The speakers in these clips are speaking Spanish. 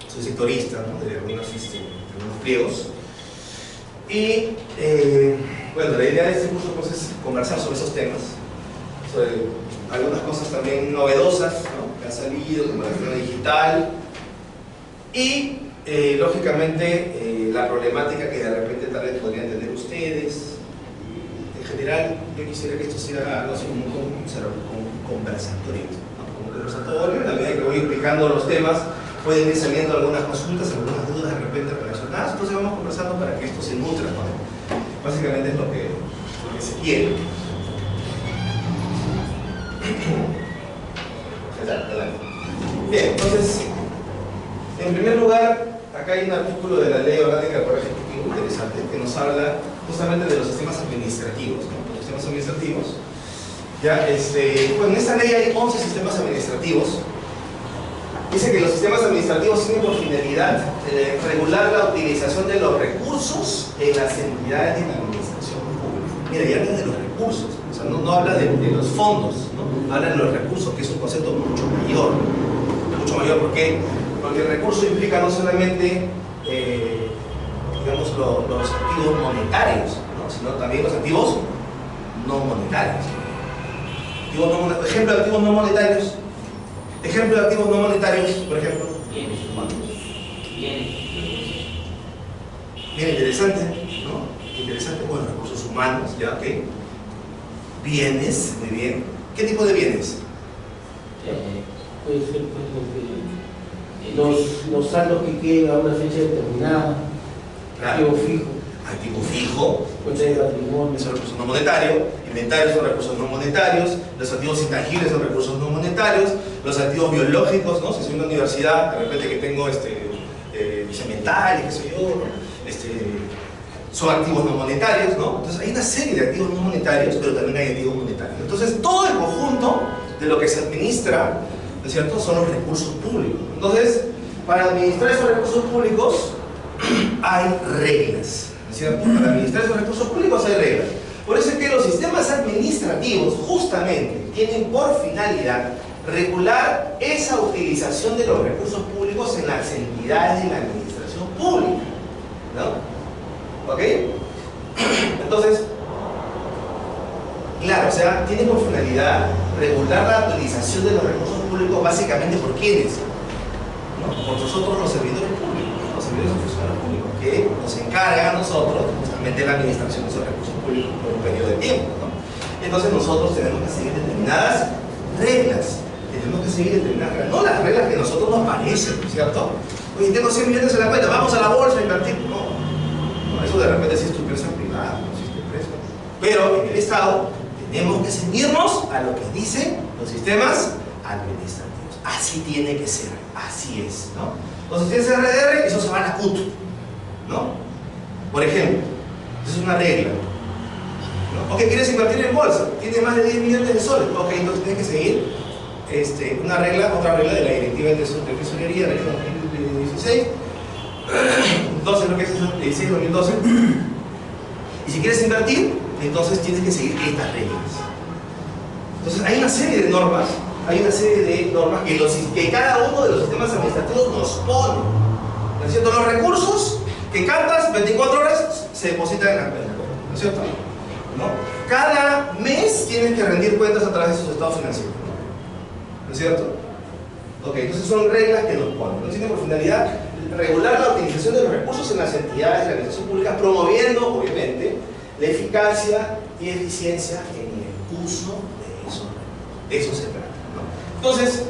soy sectorista, ¿no?, de algunos pliegos. Y bueno, la idea de este curso pues, es conversar sobre esos temas, sobre algunas cosas también novedosas, ¿no?, que han salido, como la firma digital, y lógicamente la problemática que de repente tal vez podrían tener ustedes. En general, yo quisiera que esto sea algo así como un conversatorio, ¿no?, como un conversatorio. A medida que voy explicando los temas, pueden ir saliendo algunas consultas, algunas dudas de repente relacionadas, entonces vamos conversando para que esto se nutra, ¿no? Básicamente es lo que se quiere. Bien, entonces, en primer lugar, acá hay un artículo de la Ley Orgánica del Poder Ejecutivo interesante que nos habla justamente de los sistemas administrativos, ¿no? Los sistemas administrativos. Ya, bueno, en esta ley hay 11 sistemas administrativos. Dice que los sistemas administrativos tienen por finalidad regular la utilización de los recursos en las entidades de la administración pública. Mira, ya habla de los recursos, o sea, no habla de los fondos, ¿no? Habla de los recursos, que es un concepto mucho mayor. Mucho mayor, ¿por qué? Porque el recurso implica no solamente, digamos, los activos monetarios, ¿no?, sino también los activos no monetarios. Ejemplo de activos no monetarios. Ejemplo de activos no monetarios, por ejemplo. Bienes humanos. Bien interesante, ¿no? Interesante, bueno, recursos humanos, ya, ok. Bienes, muy bien. ¿Qué tipo de bienes? Puede ser pues, los saldos que queden a una fecha determinada, Claro. activo fijo, Activo fijo, cuenta de patrimonio, es un recurso no monetario. Inventarios son recursos no monetarios. Los activos intangibles son recursos no monetarios. Los activos biológicos, ¿no? Si soy una universidad, de repente que tengo cemental y qué sé yo, ¿no?, son activos no monetarios, ¿no? Entonces hay una serie de activos no monetarios, pero también hay activos monetarios. Entonces todo el conjunto de lo que se administra, ¿no es cierto?, son los recursos públicos. Entonces, para administrar esos recursos públicos hay reglas, ¿no es cierto? Para administrar esos recursos públicos hay reglas. Por eso es que los sistemas administrativos justamente tienen por finalidad regular esa utilización de los recursos públicos en las entidades de la administración pública, ¿no? ¿Ok? Entonces, claro, o sea, tiene por finalidad regular la utilización de los recursos públicos básicamente por quiénes, ¿no? Por nosotros los servidores públicos, los servidores y funcionarios públicos, que nos encargan a nosotros justamente la administración de esos recursos públicos por un periodo de tiempo, ¿no? Entonces nosotros tenemos que seguir determinadas reglas, no las reglas que a nosotros nos parecen, ¿cierto? Oye, tengo 100 millones en la cuenta, vamos a la bolsa a invertir. No, eso de repente sí es tu empresa privada, no es tu empresa. Pero en el Estado tenemos que ceñirnos a lo que dicen los sistemas administrativos. Así tiene que ser, así es, ¿no? Entonces, si tienes RDR, eso se va a la CUT, ¿no? Por ejemplo, eso es una regla, ¿no? Ok, quieres invertir en bolsa, tienes más de 10 millones de soles, ok, entonces tienes que seguir otra regla de la directiva de tesorería, la ley 2016, 12, creo que es 16-2012. Y si quieres invertir, entonces tienes que seguir estas reglas. Entonces hay una serie de normas, que cada uno de los sistemas administrativos nos pone, ¿no es cierto? Los recursos que captas 24 horas se depositan en la cuenta, ¿no es cierto? ¿No? Cada mes tienes que rendir cuentas a través de sus estados financieros, ¿no es cierto? Ok, entonces son reglas que nos ponen, ¿no? Tiene por finalidad regular la utilización de los recursos en las entidades de la administración pública, promoviendo, obviamente, la eficacia y eficiencia en el uso de esos recursos. De eso se trata, ¿no? Entonces,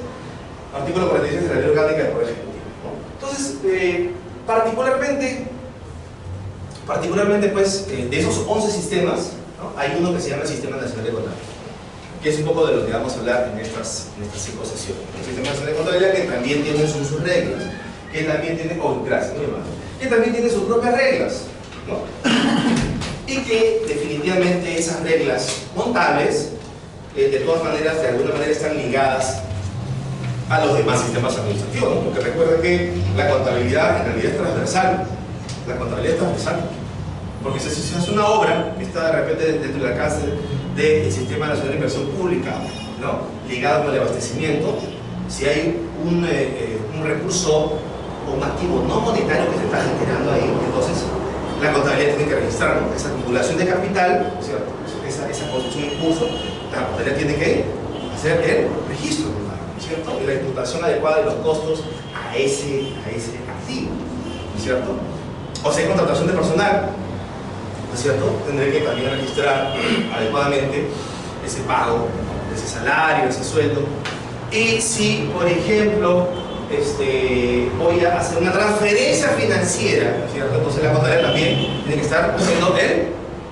artículo 46 de la Ley Orgánica del Poder Ejecutivo, ¿no? Entonces, particularmente pues, de esos 11 sistemas, ¿no?, hay uno que se llama el Sistema Nacional de Contabilidad, que es un poco de lo que vamos a hablar en estas 5 sesiones. El Sistema Nacional de Contabilidad, que también tiene sus reglas, que también tiene sus propias reglas, ¿no? Y que definitivamente esas reglas contables, de todas maneras, de alguna manera están ligadas a los demás sistemas administrativos, ¿no? Porque recuerden que la contabilidad en realidad es transversal. La contabilidad es transversal. Porque si se hace una obra que está de repente dentro del alcance del Sistema Nacional de Inversión Pública, ¿no?, ligado con el abastecimiento, Si hay un recurso o un activo no monetario que se está generando ahí, entonces la contabilidad tiene que registrar, ¿no? Esa acumulación de capital, ¿cierto? Esa construcción en curso, la contabilidad tiene que hacer el registro, ¿cierto? Y la imputación adecuada de los costos a ese activo, ¿cierto? O sea, hay contratación de personal, ¿no es cierto? Tendré que también registrar adecuadamente ese pago, ese salario, ese sueldo. Y si, por ejemplo, voy a hacer una transferencia financiera, ¿no es cierto? Entonces la contabilidad también tiene que estar haciendo el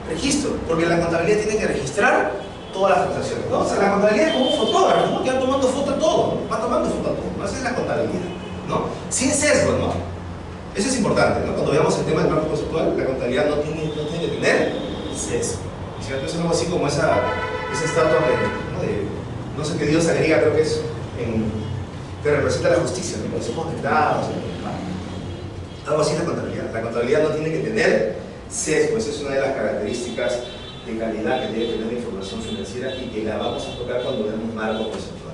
registro, porque la contabilidad tiene que registrar todas las transacciones, ¿no? O sea, la contabilidad es como un fotógrafo, ¿no? Que va tomando foto a todo, ¿no? Va tomando foto a todo, ¿no? Esa es la contabilidad, ¿no? Sin sesgo, ¿no? Eso es importante, ¿no? Cuando veamos el tema del marco conceptual, la contabilidad no tiene que tener sesgo, ¿cierto? Eso es algo así como esa estatua de no sé qué Dios agrega, creo que es que representa la justicia, ¿no? Los ojos vendados, algo así es la contabilidad. La contabilidad no tiene que tener sesgo, esa es una de las características de calidad que debe tener la información financiera y que la vamos a tocar cuando veamos marco conceptual.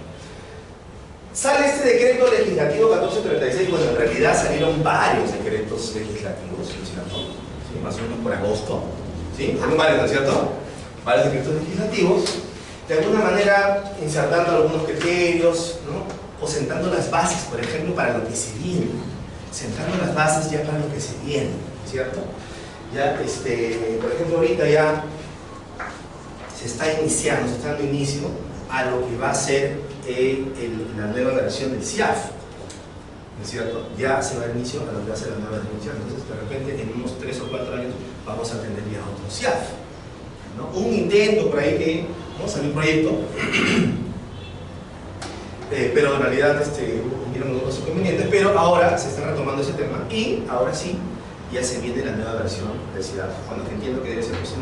Sale este decreto legislativo 1436, bueno, en realidad salieron varios decretos legislativos, ¿no es cierto? ¿Sí? Más o menos por agosto, ¿sí? Salieron varios, ¿no es cierto? Varios decretos legislativos, de alguna manera insertando algunos criterios, ¿no? O sentando las bases, por ejemplo, para lo que se viene, sentando las bases ya para lo que se viene, ¿cierto? Ya, por ejemplo, ahorita ya se está dando inicio a lo que va a ser la nueva versión del CIAF, ¿no es cierto? Ya se va a dar inicio a lo que va a ser la nueva versión del CIAF, entonces de repente en unos 3 o 4 años vamos a tener ya otro CIAF, ¿no? Un intento por ahí que, ¿no? Salió un proyecto, pero en realidad hubieron otros inconvenientes, pero ahora se está retomando ese tema y ahora sí, ya se viene la nueva versión del CIAF, cuando que entiendo que debe ser pues,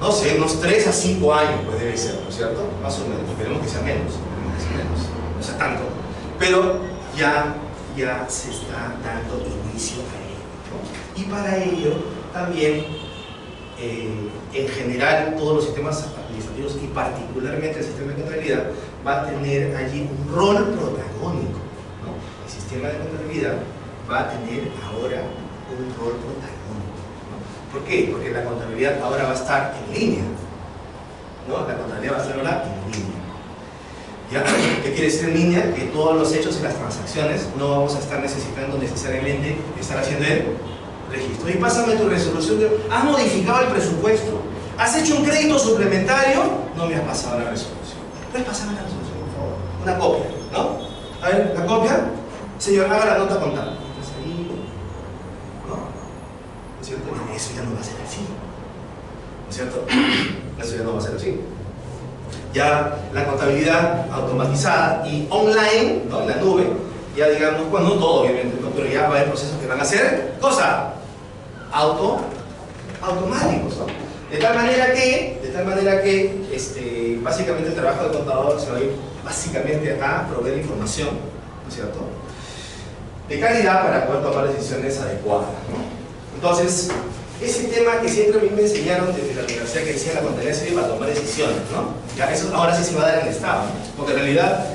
no sé, unos 3 a 5 años pues debe ser, ¿no es cierto? Más o menos, esperemos que sea menos, no sea tanto, pero ya se está dando inicio a ello, ¿no? Y para ello también, en general, todos los sistemas administrativos y particularmente el sistema de contabilidad va a tener allí un rol protagónico, ¿no? El sistema de contabilidad va a tener ahora un rol protagónico, ¿no? ¿Por qué? Porque la contabilidad ahora va a estar en línea, ¿no? La contabilidad va a estar ahora en línea. ¿Ya? ¿Qué quiere decir en línea? Que todos los hechos y las transacciones no vamos a estar necesitando necesariamente estar haciendo el registro. Y pásame tu resolución ¿has modificado el presupuesto? ¿Has hecho un crédito suplementario? No me has pasado la resolución. ¿Puedes pasarme la resolución, por favor? Una copia, ¿no? A ver, la copia. Señor, haga la nota contable. Entonces ahí, ¿no? ¿No es cierto? No, eso ya no va a ser así, ¿no es cierto? Eso ya no va a ser así. Ya la contabilidad automatizada y online, ¿no? En la nube, ya digamos, bueno, no todo obviamente, ¿no? Pero ya va a haber procesos que van a ser, cosa, automáticos, ¿no? De tal manera que básicamente el trabajo del contador se va a ir básicamente a proveer información, ¿no es cierto?, de calidad para poder tomar decisiones adecuadas, ¿no? Entonces, ese tema que siempre a mí me enseñaron desde la universidad, que decía la contabilidad sirve para tomar decisiones, ¿no? Ya eso ahora sí se va a dar en el Estado, ¿no? Porque en realidad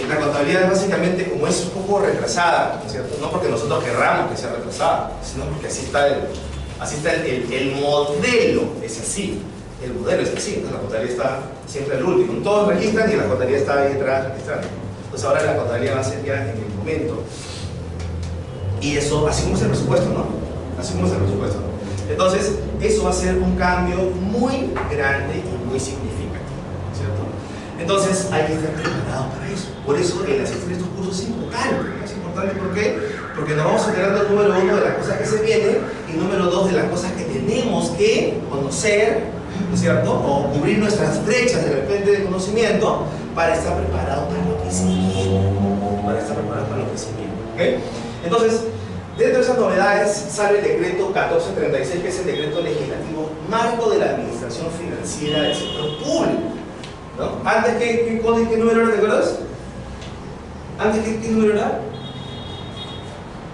la contabilidad básicamente, como es un poco retrasada, ¿no es cierto? No porque nosotros querramos que sea retrasada, sino porque así está el modelo, es así. El modelo es así, ¿no? La contabilidad está siempre al último. Todos registran y la contabilidad está ahí detrás registrando. Entonces ahora la contabilidad va a ser ya en el momento. Y eso, así como es el presupuesto, ¿no? Así como es el presupuesto. Entonces, eso va a ser un cambio muy grande y muy significativo, ¿cierto? Entonces, hay que estar preparados para eso. Por eso, el asistir a estos cursos es importante. Es importante, ¿por qué? Porque nos vamos enterando, número 1, de las cosas que se vienen, y número 2, de las cosas que tenemos que conocer, ¿no es cierto? O cubrir nuestras brechas de repente de conocimiento para estar preparados para lo que se viene. Para estar preparados para lo que se viene, ¿ok? Entonces, dentro de esas novedades sale el decreto 1436, que es el decreto legislativo marco de la administración financiera del sector público, ¿no? Antes, ¿qué número era, te acuerdas? Antes, ¿qué número era?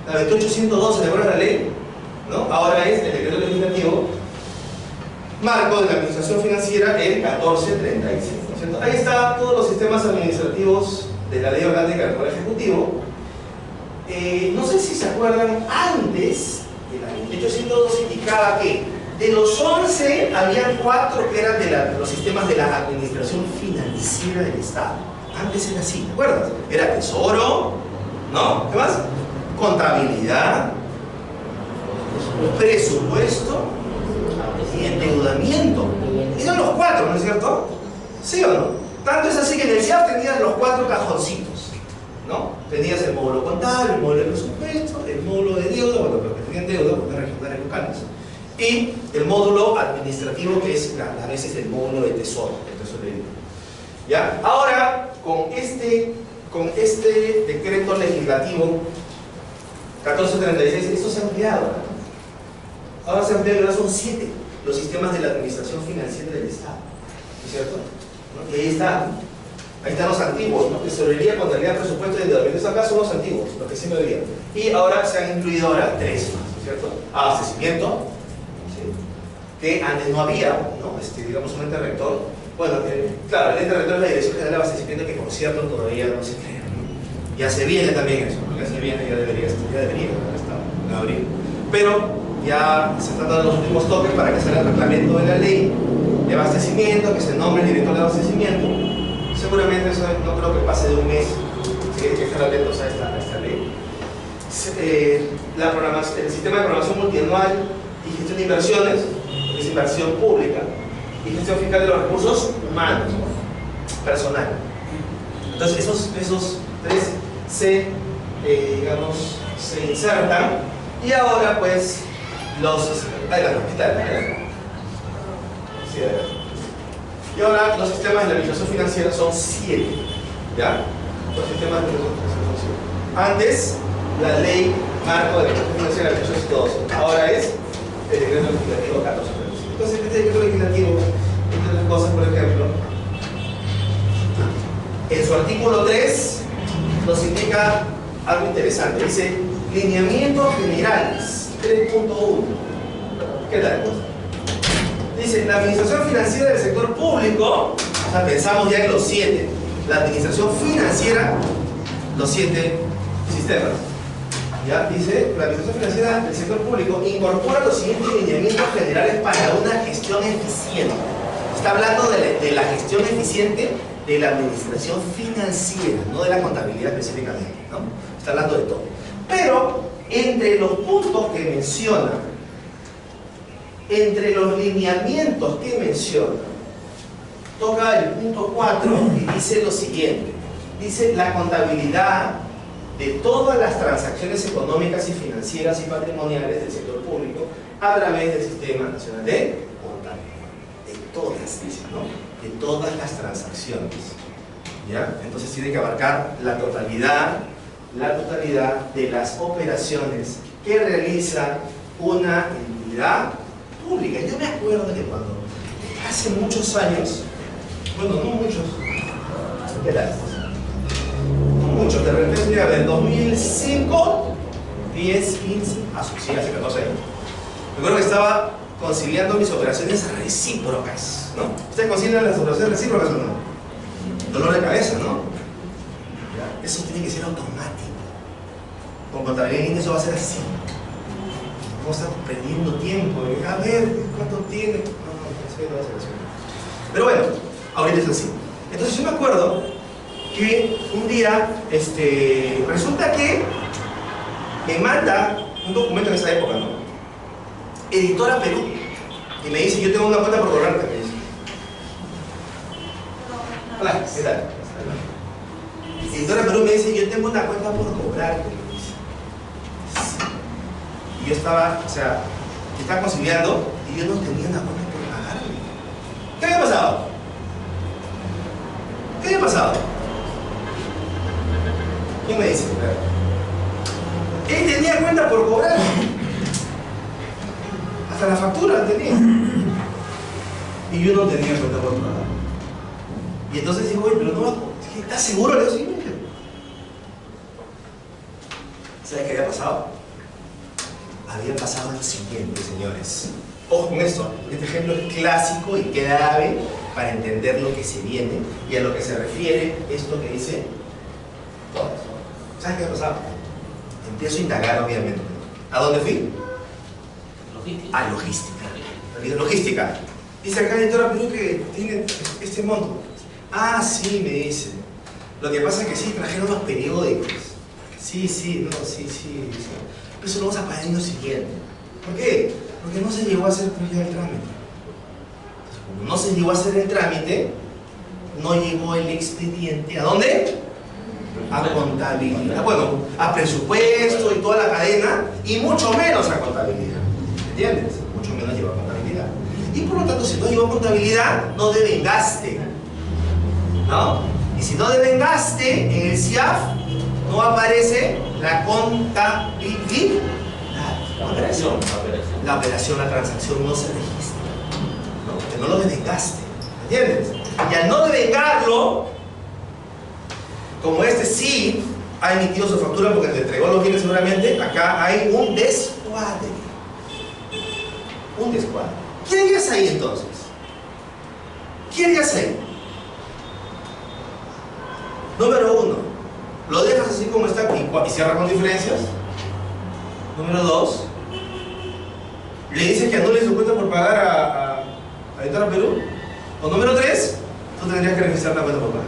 La 28112, ¿te acuerdas la ley? ¿No? Ahora es el decreto legislativo marco de la administración financiera, el 1436, ¿no es cierto? Ahí están todos los sistemas administrativos de la Ley Orgánica del Poder Ejecutivo, no sé si se acuerdan, antes de la 2802 indicaba que de los 11 había 4 que eran de los sistemas de la administración financiera del Estado. Antes era así, ¿te acuerdas? Era tesoro, ¿no? ¿Qué más? Contabilidad, presupuesto y endeudamiento. Eran los 4, ¿no es cierto? ¿Sí o no? Tanto es así que en el CIAP tenías los 4 cajoncitos, ¿no? Tenías el módulo contable, el módulo de presupuesto, el módulo de deuda, bueno, los que tenían deuda, porque regionales locales, y el módulo administratio, que es a veces el módulo de tesoro, el tesorería. ¿Ya? Ahora, con este decreto legislativo 1436, esto se ha ampliado, ¿no? Ahora se ha ampliado, ahora son 7 los sistemas de la administración financiera del Estado, ¿no es cierto? ¿No? Y ahí están los antiguos, ¿no? Tesorería, contabilidad, presupuesto y endeudamiento. Acá son los antiguos, los que sí me veían. Y ahora se han incluido 3 más, ¿no es cierto? Abastecimiento, ¿sí? Que antes no había, ¿no? Digamos, un ente rector. Bueno, claro, el ente rector es la Dirección General de Abastecimiento, que por cierto todavía no se crea, ¿no? Ya se viene también eso, ¿no? Ya se viene, ya debería haber estado en abril. Pero ya se están dando los últimos toques para que salga el reglamento de la ley de abastecimiento, que se nombre el director de abastecimiento. Seguramente eso no creo que pase de un mes, que estén atentos a esta ley. El sistema de programación multianual y gestión de inversiones, que es inversión pública, y gestión fiscal de los recursos humanos, personal. Entonces esos 3 se insertan, y ahora pues y ahora los sistemas de la administración financiera son 7, ¿ya? Los sistemas de la administración financiera. Antes, la ley marco de la administración financiera de la administración es 12, ahora es el decreto legislativo 14. Entonces, este decreto legislativo, entre otras cosas, por ejemplo, en su artículo 3 nos indica algo interesante. Dice lineamientos generales 3.1. ¿Qué tal? Dice la administración financiera del sector público. O sea, pensamos ya en los 7. La administración financiera, los 7 sistemas. ¿Ya? Dice, la administración financiera del sector público incorpora los siguientes lineamientos generales para una gestión eficiente. Está hablando de la gestión eficiente de la administración financiera, no de la contabilidad específicamente, ¿no? Está hablando de todo. Pero, entre los puntos que menciona, entre los lineamientos que menciona, toca el punto 4 y dice lo siguiente. Dice la contabilidad de todas las transacciones económicas y financieras y patrimoniales del sector público a través del Sistema Nacional de Contabilidad. De todas, dice, ¿no? De todas las transacciones. ¿Ya? Entonces tiene que abarcar la totalidad de las operaciones que realiza una entidad pública. Yo me acuerdo que cuando, hace muchos años, bueno, no muchos, ¿qué tal? Muchos, de repente, del 2005, 10, 15, sí, hace 14 años. Me acuerdo que estaba conciliando mis operaciones recíprocas, ¿no? ¿Ustedes concilian las operaciones recíprocas o no? Dolor de cabeza, ¿no? ¿Ya? Eso tiene que ser automático. Con contabilidad en línea eso va a ser así. Vamos a estar perdiendo tiempo. A ver, ¿cuánto tiene? No, eso no va a ser así. Pero bueno, ahorita es así. Entonces yo me acuerdo que un día, resulta que me manda un documento en esa época, ¿no? Editora Perú, y me dice, yo tengo una cuenta por cobrarte, me dice. Hola, ¿qué tal? Editora Perú me dice, yo tengo una cuenta por cobrarte, me dice. Y yo estaba, o sea, estaba conciliando y yo no tenía una cuenta por pagarme. ¿Qué había pasado? ¿Qué había pasado? ¿Quién me dice? Él tenía cuenta por cobrar. Hasta la factura tenía. Y yo no tenía cuenta por pagar. Y entonces digo, oye, pero no, ¿estás seguro? Le digo, sí, mire. ¿Sabes qué había pasado? Había pasado lo siguiente, señores. Ojo con esto. Este ejemplo es clásico y clave para entender lo que se viene y a lo que se refiere esto que dice ¿Sabes qué ha pasado? Empiezo a indagar, obviamente. ¿A dónde fui? Logística. A logística. Logística. Dice acá el editor Perú que tiene este monto. Ah, sí, me dice. Lo que pasa es que sí, trajeron los periódicos. Sí, sí, no, sí, sí. Pero eso lo vamos a pagar el año siguiente. ¿Por qué? Porque no se llegó a hacer el trámite. Entonces, como no se llegó a hacer el trámite, no llegó el expediente. ¿A dónde? A contabilidad. Bueno, a presupuesto y toda la cadena, y mucho menos a contabilidad. ¿Entiendes? Mucho menos llegó a contabilidad. Y por lo tanto, si no llegó a contabilidad, no devengaste. ¿No? Y si no devengaste, en el CIAF no aparece la contabilidad. La operación, la transacción no se registra. ¿No? Porque no lo devengaste. ¿Entiendes? Y al no devengarlo, como este sí ha emitido su factura porque te entregó los bienes seguramente, acá hay un descuadre. Un descuadre. ¿Qué harías ahí entonces? ¿Qué harías ahí? Número 1, lo dejas así como está y cierra con diferencias. Número 2, le dices que anule su cuenta por pagar a Editora Perú. O número 3, tú tendrías que registrar la cuenta por pagar.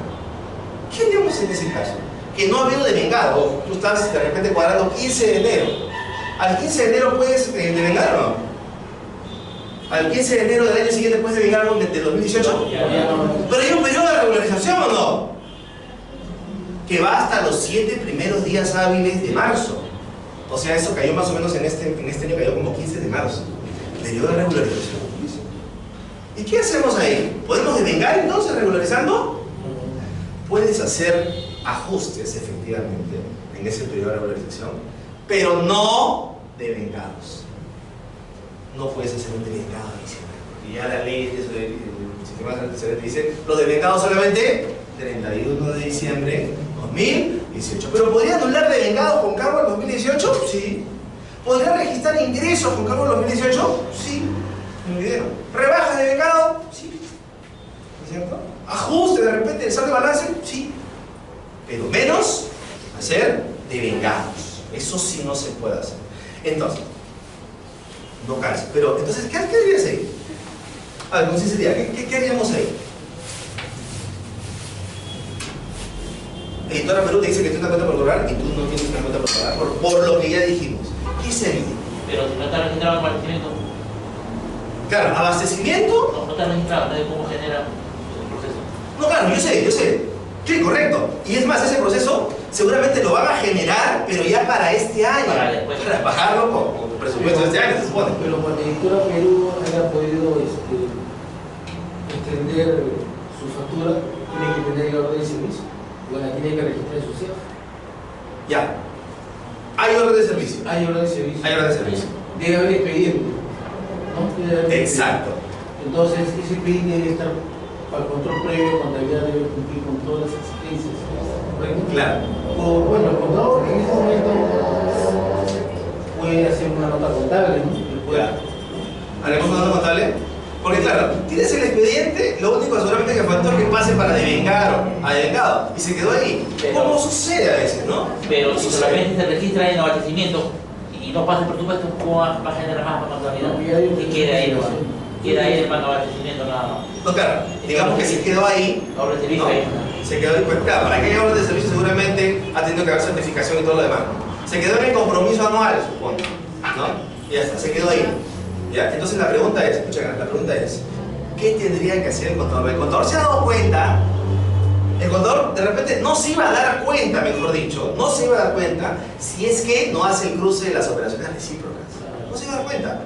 ¿Qué haríamos en ese caso? Que no ha habido devengado. Tú estás de repente cuadrando 15 de enero. ¿Al 15 de enero puedes devengar o no? ¿Al 15 de enero del año siguiente puedes devengar algo de 2018? Pero hay un periodo de regularización o no, que va hasta los 7 primeros días hábiles de marzo. O sea, eso cayó más o menos en este año, cayó como 15 de marzo. Periodo de regularización. ¿Y qué hacemos ahí? ¿Podemos devengar entonces regularizando? Puedes hacer ajustes efectivamente en ese periodo de regularización, pero no devengados. No puedes hacer un devengado adicional, porque ya la ley del sistema de antecedentes dice los devengados solamente 31 de diciembre 2018. ¿Pero podría anular devengados con cargo en 2018? Sí. ¿Podría registrar ingresos con cargo en 2018? Sí. Me olvidé. ¿Rebajas de devengado? Sí. ¿No es cierto? ¿Ajuste de repente de saldo de balance? Sí. Pero menos hacer devengados. Eso sí no se puede hacer. Entonces, no calza. Pero, entonces, ¿qué harías ahí? A ver, con sinceridad, ¿qué haríamos ahí? Editora Perú te dice que tienes una cuenta por cobrar y tú no tienes una cuenta por pagar, por lo que ya dijimos. ¿Qué sería? Pero si no está registrado el abastecimiento. Claro, abastecimiento. No está registrado, entonces ¿cómo genera el proceso? No, claro, yo sé. Sí, correcto. Y es más, ese proceso seguramente lo van a generar, pero ya para este año. Para después. Para bajarlo con presupuesto de este año, se supone. Pero cuando Editora Perú haya podido extender su factura, tiene que tener la orden de servicio. Bueno, tiene que registrar en su CIAF. Ya. Hay orden de servicio. Hay orden de servicio. Hay orden de servicio. Debe haber expediente, ¿no? Debe haber Exacto. expediente. Entonces, ese expediente debe estar para el control previo, contabilidad debe cumplir con todas las exigencias. ¿Correcto? Claro. O, bueno, el contador en este momento puede hacer una nota contable, ¿no? Claro. ¿Haremos una nota contable? Porque claro, tienes el expediente, lo único seguramente que faltó es que pase para devengar a devengado. Y se quedó ahí. Pero, ¿cómo sucede a veces, no? Pero ¿Cómo si sucede? solamente se registra en abastecimiento y no pasa el presupuesto, ¿cómo va a generar más contabilidad? Y queda ahí, ¿no? Queda ahí el banco de abastecimiento nada más. No, claro, digamos que se quedó ahí. Ahora el servicio ¿no? ahí. Se quedó ahí, pues claro, para que haya orden de servicio seguramente ha tenido que haber certificación y todo lo demás. Se quedó en el compromiso anual, supongo, ¿no? Y ya está, se quedó ahí. ¿Ya? Entonces la pregunta es, escuchen, la pregunta es, ¿qué tendría que hacer el contador? El contador se ha dado cuenta, el contador de repente no se iba a dar cuenta, mejor dicho, no se iba a dar cuenta si es que no hace el cruce de las operaciones recíprocas. No se iba a dar cuenta.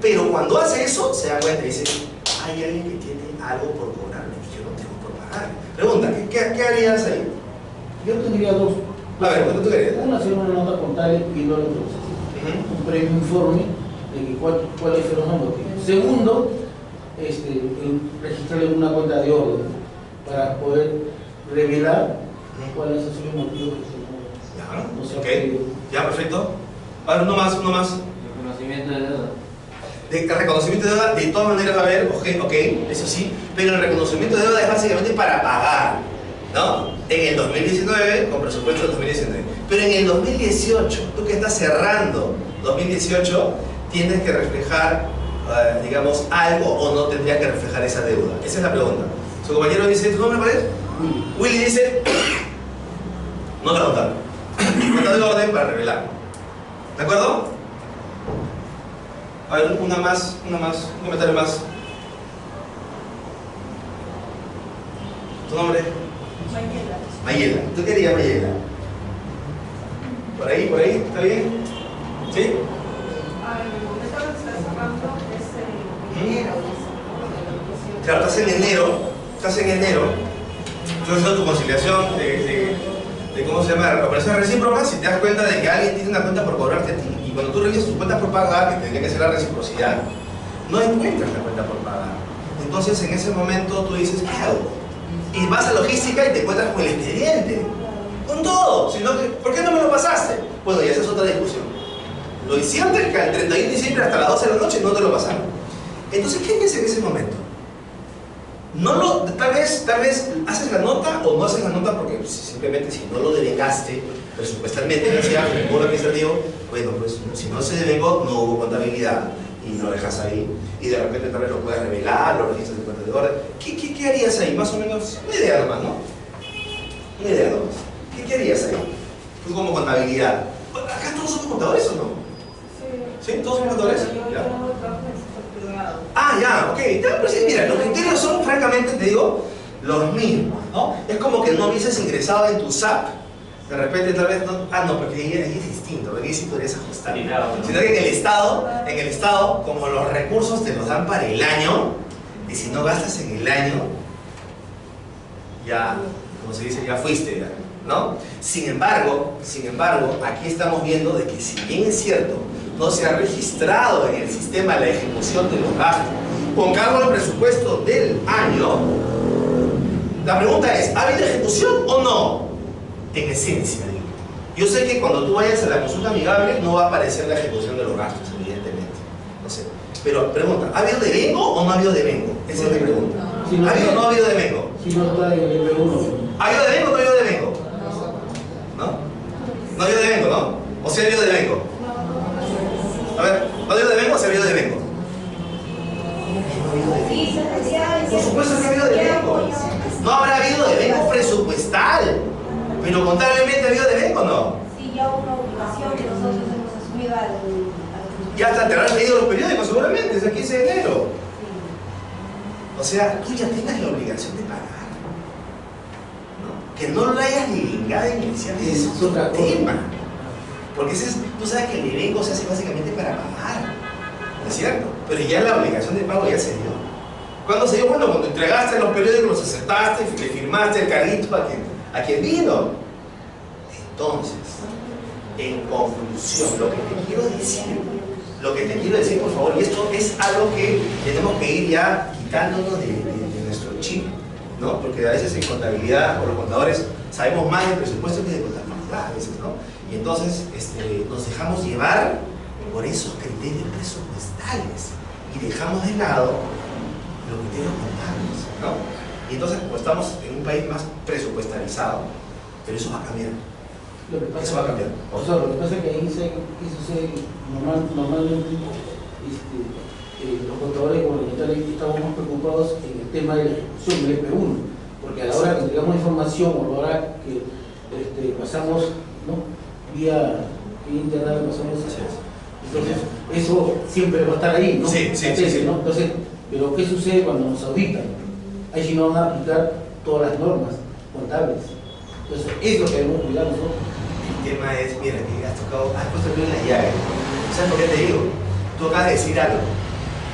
Pero cuando hace eso, se da cuenta y dice, hay alguien que tiene algo por cobrarme y yo no tengo por pagar. Pregunta, ¿qué harías ahí? Yo tendría dos. A ver, ¿cuánto tú querías? Una, hacer una nota contable pidiendo la introducción. Un previo informe de que cuáles fueron los motivos. Segundo, registrar una cuenta de orden para poder revelar cuáles han sido los motivos que se Ya, ok, ya, perfecto. A ver, uno más. Reconocimiento de deuda. De reconocimiento de deuda, de todas maneras va a haber, ok, eso sí, pero el reconocimiento de deuda es básicamente para pagar, ¿no? En el 2019, con presupuesto del 2019. Pero en el 2018, tú que estás cerrando 2018, tienes que reflejar, digamos, algo o no tendrías que reflejar esa deuda. Esa es la pregunta. Su compañero dice, ¿tu nombre cuál es? Willy dice, no preguntar. Nota de orden para revelar. ¿De acuerdo? A ver, un comentario más. ¿Tu nombre? Mayela. ¿Tú qué dirías, Mayela? ¿Por ahí? ¿Está bien? ¿Sí? El momento que estás hablando es enero. Claro, estás en enero. Estás haciendo tu conciliación de ¿cómo se llama? Operación recíproca. Si te das cuenta de que alguien tiene una cuenta por cobrarte a ti, y cuando tú revisas tus cuentas por pagar, que tendría que ser la reciprocidad, no encuentras la cuenta por pagar. Entonces, en ese momento tú dices, ¿qué hago? Y vas a logística y te encuentras con el expediente, con todo. Sino que, ¿por qué no me lo pasaste? Bueno, y esa es otra discusión. Lo hicieron que el 31 de diciembre hasta las 12 de la noche no te lo pasaron. Entonces, ¿qué haces en ese momento? Tal vez haces la nota o no haces la nota porque simplemente si no lo devengaste presupuestalmente, decía el bono administrativo, bueno, pues si no se devengó, no hubo contabilidad y lo dejas ahí y de repente tal vez lo puedes revelar, lo registras en cuenta de orden. ¿Qué harías ahí? Más o menos, una idea nomás, ¿no? Una idea nomás. ¿Qué harías ahí? Pues como contabilidad. ¿Acá todos somos contadores o no? Sí. ¿Sí? ¿Todos somos contadores? Yo ¿Ya? trabajo en el sector privado. Ah, ya, ok. Ya, pero sí, mira, los criterios son, francamente, te digo, los mismos, ¿no? Es como que no hubieses ingresado en tu SAP, de repente tal vez no... Ah, no, porque ahí es distinto, porque ahí sí podrías ajustar. Sí, claro, ¿no? Sino que en el Estado, como los recursos te los dan para el año, y si no gastas en el año, ya, como se dice, ya fuiste, ya, ¿no? Sin embargo, aquí estamos viendo de que si bien es cierto, no se ha registrado en el sistema la ejecución de los gastos con cargo al presupuesto del año, la pregunta es, ¿ha habido ejecución o no? En esencia, digo. Yo sé que cuando tú vayas a la consulta amigable no va a aparecer la ejecución de los gastos, evidentemente. No sé. Pero pregunta, ¿ha habido devengo o no ha habido devengo? Esa es mi pregunta. ¿Ha habido o no ha habido devengo? Si no está en el MP1. ¿Ha habido devengo o no ha habido devengo? ¿No? ¿No ha habido devengo, no? ¿O sí ha habido devengo? A ver, ¿no ha habido devengo o sí ha habido devengo? Por supuesto que ha habido devengo. No habrá habido devengo presupuestal, pero contablemente ha habido devengo o no. Sí, ya una obligación que nosotros hemos asumido al Ya hasta te habrán leído los periódicos seguramente, es el 15 de enero. O sea, tú ya tienes la obligación de pagar, ¿no? Que no lo hayas ni vengado inicialmente es otro tema. Porque tú sabes que el devengo se hace básicamente para pagar, ¿no es cierto? Pero ya la obligación de pago ya se dio. ¿Cuándo se dio? Bueno, cuando entregaste los periódicos, los aceptaste, le firmaste el carrito a quien vino. Entonces, en conclusión, lo que te quiero decir, por favor, y esto es algo que tenemos que ir ya quitándonos de nuestro chip, ¿no? Porque a veces en contabilidad, o los contadores, sabemos más de presupuesto que de contabilidad a veces, ¿no? Y entonces nos dejamos llevar por esos criterios presupuestales y dejamos de lado los criterios contables, ¿no? Y entonces, pues estamos en un país más presupuestalizado, pero eso va a cambiar. Eso va a cambiar. O sea, lo que pasa es que ahí normalmente los contadores gubernamentales estamos más preocupados en el tema de la ejecución del EP1, porque a la hora que entregamos información o a la hora que pasamos, ¿no? vía internet, pasamos, entonces eso siempre va a estar ahí, ¿no? Sí. ¿no? Entonces, pero ¿qué sucede cuando nos auditan? Ahí sí no van a aplicar todas las normas contables. Entonces, es lo que debemos cuidar nosotros. El tema es, mira, que has puesto el dedo en la llave. ¿Sabes por qué te digo? Tú acabas de decir algo.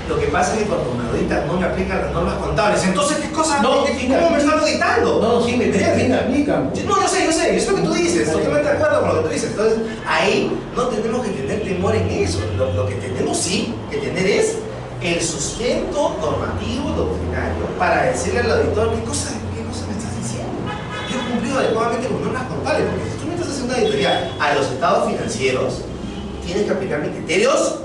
Lo que pasa es que cuando me auditan no me aplican las normas contables. Entonces, ¿qué cosa? No, ¿Cómo me están auditando? No, sí, me aplican. No, yo sé, es lo que tú dices, totalmente de acuerdo con lo que tú dices. Entonces, ahí no tenemos que tener temor en eso. Lo que tenemos sí que tener es el sustento normativo doctrinario para decirle al auditor qué cosa me estás diciendo. Yo he cumplido adecuadamente con normas contables, porque si tú me estás haciendo una auditoría a los estados financieros, tienes que aplicarme criterios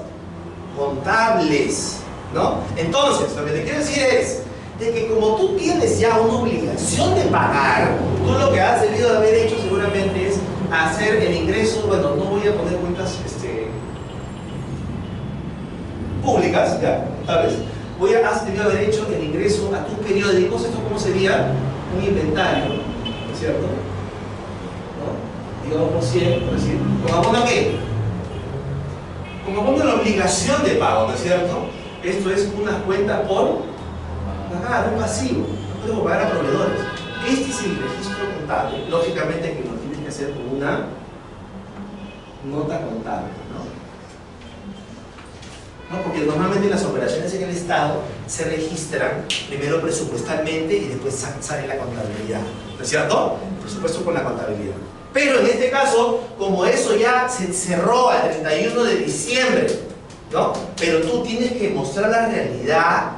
contables, ¿no? Entonces, lo que te quiero decir es de que como tú tienes ya una obligación de pagar, tú lo que has debido de haber hecho seguramente es hacer el ingreso, bueno, no voy a poner cuentas públicas, ya, ¿sabes? Has debido haber hecho el ingreso a tus periódicos. ¿Esto cómo sería? Un inventario, ¿no es cierto? ¿No? Digamos por 100, por decir, con abono qué? Con abono la obligación de pago, ¿no es cierto? Esto es una cuenta por pagar, un pasivo, no puedo pagar a proveedores. Este es el registro contable, lógicamente que lo tienes que hacer con una nota contable, ¿no? Porque normalmente las operaciones en el Estado se registran primero presupuestalmente y después sale la contabilidad, ¿no es cierto? Por supuesto con la contabilidad. Pero en este caso, como eso ya se cerró al 31 de diciembre, ¿no? Pero tú tienes que mostrar la realidad,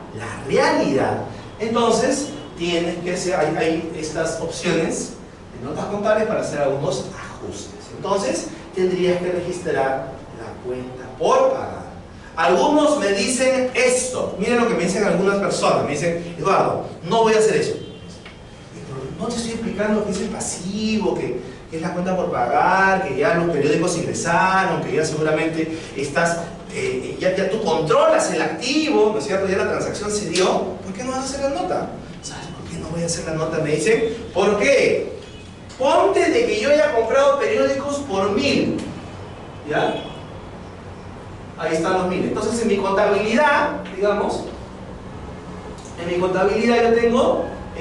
entonces tienes que hacer, hay estas opciones de notas contables para hacer algunos ajustes. Entonces tendrías que registrar la cuenta por pagar. Algunos me dicen esto, miren lo que me dicen algunas personas, me dicen, Eduardo, no voy a hacer eso. No te estoy explicando que es el pasivo, que es la cuenta por pagar, que ya los periódicos ingresaron, que ya seguramente estás, ya tú controlas el activo, ¿no es cierto? Ya la transacción se dio. ¿Por qué no vas a hacer la nota? ¿Sabes por qué no voy a hacer la nota? Me dicen, ¿por qué? Ponte de que yo haya comprado periódicos por 1000, ¿ya? Ahí están los 1000. Entonces en mi contabilidad, digamos, en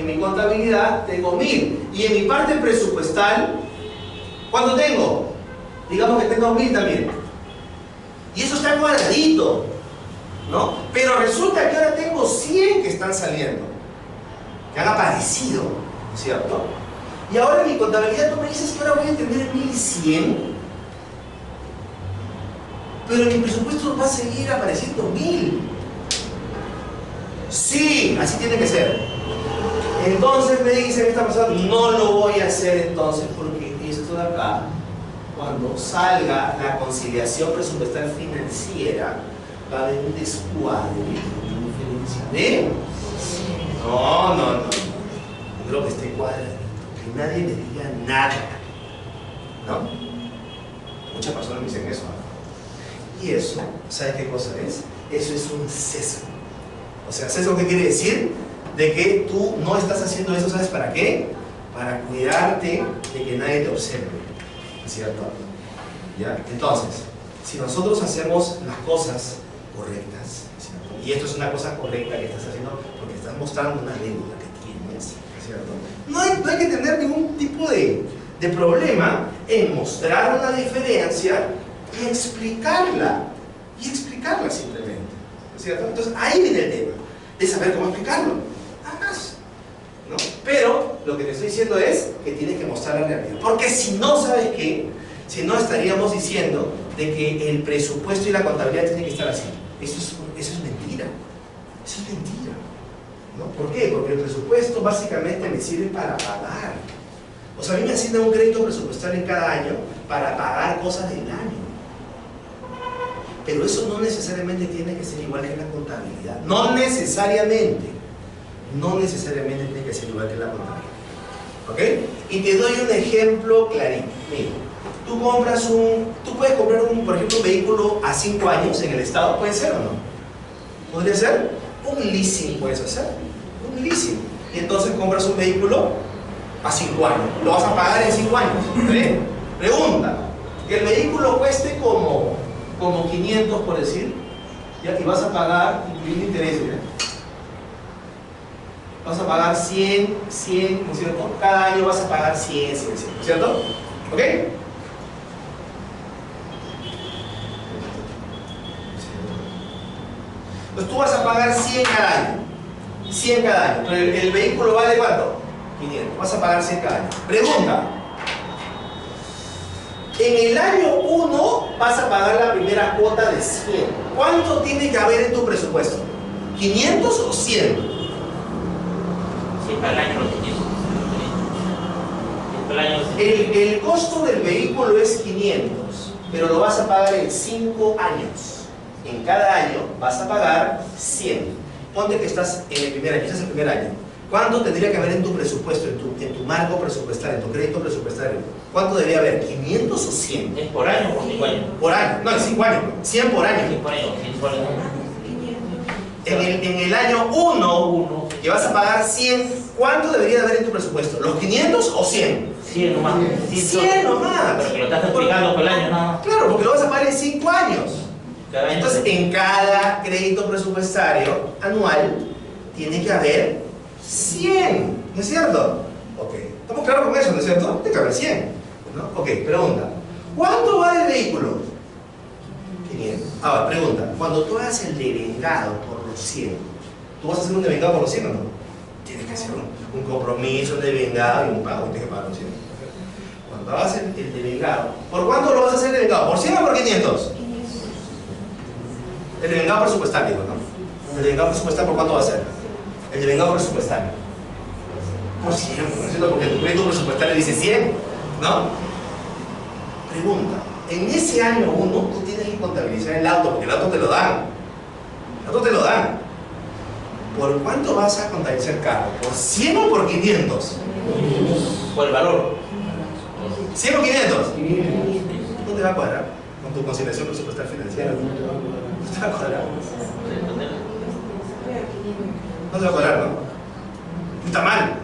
mi contabilidad tengo 1000. Y en mi parte presupuestal, ¿cuánto tengo? Digamos que tengo 1000 también. Y eso está cuadradito, ¿no? Pero resulta que ahora tengo 100 que están saliendo, que han aparecido, ¿cierto? Y ahora en mi contabilidad tú me dices que ahora voy a tener 1100. Pero en mi presupuesto va a seguir apareciendo 1000. Sí, así tiene que ser. Entonces me dice esta persona, no lo voy a hacer entonces, porque esto de acá, cuando salga la conciliación presupuestal financiera, va a haber un descuadre, una diferencia de... No. Creo que esté cuadrado, que nadie me diga nada, ¿no? Muchas personas me dicen eso, ¿no? Y eso, ¿sabes qué cosa es? Eso es un sesgo. O sea, ¿sesgo qué quiere decir? De que tú no estás haciendo eso, ¿sabes para qué? Para cuidarte de que nadie te observe, ¿cierto? ¿Ya? Entonces, si nosotros hacemos las cosas correctas, ¿cierto? Y esto es una cosa correcta que estás haciendo porque estás mostrando una deuda que tienes, ¿cierto? No hay que tener ningún tipo de problema en mostrar una diferencia y explicarla simplemente, ¿cierto? Entonces ahí viene el tema de saber cómo explicarlo, nada más, ¿no? Pero lo que te estoy diciendo es que tienes que mostrar la realidad, porque si no, ¿sabes qué? Si no, estaríamos diciendo de que el presupuesto y la contabilidad tienen que estar así. Eso es mentira, ¿no? ¿Por qué? Porque el presupuesto básicamente me sirve para pagar. O sea, a mí me asignan un crédito presupuestal en cada año para pagar cosas del año. Pero eso no necesariamente tiene que ser igual que la contabilidad. No necesariamente tiene que ser igual que la contabilidad. ¿Ok? Y te doy un ejemplo clarito. Mira, tú puedes comprar por ejemplo, un vehículo a 5 años en el Estado. ¿Puede ser o no? ¿Podría ser? Un leasing puedes hacer. Un leasing. Y entonces compras un vehículo a 5 años. Lo vas a pagar en 5 años. ¿Ve? Pregunta. Que el vehículo cueste como 500 por decir, ¿ya? Y vas a pagar, incluyendo intereses, ¿ya? Vas a pagar 100, ¿no es cierto? Cada año vas a pagar 100, ¿cierto? ¿Ok? Entonces tú vas a pagar 100 cada año. 100 cada año. Pero el vehículo vale ¿cuánto? 500. Vas a pagar 100 cada año. Pregunta. En el año 1 vas a pagar la primera cuota de 100. ¿Cuánto tiene que haber en tu presupuesto? ¿500 o 100? Sí, para el año los 500. El costo del vehículo es 500, pero lo vas a pagar en 5 años. En cada año vas a pagar 100. ponte que estás en el primer año, estás en el primer año. ¿Cuánto tendría que haber en tu presupuesto, en tu marco presupuestario, en tu crédito presupuestario? ¿Cuánto debería haber? ¿500 o 100? ¿Es por año o por 5 años? Por año, no, en 5 años, 100 por año. 5 años, 100 por año. En el año 1, que vas a pagar 100, ¿cuánto debería haber en tu presupuesto? ¿Los 500 o 100? 100 nomás. 100 nomás. Pero que lo estás explicando por el año, no. Claro, porque lo vas a pagar en 5 años. Cada año. Entonces, en cada crédito presupuestario anual tiene que haber 100, ¿no es cierto? Ok, estamos claros con eso, ¿no es cierto? Tiene que haber 100, ¿no? Ok, pregunta, ¿cuánto vale el vehículo? 500. Ahora, pregunta, cuando tú hagas el devengado por los 100, ¿tú vas a hacer un devengado por los 100 o no? Tienes que hacer un compromiso, un devengado y un pago, tienes que pagar los 100. Cuando hagas el devengado, ¿por cuánto lo vas a hacer el devengado? ¿Por 100 o por 500? El devengado presupuestario, ¿no? El devengado presupuestario, ¿por cuánto va a ser? El devengado presupuestario. Por 100, ¿no es cierto? Porque tu crédito presupuestario dice 100, ¿no? Pregunta, en ese año 1 tú tienes que contabilizar el auto, porque el auto te lo dan. El auto te lo dan. ¿Por cuánto vas a contabilizar el carro? ¿Por 100 o por 500? Por el valor. ¿100 o 500? No te va a cuadrar con tu conciliación presupuestal financiera. No te va a cuadrar. No te va a cuadrar, ¿no? Está mal.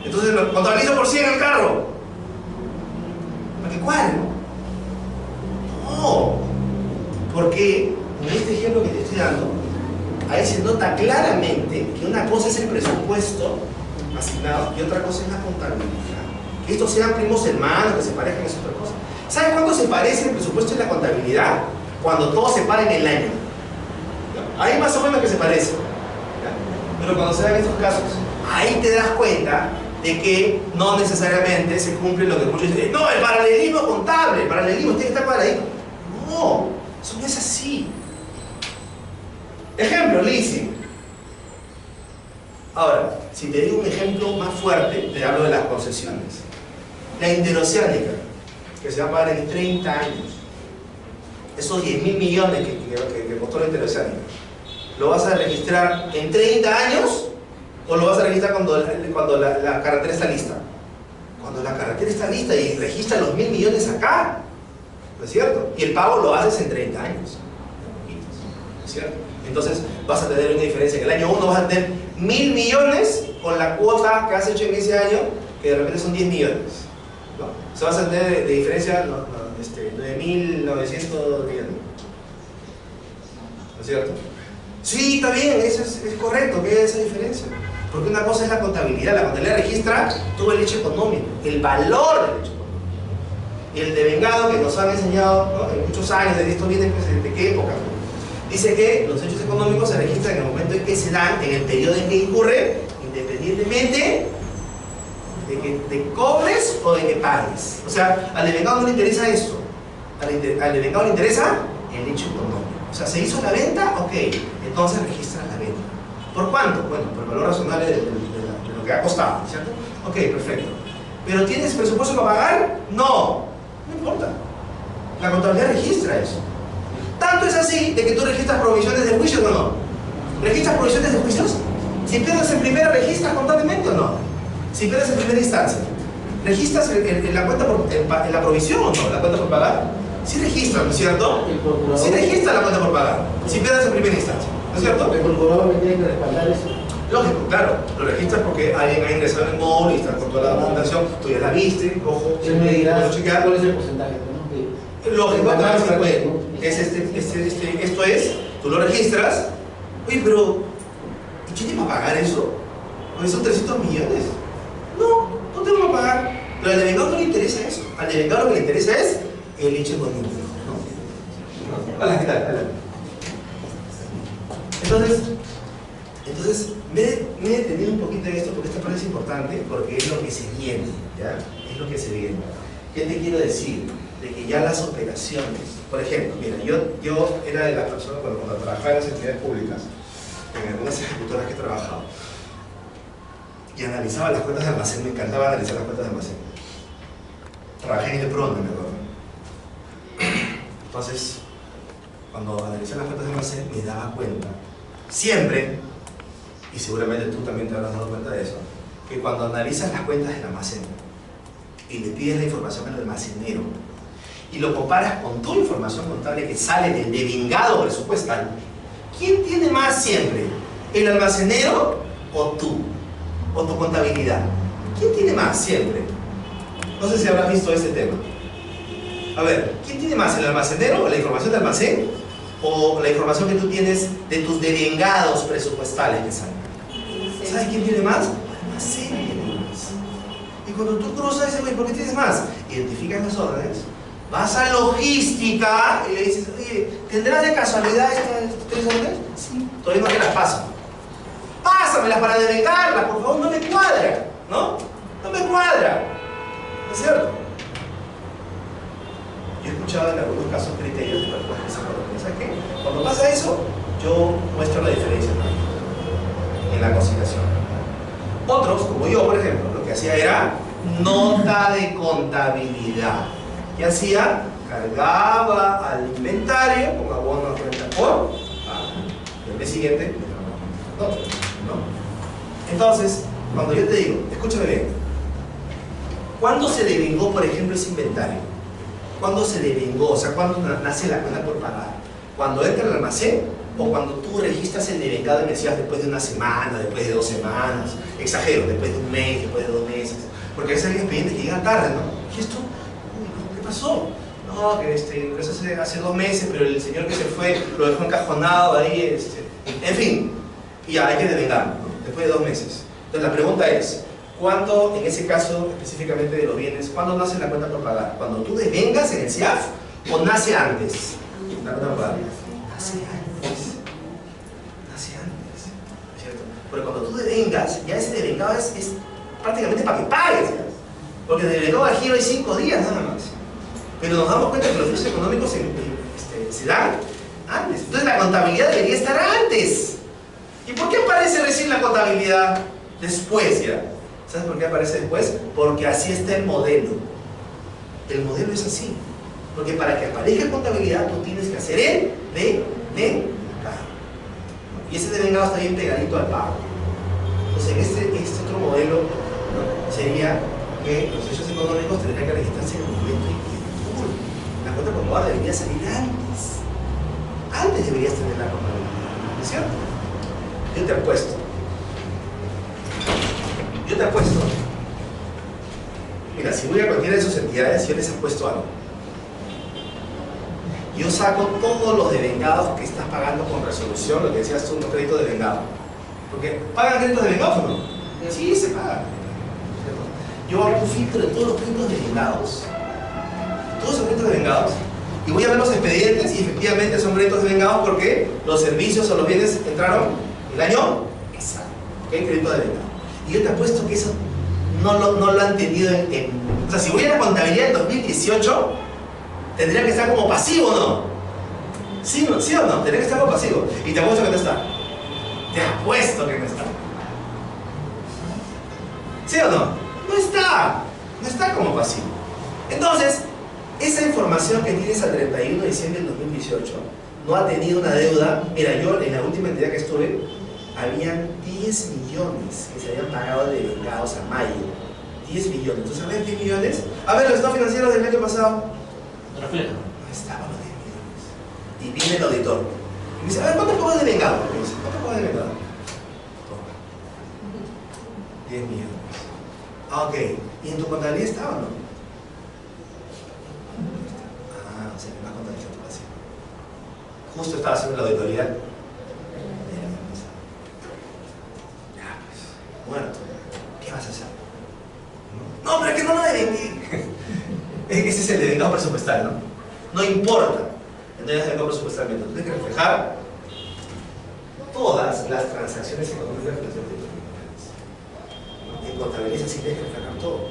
Entonces lo contabilizo por 100 el carro. ¿Para qué cuadre? No. Porque en este ejemplo que te estoy dando, ahí se nota claramente que una cosa es el presupuesto asignado y otra cosa es la contabilidad. Que estos sean primos hermanos, que se parezcan, es otra cosa. ¿Sabes cuándo se parece el presupuesto y la contabilidad? Cuando todo se para en el año. Ahí más o menos que se parece. Pero cuando se dan estos casos, ahí te das cuenta de que no necesariamente se cumple lo que muchos dicen. No, el paralelismo contable, el paralelismo tiene que estar cuadradito. No, eso no es así. Ejemplo, leasing. Ahora, si te digo un ejemplo más fuerte, te hablo de las concesiones. La interoceánica, que se va a pagar en 30 años. Esos 10.000 millones que costó la interoceánica, ¿lo vas a registrar en 30 años o lo vas a registrar cuando la carretera está lista? Cuando la carretera está lista y registra los 1.000 millones acá, ¿no es cierto? Y el pago lo haces en 30 años, ¿no es cierto? Entonces vas a tener una diferencia. En el año 1 vas a tener 1.000 millones con la cuota que has hecho en ese año, que de repente son 10 millones. ¿No? O sea, vas a tener de diferencia 9.900 millones. ¿No es cierto? Sí, está bien, eso es correcto, que hay esa diferencia. Porque una cosa es la contabilidad registra todo el hecho económico, el valor del hecho económico. Y el devengado que nos han enseñado, ¿no?, en muchos años, de esto viene pues, ¿de qué época? Dice que los hechos económicos se registran en el momento en que se dan, en el periodo en que incurre, independientemente de que te cobres o de que pagues. O sea, al devengado no le interesa esto, al devengado le interesa el hecho económico. O sea, ¿se hizo la venta? Ok, entonces registra la venta. ¿Por cuánto? Bueno, por el valor razonable de lo que ha costado, ¿cierto? Ok, perfecto. ¿Pero tienes presupuesto para pagar? No, no importa. La contabilidad registra eso. Tanto es así de que tú registras provisiones de juicio o no. ¿Registras provisiones de juicios? Si pierdes en primera, ¿registras contablemente o no? Si pierdes en primera instancia, ¿registras en la cuenta en la provisión o no? ¿La cuenta por pagar? Sí registra, ¿no es cierto? Sí registra la cuenta por pagar, si pierdes en primera instancia, ¿no es cierto? El procurador me tiene que respaldar eso. Lógico, claro, lo registras porque alguien ha ingresado en el móvil y está con toda la documentación, tú ya la viste, ojo, Si me dirás, chequear. ¿cuál es el porcentaje? ¿No? Lógico, esto es, tú lo registras, oye, pero ¿y quién te va a pagar eso? Oye, son 300 millones. No te lo va a pagar. Pero al devengado no le interesa eso. Al devengado lo que le interesa es el hecho económico. ¿No? Hola, ¿qué tal? Hola. Entonces me he detenido un poquito en esto porque esta parte es importante, porque es lo que se viene, ¿ya? Es lo que se viene. ¿Qué te quiero decir? De que ya las operaciones, por ejemplo, mira, yo era de las personas cuando trabajaba en las entidades públicas, en algunas ejecutoras que he trabajado, y analizaba las cuentas de almacén, me encantaba analizar las cuentas de almacén. Trabajé en el PRON, me acuerdo. Entonces, cuando analicé las cuentas de almacén, me daba cuenta siempre, y seguramente tú también te habrás dado cuenta de eso, que cuando analizas las cuentas del almacén y le pides la información al almacenero y lo comparas con tu información contable que sale del devengado presupuestal, ¿quién tiene más siempre? ¿El almacenero o tú? ¿O tu contabilidad? ¿Quién tiene más siempre? No sé si habrás visto ese tema. A ver, ¿quién tiene más? ¿El almacenero o la información de almacén? ¿O la información que tú tienes de tus devengados presupuestales que salen? ¿Sabes quién tiene más? El almacén tiene más. Y cuando tú cruzas ese, güey, ¿por qué tienes más? Identificas las órdenes, vas a logística y le dices, oye, ¿tendrás de casualidad estas 3 órdenes? Sí. Todavía no te las paso. Pásamelas para devengarlas, por favor, no me cuadra, ¿no? No me cuadra. ¿No es cierto? Yo he escuchado en algunos casos criterios de personas que se colocan. ¿Sabes qué? Cuando pasa eso, yo muestro la diferencia en la conciliación. Otros, como yo, por ejemplo, lo que hacía era nota de contabilidad. ¿Qué hacía? Cargaba al inventario con abono a cuenta por y el mes siguiente ¿no? Entonces, cuando yo te digo, escúchame bien, ¿cuándo se devengó, por ejemplo, ese inventario? ¿Cuándo se devengó? O sea, ¿cuándo nace la cuenta por pagar? ¿Cuando entra al almacén? ¿O cuando tú registras el devengado y me decías después de una semana, después de 2 semanas? Exagero, después de un mes, después de 2 meses. Porque a veces hay expedientes que llegan tarde, ¿no? ¿Y esto? Uy, no, ¿qué pasó? No, que eso hace 2 meses, pero el señor que se fue lo dejó encajonado ahí, en fin. Y ya hay que devengarlo, ¿no? Después de 2 meses. Entonces la pregunta es, ¿cuándo, en ese caso específicamente de los bienes, cuándo nace la cuenta por pagar? ¿Cuando tú devengas en el CIAF o nace antes? La cuenta por pagar. Nace antes. Nace antes. ¿Cierto? Porque cuando tú devengas, ya ese devengado es prácticamente para que pagues. Porque de devengado al giro hay 5 días nada más. Pero nos damos cuenta que los flujo económicos se dan antes. Entonces la contabilidad debería estar antes. ¿Y por qué aparece recién la contabilidad después ya? ¿Sabes por qué aparece después? Porque así está el modelo. El modelo es así. Porque para que aparezca contabilidad tú tienes que hacer el devengado. Y ese devengado está bien pegadito al pago. Entonces en este otro modelo, ¿no? Sería que los hechos económicos tendrían que registrarse en el momento en que tú, la cuenta por pagar debería salir antes. Antes deberías tener la contabilidad. ¿No es cierto? Yo te apuesto. Mira, si voy a cualquiera de sus entidades, yo les apuesto algo. Yo saco todos los devengados que estás pagando con resolución, lo que decías tú, un crédito devengado. Porque, ¿pagan créditos devengados o no? Sí, se pagan. Yo hago un filtro de todos los créditos devengados. Todos esos créditos devengados. Y voy a ver los expedientes y efectivamente son créditos devengados porque los servicios o los bienes entraron el año exacto. ¿Ok? Crédito devengado. Y yo te apuesto que eso no lo han tenido o sea, si voy a la contabilidad del 2018, tendría que estar como pasivo, ¿no? ¿Sí o no? Tendría que estar como pasivo. Y te apuesto que no está. Te apuesto que no está. ¿Sí o no? No está. No está como pasivo. Entonces, esa información que tienes al 31 de diciembre del 2018 no ha tenido una deuda. Mira, yo en la última entidad que estuve, habían 10 millones que se habían pagado de devengados a mayo. 10 millones. Entonces, a ver, 10 millones. A ver, los estados financieros del año pasado. No refleja. No estaban los 10 millones. Y viene el auditor. Y me dice, a ver, ¿cuánto pago de devengado? Me dice, ¿cuánto pago de devengado? Toma. 10 millones. Ah, ok. ¿Y en tu contabilidad estaba o no? Ah, o sea, que me va a contabilizar tu pasivo. Justo estaba haciendo la auditoría. Muerto. ¿Qué vas a hacer? No, pero es que no lo devengué. Ese es el devengado presupuestal, ¿no? No importa. Entonces, devengado presupuestalmente. Tienes que reflejar todas las transacciones económicas de las empresas. En contabilidad sí tienes que reflejar todo.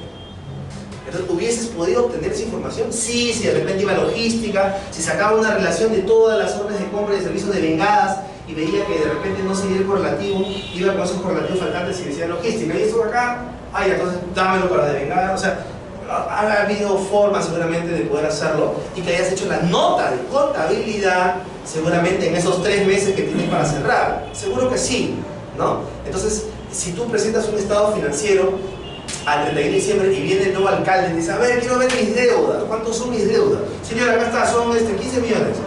Entonces, ¿hubieses podido obtener esa información? Sí, si de repente iba a logística, si sacaba una relación de todas las órdenes de compra y de servicios devengadas y veía que de repente no seguía el correlativo, iba con esos correlativos faltantes y decía logística, y esto acá, ay, entonces dámelo para devengar. O sea, ha habido formas seguramente de poder hacerlo y que hayas hecho la nota de contabilidad seguramente en esos 3 meses que tienes para cerrar. Seguro que sí, ¿no? Entonces, si tú presentas un estado financiero al 31 de diciembre y viene el nuevo alcalde y dice, a ver, quiero ver mis deudas, ¿cuántos son mis deudas? Señora, acá está, son 15 millones.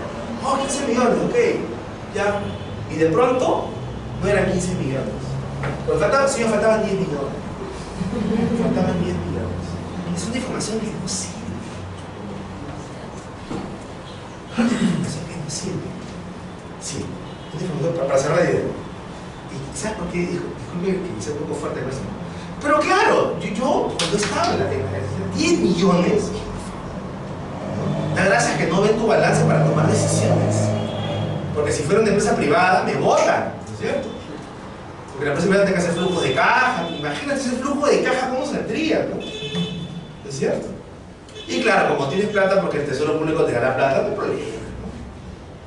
Oh, 15 millones, ok, ya. Y de pronto, no eran 15 millones. Pero señor, faltaban 10 millones. Faltaban 10 millones. Es una información que no sirve. Información que no sirve. Sí, una información para cerrar la idea. ¿Y sabes por qué dijo? Disculpe que quizá un poco fuerte con esto. Pero claro, yo cuando estaba en la 10 millones, da gracias que no ven tu balance para tomar decisiones. Porque si fuera una empresa privada, me votan, ¿no es cierto? Porque la empresa privada tiene que hacer flujo de caja. Imagínate ese flujo de caja, ¿cómo saldría, no? ¿No es cierto? Y claro, como tienes plata porque el Tesoro Público te da la plata, no hay problema, ¿no?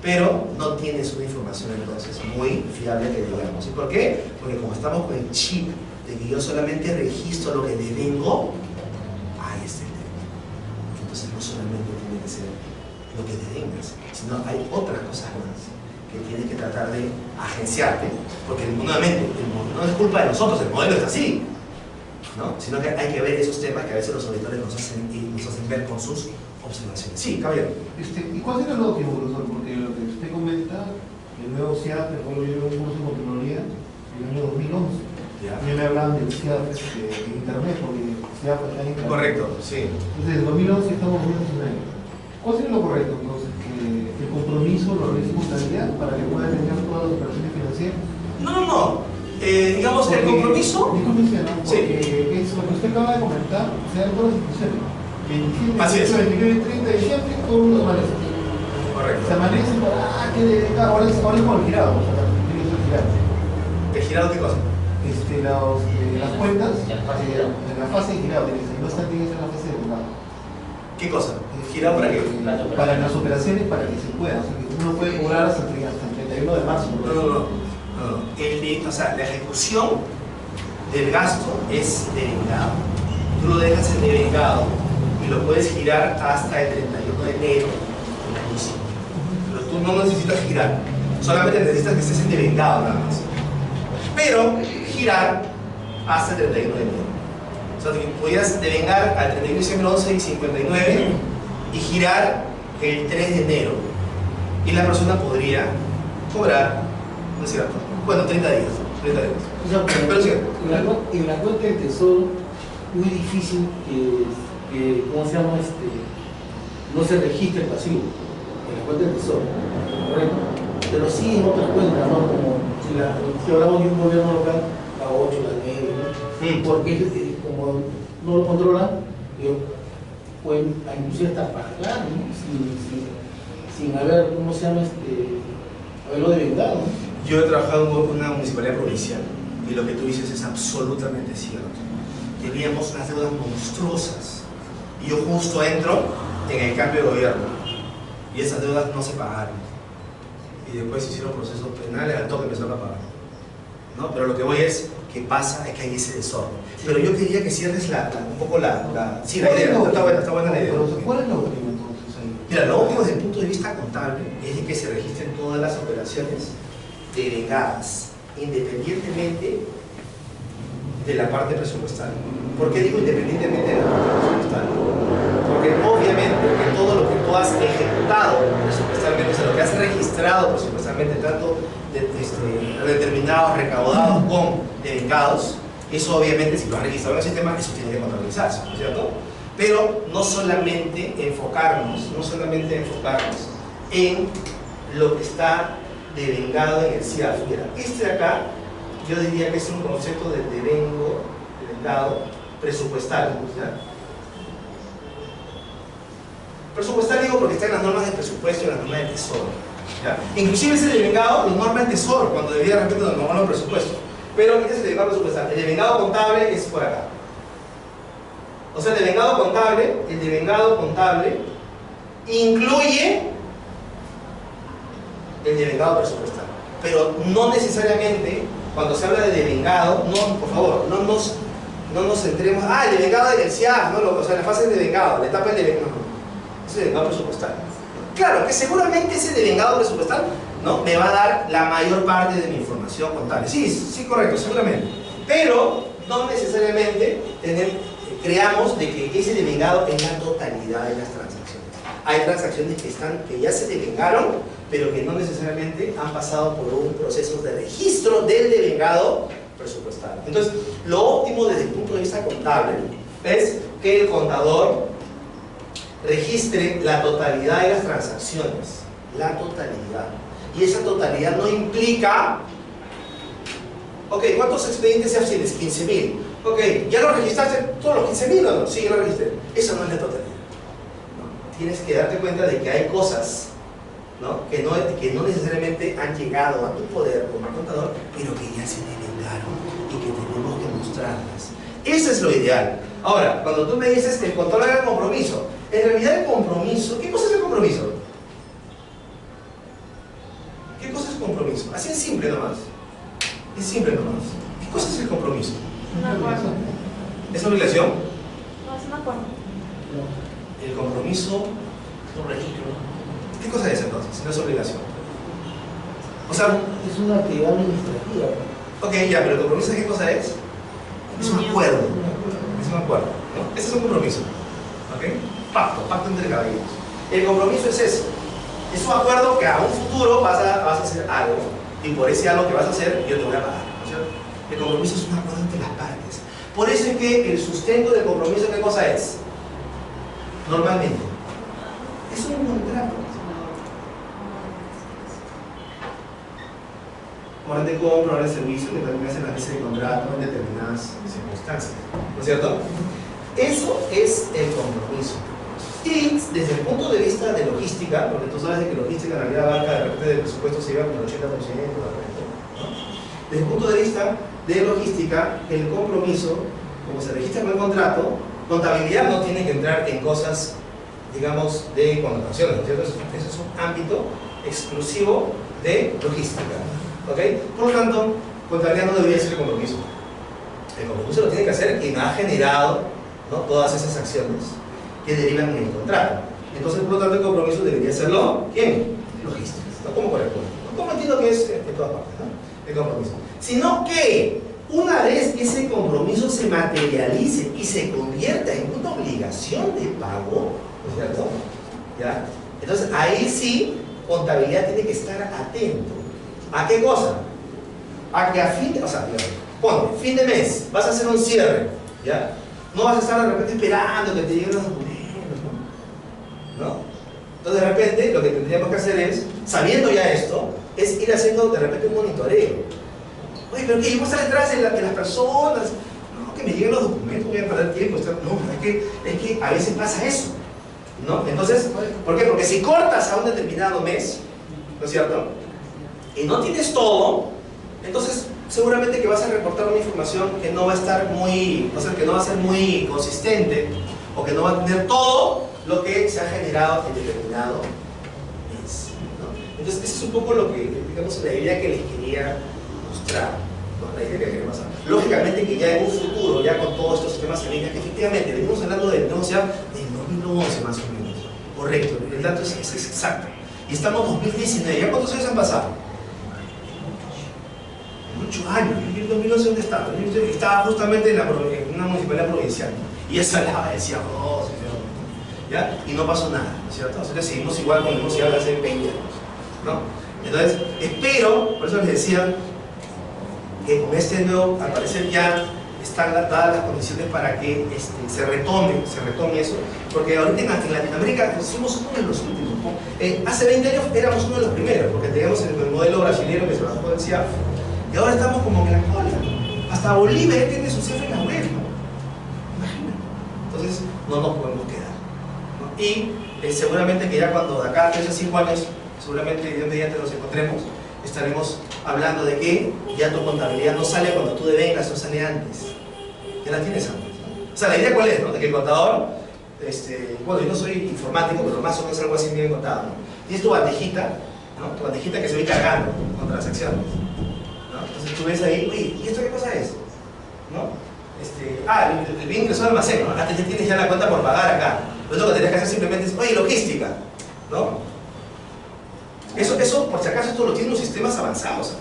Pero no tienes una información entonces muy fiable que digamos. ¿Y por qué? Porque como estamos con el chip de que yo solamente registro lo que devengo, ahí está el tema. Entonces no solamente tiene que ser lo que devengas, sino hay otras cosas más que tienes que tratar de agenciarte, porque nuevamente no es culpa de nosotros, el modelo es así, ¿no? Sino que hay que ver esos temas que a veces los auditores nos hacen ver con sus observaciones. Sí, caballero. ¿Y cuál será el óptimo, profesor? Porque lo que usted comenta, el nuevo CIAP, el cual yo llevo un curso de Contraloría en el año 2011. Ya. A mí me hablaban del CIAP en internet, porque CIAP está en internet. Correcto, sí. Entonces, en 2011 estamos en 2019. ¿Cuál sería lo correcto, entonces? ¿Que el compromiso lo realice contabilidad para que pueda tener todas las operaciones financieras? No. Digamos que el compromiso. Discúlpese, ¿no? Sí. Porque es lo que usted acaba de comentar, o sea, todas las instituciones. 27, Así es. 29 y 30 de diciembre, todo el mundo amanece. Correcto. Se amanece para, ahora es como el girado, o sea, tiene que ser girado. ¿El girado qué cosa? Las cuentas, En en la la fase de girado. fase de girado, no están en la fase de girado. ¿Qué cosa? ¿Girado para qué? Para las operaciones, para que se pueda, o sea, que uno puede cobrar hasta el 31 de marzo. No. O sea, la ejecución del gasto es devengado. Tú lo dejas en devengado y lo puedes girar hasta el 31 de enero del año siguiente. Pero tú no necesitas girar, solamente necesitas que estés en devengado nada más. Pero girar hasta el 31 de enero. O sea, que pudieras devengar al 31 de diciembre 11:59 y girar el 3 de enero. Y la persona podría cobrar, ¿no es cierto? Bueno, 30 días. O sea, Pero sí. en la cuenta del Tesoro, muy difícil que ¿cómo se llama? No se registre el pasivo en la cuenta del Tesoro, ¿correcto? Pero sí en otras cuentas, ¿no? Como si hablamos de un gobierno local, la 8, la 9, ¿no? Porque como no lo controlan, pueden inclusive hasta pagar, ¿no? Sin haber, ¿cómo se llama? Haberlo devengado, ¿no? Yo he trabajado en una municipalidad provincial y lo que tú dices es absolutamente cierto. Teníamos unas deudas monstruosas y yo justo entro en el cambio de gobierno y esas deudas no se pagaron y después se hicieron procesos penales al toque empezaron a pagar, ¿no? Pero lo que voy es que pasa es que hay ese desorden. Pero yo quería que cierres un poco sí, la idea, está buena la idea. ¿Cuál es lo óptimo entonces ahí? Mira, lo óptimo desde el punto de vista contable es de que se registren todas las operaciones devengadas, independientemente de la parte presupuestaria. ¿Por qué digo independientemente de la parte presupuestaria? Porque obviamente que todo lo que tú has ejecutado presupuestalmente, o sea, lo que has registrado presupuestalmente, tanto determinados, recaudados con devengados, eso obviamente si lo has registrado en el sistema, eso tiene que contabilizarse, ¿no es cierto? Pero no solamente enfocarnos en lo que está devengado en el CIAF. Mira, de acá, yo diría que es un concepto de devengado presupuestal, ¿ya? Presupuestal digo porque está en las normas de presupuesto y en las normas de tesoro, ¿ya? Inclusive ese devengado lo norma el tesoro cuando debería realmente normarlo el presupuesto. Pero ¿qué es el devengado presupuestal? El devengado contable es por acá. O sea, el devengado contable incluye el devengado presupuestal. Pero no necesariamente, cuando se habla de devengado, por favor, no no nos centremos, el devengado del CIAF, ¿no? O sea, la fase de devengado, la etapa del devengado, no, ese devengado presupuestal. Claro, que seguramente ese devengado presupuestal, ¿no?, me va a dar la mayor parte de mi información contable. Sí, correcto, seguramente. Pero no necesariamente creamos de que ese devengado es la totalidad de las transacciones. Hay transacciones que ya se devengaron, pero que no necesariamente han pasado por un proceso de registro del devengado presupuestal. Entonces, lo óptimo desde el punto de vista contable es que el contador registre la totalidad de las transacciones, la totalidad. Y esa totalidad no implica, ok, ¿cuántos expedientes se hacen? 15.000. Ok, ¿ya lo registraste todos los 15.000 o no? Sí, ya lo registré. Eso no es la totalidad. ¿No? Tienes que darte cuenta de que hay cosas, ¿no?, que no necesariamente han llegado a tu poder como contador, pero que ya se devengaron y que tenemos que mostrarlas. Eso es lo ideal. Ahora, cuando tú me dices que el control haga el compromiso, en realidad el compromiso, ¿qué cosa es el compromiso? ¿Qué cosa es compromiso? Así es simple nomás. Es simple nomás. ¿Qué cosa es el compromiso? Un acuerdo. ¿Es obligación? No, es un acuerdo. El compromiso, Un registro. ¿qué cosa es entonces? No es obligación. O sea, Es una actividad administrativa. ok, ya, pero el compromiso, ¿qué cosa es? Es un acuerdo. Es un acuerdo, ¿no? Ese es un compromiso. ¿Ok? Pacto entre caballeros. El compromiso es eso. Es un acuerdo que a un futuro vas a hacer algo, y por ese algo que vas a hacer yo te voy a pagar, ¿no es cierto? El compromiso es un acuerdo entre las partes. Por eso es que el sustento del compromiso, ¿qué cosa es? Normalmente es un contrato. Ahora te compro, ahora el servicio, que también hacen las veces de contrato en determinadas circunstancias, ¿no es cierto? Eso es el compromiso. Y desde el punto de vista de logística, porque tú sabes de que logística en realidad abarca de repente del presupuesto se lleva con el 80%, ¿no? Desde el punto de vista de logística, el compromiso, como se registra con el contrato, contabilidad no tiene que entrar en cosas, digamos, de connotaciones, ¿no es cierto? Eso es un ámbito exclusivo de logística, ¿ok? Por lo tanto, contabilidad no debería ser el compromiso. El compromiso lo tiene que hacer quien ha generado, ¿no?, todas esas acciones que derivan en el contrato. Entonces, por lo tanto, el compromiso debería serlo ¿quién? Logística, ¿no? Como corresponde. Como entiendo que es en todas partes, ¿no?, el compromiso. Sino que una vez ese compromiso se materialice y se convierta en una obligación de pago, ¿no es cierto? ¿Ya? Entonces, ahí sí, contabilidad tiene que estar atento. ¿A qué cosa? A que a fin de, o sea, ponte, fin de mes, vas a hacer un cierre, ¿ya? No vas a estar de repente esperando que te lleguen los documentos, ¿no? Entonces, de repente, lo que tendríamos que hacer es, sabiendo ya esto, es ir haciendo de repente un monitoreo. Oye, pero que yo voy a estar detrás de las personas, no, que me lleguen los documentos, voy a perder tiempo. No, es que a veces pasa eso, ¿no? Entonces, ¿por qué? Porque si cortas a un determinado mes, ¿no es cierto?, y no tienes todo, entonces seguramente que vas a reportar una información que no va a estar muy, o sea, que no va a ser muy consistente, o que no va a tener todo lo que se ha generado en determinado mes, ¿no? Entonces, eso es un poco lo que, digamos, la idea que les quería mostrar, ¿no? La idea que quería mostrar. Lógicamente que ya en un futuro, ya con todos estos sistemas en línea, que efectivamente venimos hablando del 2011 más o menos, correcto, el dato es exacto, y estamos en 2019, ¿ya cuántos años han pasado? 8 años. ¿Y el 2011 dónde estaba? Estaba justamente en una municipalidad provincial. Y esa hablaba, decía, ¿ya? Y no pasó nada, ¿no es cierto? O sea, seguimos igual con el que habla hace 20 años, ¿no? Entonces, espero, por eso les decía, que con este nuevo, al parecer ya están dadas las condiciones para que se retome eso, porque ahorita en Latinoamérica somos uno de los últimos, ¿no? Hace 20 años éramos uno de los primeros, porque teníamos el modelo brasileño que se bajó del CIAF, y ahora estamos como en la cola. Hasta Bolivia ya tiene su cifra en la web, ¿no? Imagínate. Entonces, no nos podemos quedar, ¿no? Y seguramente que ya cuando de acá a 3 a 5 años, seguramente Dios mediante nos encontremos, estaremos hablando de que ya tu contabilidad no sale cuando tú devengas, no sale antes. Ya la tienes antes, ¿no? O sea, la idea cuál es, ¿no? De que el contador, bueno, yo no soy informático, pero más o menos algo así bien contado, ¿no? Tienes tu bandejita, ¿no? Tu bandejita que se va cargando con transacciones. Entonces tú ves ahí, oye, ¿y esto qué cosa es? ¿No? el bien ingresó al almacén, ¿no? Antes ya tienes la cuenta por pagar acá. Lo que tenías que hacer simplemente es, oye, logística, ¿no? Eso, por si acaso, esto lo tienen los sistemas avanzados.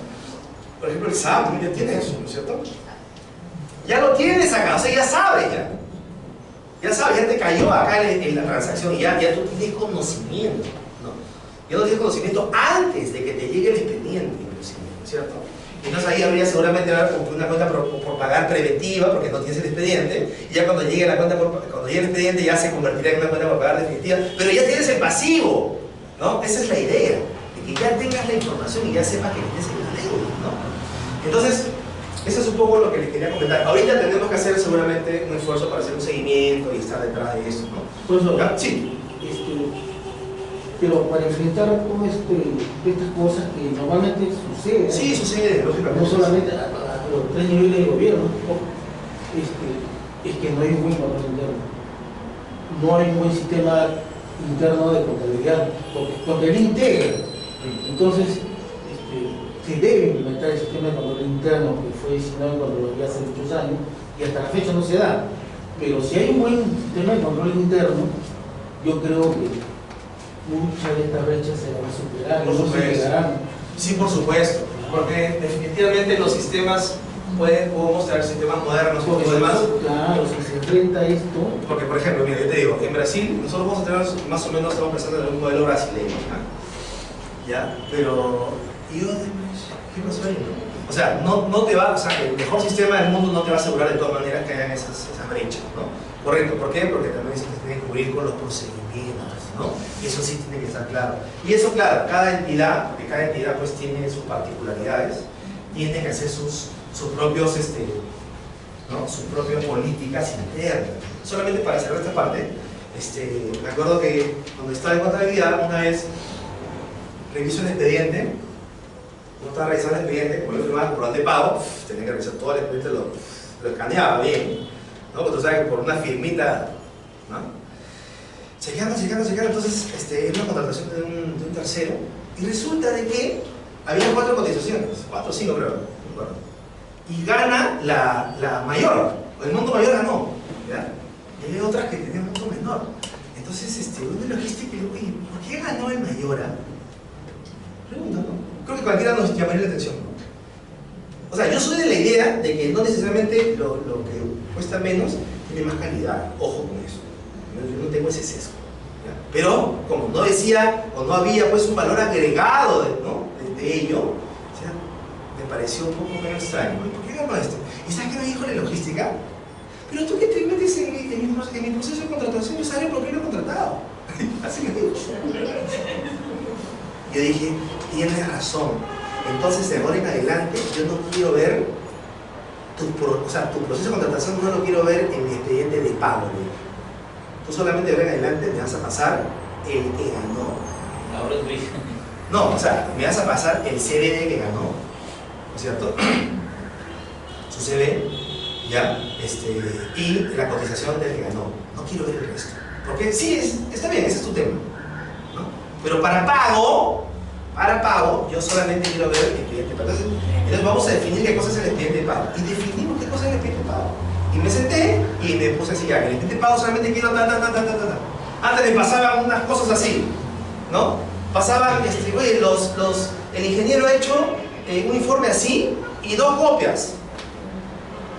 Por ejemplo, el SAP ya tiene eso, ¿no es cierto? Ya lo tienes acá, o sea, ya sabes ya. Ya sabes, ya te cayó acá en la transacción y ya tú tienes conocimiento, ¿no? Ya no tienes conocimiento antes de que te llegue el expediente, inclusive, ¿no es cierto? Entonces ahí habría seguramente una cuenta por pagar preventiva porque no tienes el expediente, y ya cuando llegue la cuenta cuando llegue el expediente ya se convertirá en una cuenta por pagar definitiva, pero ya tienes el pasivo, ¿no? Esa es la idea, de que ya tengas la información y ya sepas que tienes el deuda, ¿no? Entonces, eso es un poco lo que les quería comentar. Ahorita tenemos que hacer seguramente un esfuerzo para hacer un seguimiento y estar detrás de esto, ¿no? Profesor, Sí. Pero para enfrentar todo estas cosas que normalmente suceden, Sí, sucede, lógicamente. no solamente a los 3 niveles de gobierno, es que no hay un buen control interno. No hay un buen sistema interno de contabilidad, porque él integra. Entonces, se debe implementar el sistema de control interno que fue diseñado cuando lo había hace muchos años y hasta la fecha no se da. Pero si hay un buen sistema de control interno, yo creo que muchas de estas brechas se van a superar. Por supuesto. Sí, por supuesto. Porque definitivamente los sistemas podemos traer sistemas modernos y demás. Claro, si se enfrenta esto. Porque, por ejemplo, mira, yo te digo, en Brasil nosotros vamos a tener más o menos, estamos pensando en un modelo brasileño, ¿no? ¿Ya? Pero, ¿y dónde? ¿Qué pasó ahí? O sea, no te va, o sea, el mejor sistema del mundo no te va a asegurar de todas maneras que hayan esas brechas, ¿no? Correcto, ¿por qué? Porque también se tiene que cubrir con los procedimientos, ¿no? Y eso sí tiene que estar claro. Y eso, claro, cada entidad pues tiene sus particularidades, tiene que hacer sus propios, ¿no? Sus propias políticas internas. Solamente para cerrar esta parte, me acuerdo que cuando estaba en contabilidad, una vez reviso el expediente, no estaba revisando el expediente, como yo firmaba el comprobante de pago, tenía que revisar todo el expediente, lo escaneaba bien, ¿no? Porque tú sabes que por una firmita, ¿no? Chequeando, entonces era una contratación de un tercero, y resulta de que había 4 cotizaciones, 4 o 5 creo, no me acuerdo. Y gana la mayor, el monto mayor ganó, ¿ya? Y hay otras que tenían un monto menor. Entonces, uno de logística, oye, ¿por qué ganó el mayor? Pregunta, ¿no? Creo que cualquiera nos llamaría la atención, ¿no? O sea, yo soy de la idea de que no necesariamente lo que cuesta menos tiene más calidad. Ojo con eso. Yo no tengo ese sesgo, ¿ya? Pero, como no decía, o no había pues un valor agregado de ello, o sea, me pareció un poco medio extraño. ¿Por qué ganó esto? ¿Y sabes qué me dijo la logística? Pero tú que te metes en mi proceso de contratación, yo sabía por qué lo he contratado. Así me dijo. Yo dije, tienes razón. Entonces, de ahora en adelante, yo no quiero ver tu proceso de contratación, no lo quiero ver en mi expediente de pago. Tú solamente de ahora en adelante me vas a pasar el que ganó. No, o sea, me vas a pasar el CBD que ganó, ¿no es cierto? Su CV, ¿ya? Y la cotización del que ganó. No quiero ver el resto. Porque sí, está bien, ese es tu tema, ¿no? Pero para pago, yo solamente quiero ver el expediente de pago. Entonces vamos a definir qué cosa es el expediente de pago. Y definimos qué cosa es el expediente de pago. Y me senté y me puse así, ya, que el expediente de pago solamente quiero Antes me pasaban unas cosas así, ¿no? Pasaban, oye, el ingeniero ha hecho un informe así y 2 copias.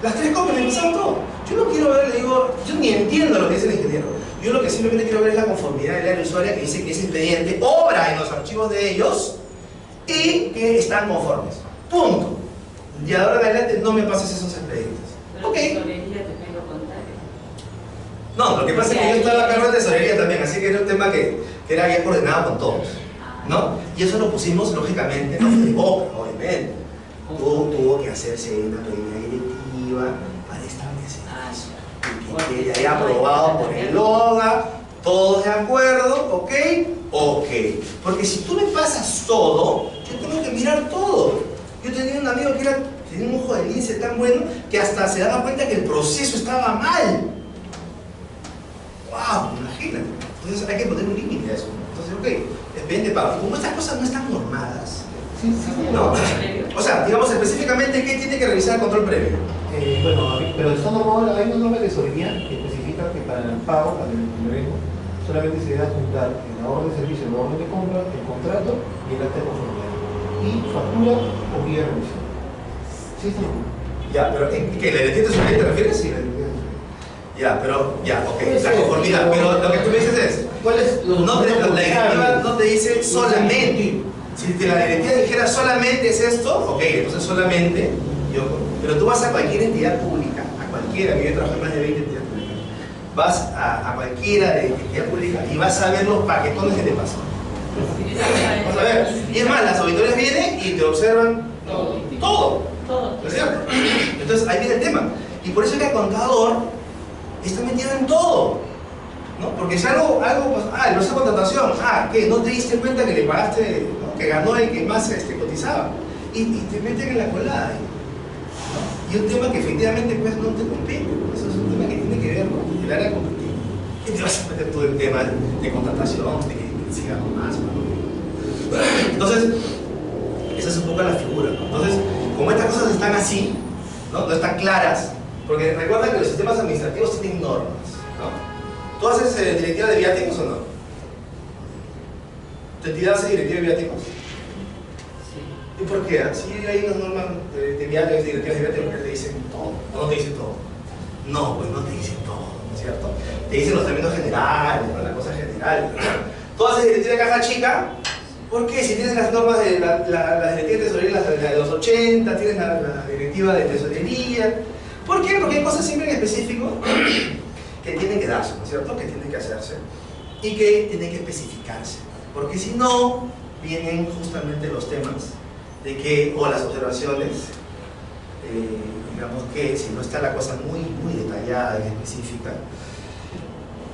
Las 3 copias me pasaban todo. Yo no quiero ver, le digo, yo ni entiendo lo que dice el ingeniero. Yo lo que simplemente quiero ver es la conformidad del área usuaria que dice que ese expediente obra en los archivos de ellos y que están conformes. Punto. Y ahora en adelante no me pases esos expedientes. Ok. No, lo que pasa es que yo estaba a cargo de tesorería también, así que era un tema que era ya coordinado con todos, ¿no? Y eso lo pusimos, lógicamente, no fue de boca, obviamente. Tuvo que hacerse una reunión directiva para establecer eso. Y que quede aprobado por el LOGA, todos de acuerdo, ¿ok? Ok. Porque si tú me pasas todo, yo tengo que mirar todo. Yo tenía un amigo que tenía un ojo de lince tan bueno que hasta se daba cuenta que el proceso estaba mal. ¡Wow! Imagínate. Entonces hay que poner un límite a eso. Entonces, ok, expediente de pago. Como estas cosas no están normadas, Sí, sí, ¿No? O sea, digamos específicamente, ¿qué tiene que revisar el control previo? Bueno, pero está normado, hay una norma de tesorería que especifica que para el pago, para el ingreso, solamente se debe juntar en la orden de servicio, la orden de compra, el contrato y el acta de conformidad. Y factura o guía de revisión. Sí, está normado. Ya, pero ¿qué? ¿La identidad tesorería te refieres? Sí, la identidad de tesorería. Ya, pero, ya, ok, Puede la ser, conformidad. Pero lo que tú me dices es, ¿Cuál es los no te, la directiva no te dice solamente. Si la directiva dijera solamente es esto, ok, entonces solamente, pero tú vas a cualquier entidad pública, a cualquiera, que yo trabajo en más de 20 entidades públicas, vas a cualquiera de entidad pública y vas a ver los paquetones que te pasan. Vas a ver. Y es más, las auditorías vienen y te observan todo. ¿No es cierto? Entonces ahí viene el tema. Y por eso es que el contador está metido en todo. ¿No? Porque es algo pues, no es contratación, que no te diste cuenta que le pagaste, ¿no? Que ganó el que más cotizaba. Y te meten en la colada. ¿No? Y un tema que efectivamente pues, no te compete. Eso es un tema que tiene que ver con el área competitiva. ¿Qué te vas a meter todo el tema de contratación, de que sigamos más? ¿No? Entonces, esa es un poco la figura. ¿No? Entonces, como estas cosas están así, no están claras, porque recuerda que los sistemas administrativos tienen normas. ¿No? ¿Tú haces directiva de viáticos o no? ¿Tu entidad hace directiva de viáticos? Sí. ¿Y por qué? Si hay unas normas de viáticos, directivas de viáticos que te dicen todo, o no te dicen todo. No, pues no te dicen todo, ¿no es cierto? Te dicen los términos generales, ¿no? La cosa general. ¿Tú haces directiva de caja chica? ¿Por qué? Si tienes las normas de la directiva de tesorería, la de los 80, tienes la directiva de tesorería. ¿Por qué? Porque hay cosas siempre en específico que tienen que darse, ¿no es cierto? Que tienen que hacerse y que tienen que especificarse. Porque si no, vienen justamente los temas de que, o las observaciones, digamos que si no está la cosa muy detallada y específica,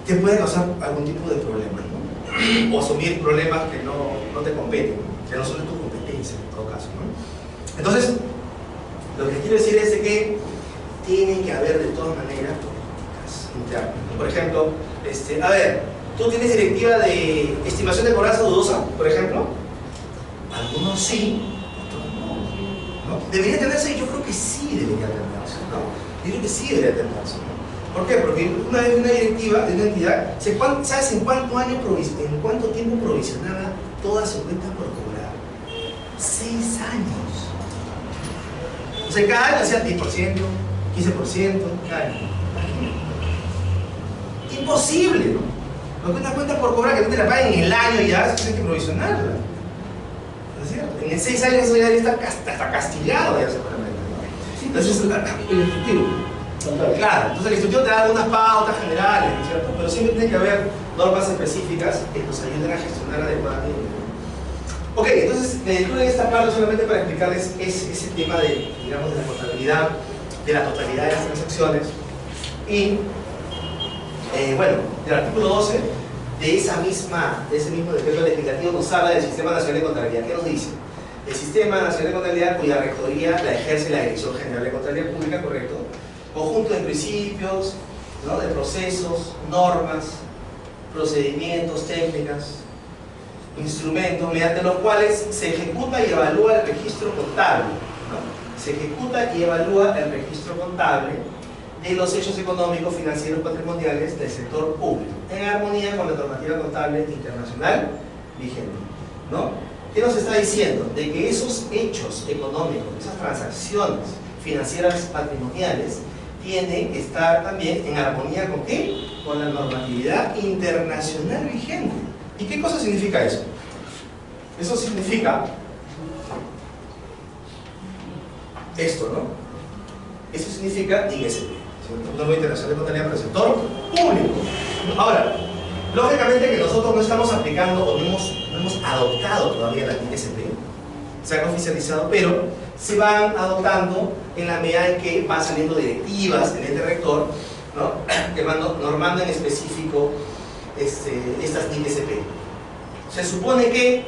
te puede causar algún tipo de problema, ¿no? O asumir problemas que no te competen, que no son de tu competencia en todo caso, ¿no? Entonces, lo que quiero decir es de que tienen que haber de todas maneras interno. Por ejemplo, a ver, ¿tú tienes directiva de estimación de cobranza dudosa, por ejemplo? Algunos sí, otros no. ¿Debería tenerse? Yo creo que sí debería tenerse, ¿no? Yo creo que sí debería tenerse, ¿no? ¿Por qué? Porque una vez una directiva de una entidad, ¿sabes en cuánto tiempo provisionaba toda su cuenta por cobrar? 6 años. O sea, cada año hacía 10%, 15%, cada año. Imposible, ¿no? Porque una cuenta por cobrar que no te la paguen en el año ya, eso hay que provisionarla. ¿No es cierto? En 6 años eso ya está hasta castigado ya seguramente, ¿no? Entonces, el instructivo. claro, entonces el instructivo te da algunas pautas generales, ¿no es cierto? Pero siempre tiene que haber normas específicas que nos ayuden a gestionar adecuadamente. Ok, entonces me detuve en esta parte solamente para explicarles ese tema de, digamos, de la contabilidad, de la totalidad de las transacciones. Y bueno, el artículo 12 de ese mismo decreto legislativo nos habla del Sistema Nacional de Contabilidad. ¿Qué nos dice? El Sistema Nacional de Contabilidad, cuya rectoría la ejerce la Dirección General de Contabilidad Pública, correcto, conjunto de principios, ¿no? De procesos, normas, procedimientos, técnicas, instrumentos mediante los cuales se ejecuta y evalúa el registro contable, ¿no? Se ejecuta y evalúa el registro contable de los hechos económicos, financieros, patrimoniales del sector público, en armonía con la normativa contable internacional vigente, ¿no? ¿Qué nos está diciendo? De que esos hechos económicos, esas transacciones financieras patrimoniales, tienen que estar también en armonía ¿con qué? Con la normatividad internacional vigente. ¿Y qué cosa significa eso? Eso significa esto, ¿no? Eso significa ISP. Norma Internacional de Contabilidad para el sector público. Ahora, lógicamente que nosotros no estamos aplicando o no hemos adoptado todavía la ISP, se han oficializado, pero se van adoptando en la medida en que van saliendo directivas en este rector, ¿no? Que van normando en específico estas ISP. Se supone que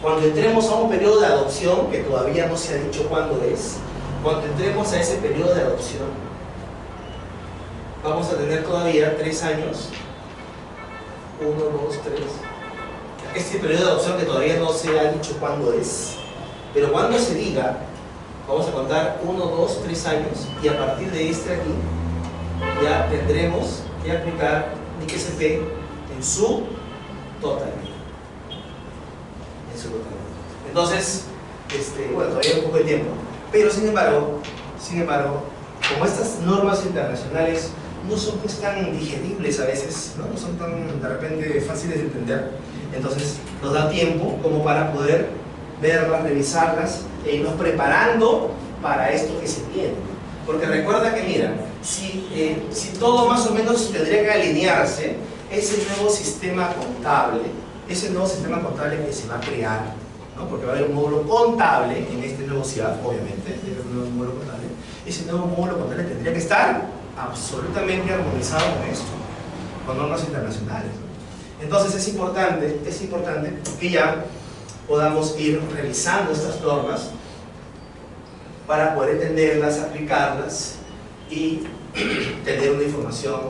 cuando entremos a un periodo de adopción, que todavía no se ha dicho cuándo es, cuando entremos a ese periodo de adopción, vamos a tener todavía 3 años, 1, 2, 3, este periodo de adopción que todavía no se ha dicho cuándo es, Pero cuando se diga, vamos a contar 1, 2, 3 años, y a partir de este aquí, ya tendremos que aplicar NIC-SP en su totalidad. En su totalidad. Entonces, bueno, todavía hay un poco de tiempo, pero sin embargo, como estas normas internacionales no son pues tan digeribles a veces, no son tan de repente fáciles de entender, entonces nos da tiempo como para poder verlas, revisarlas e irnos preparando para esto que se viene. Porque recuerda que mira, si todo más o menos tendría que alinearse, ese nuevo sistema contable que se va a crear, ¿no? Porque va a haber un módulo contable en este nuevo CIAF, obviamente, ese nuevo módulo contable tendría que estar absolutamente armonizado con esto, con normas internacionales. Entonces es importante que ya podamos ir revisando estas normas para poder entenderlas, aplicarlas y tener una información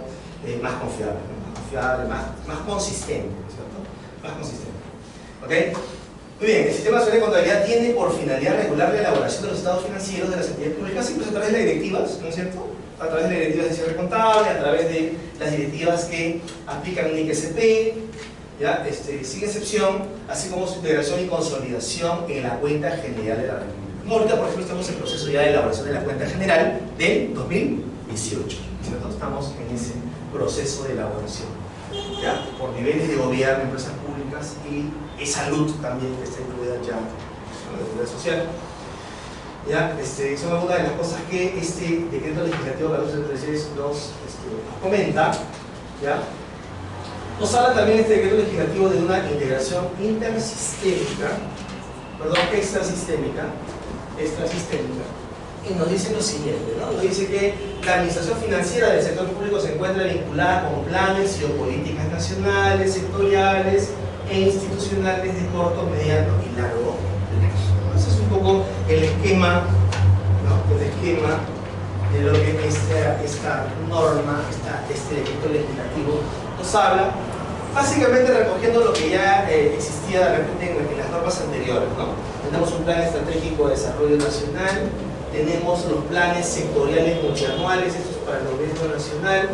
más confiable, más consistente, ¿cierto? Más consistente. ¿Ok? Muy bien, el Sistema Nacional de Contabilidad tiene por finalidad regular la elaboración de los estados financieros de las entidades públicas, siempre a través de las directivas, ¿no es cierto? A través de las directivas de cierre contable, a través de las directivas que aplican NIC-SP, ¿ya? Sin excepción, así como su integración y consolidación en la cuenta general de la República. Ahorita, por ejemplo, estamos en proceso ya de elaboración de la cuenta general del 2018, ¿cierto? Estamos en ese proceso de elaboración, ¿ya? Por niveles de gobierno, empresas públicas y salud también, que está incluida ya en la seguridad social. ¿Ya? Son algunas de las cosas que este decreto legislativo 1436 nos comenta, ¿ya? Nos habla también este decreto legislativo de una integración extrasistémica, y nos dice lo siguiente, ¿no? Nos dice que la administración financiera del sector público se encuentra vinculada con planes y o políticas nacionales, sectoriales e institucionales de corto, mediano y largo plazo. Ese es un poco el esquema, ¿no? El esquema de lo que esta norma, este decreto legislativo nos habla, básicamente recogiendo lo que ya existía de repente en las normas anteriores, ¿no? Tenemos un plan estratégico de desarrollo nacional, tenemos los planes sectoriales multianuales, estos para el gobierno nacional,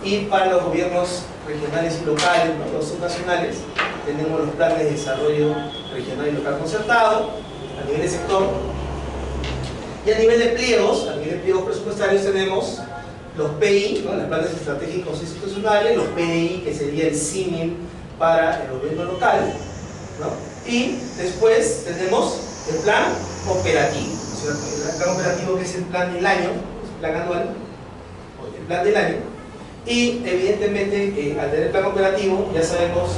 y para los gobiernos regionales y locales, ¿no? Los subnacionales, tenemos los planes de desarrollo regional y local concertado a nivel de sector, y a nivel de pliegos presupuestarios tenemos los PI, ¿no? Los planes estratégicos institucionales, los PDI, que sería el símil para el gobierno local, ¿no? Y después tenemos el plan operativo, ¿no? El plan operativo, que es el plan del año, el plan anual, el plan del año. Y evidentemente, al tener el plan operativo, ya sabemos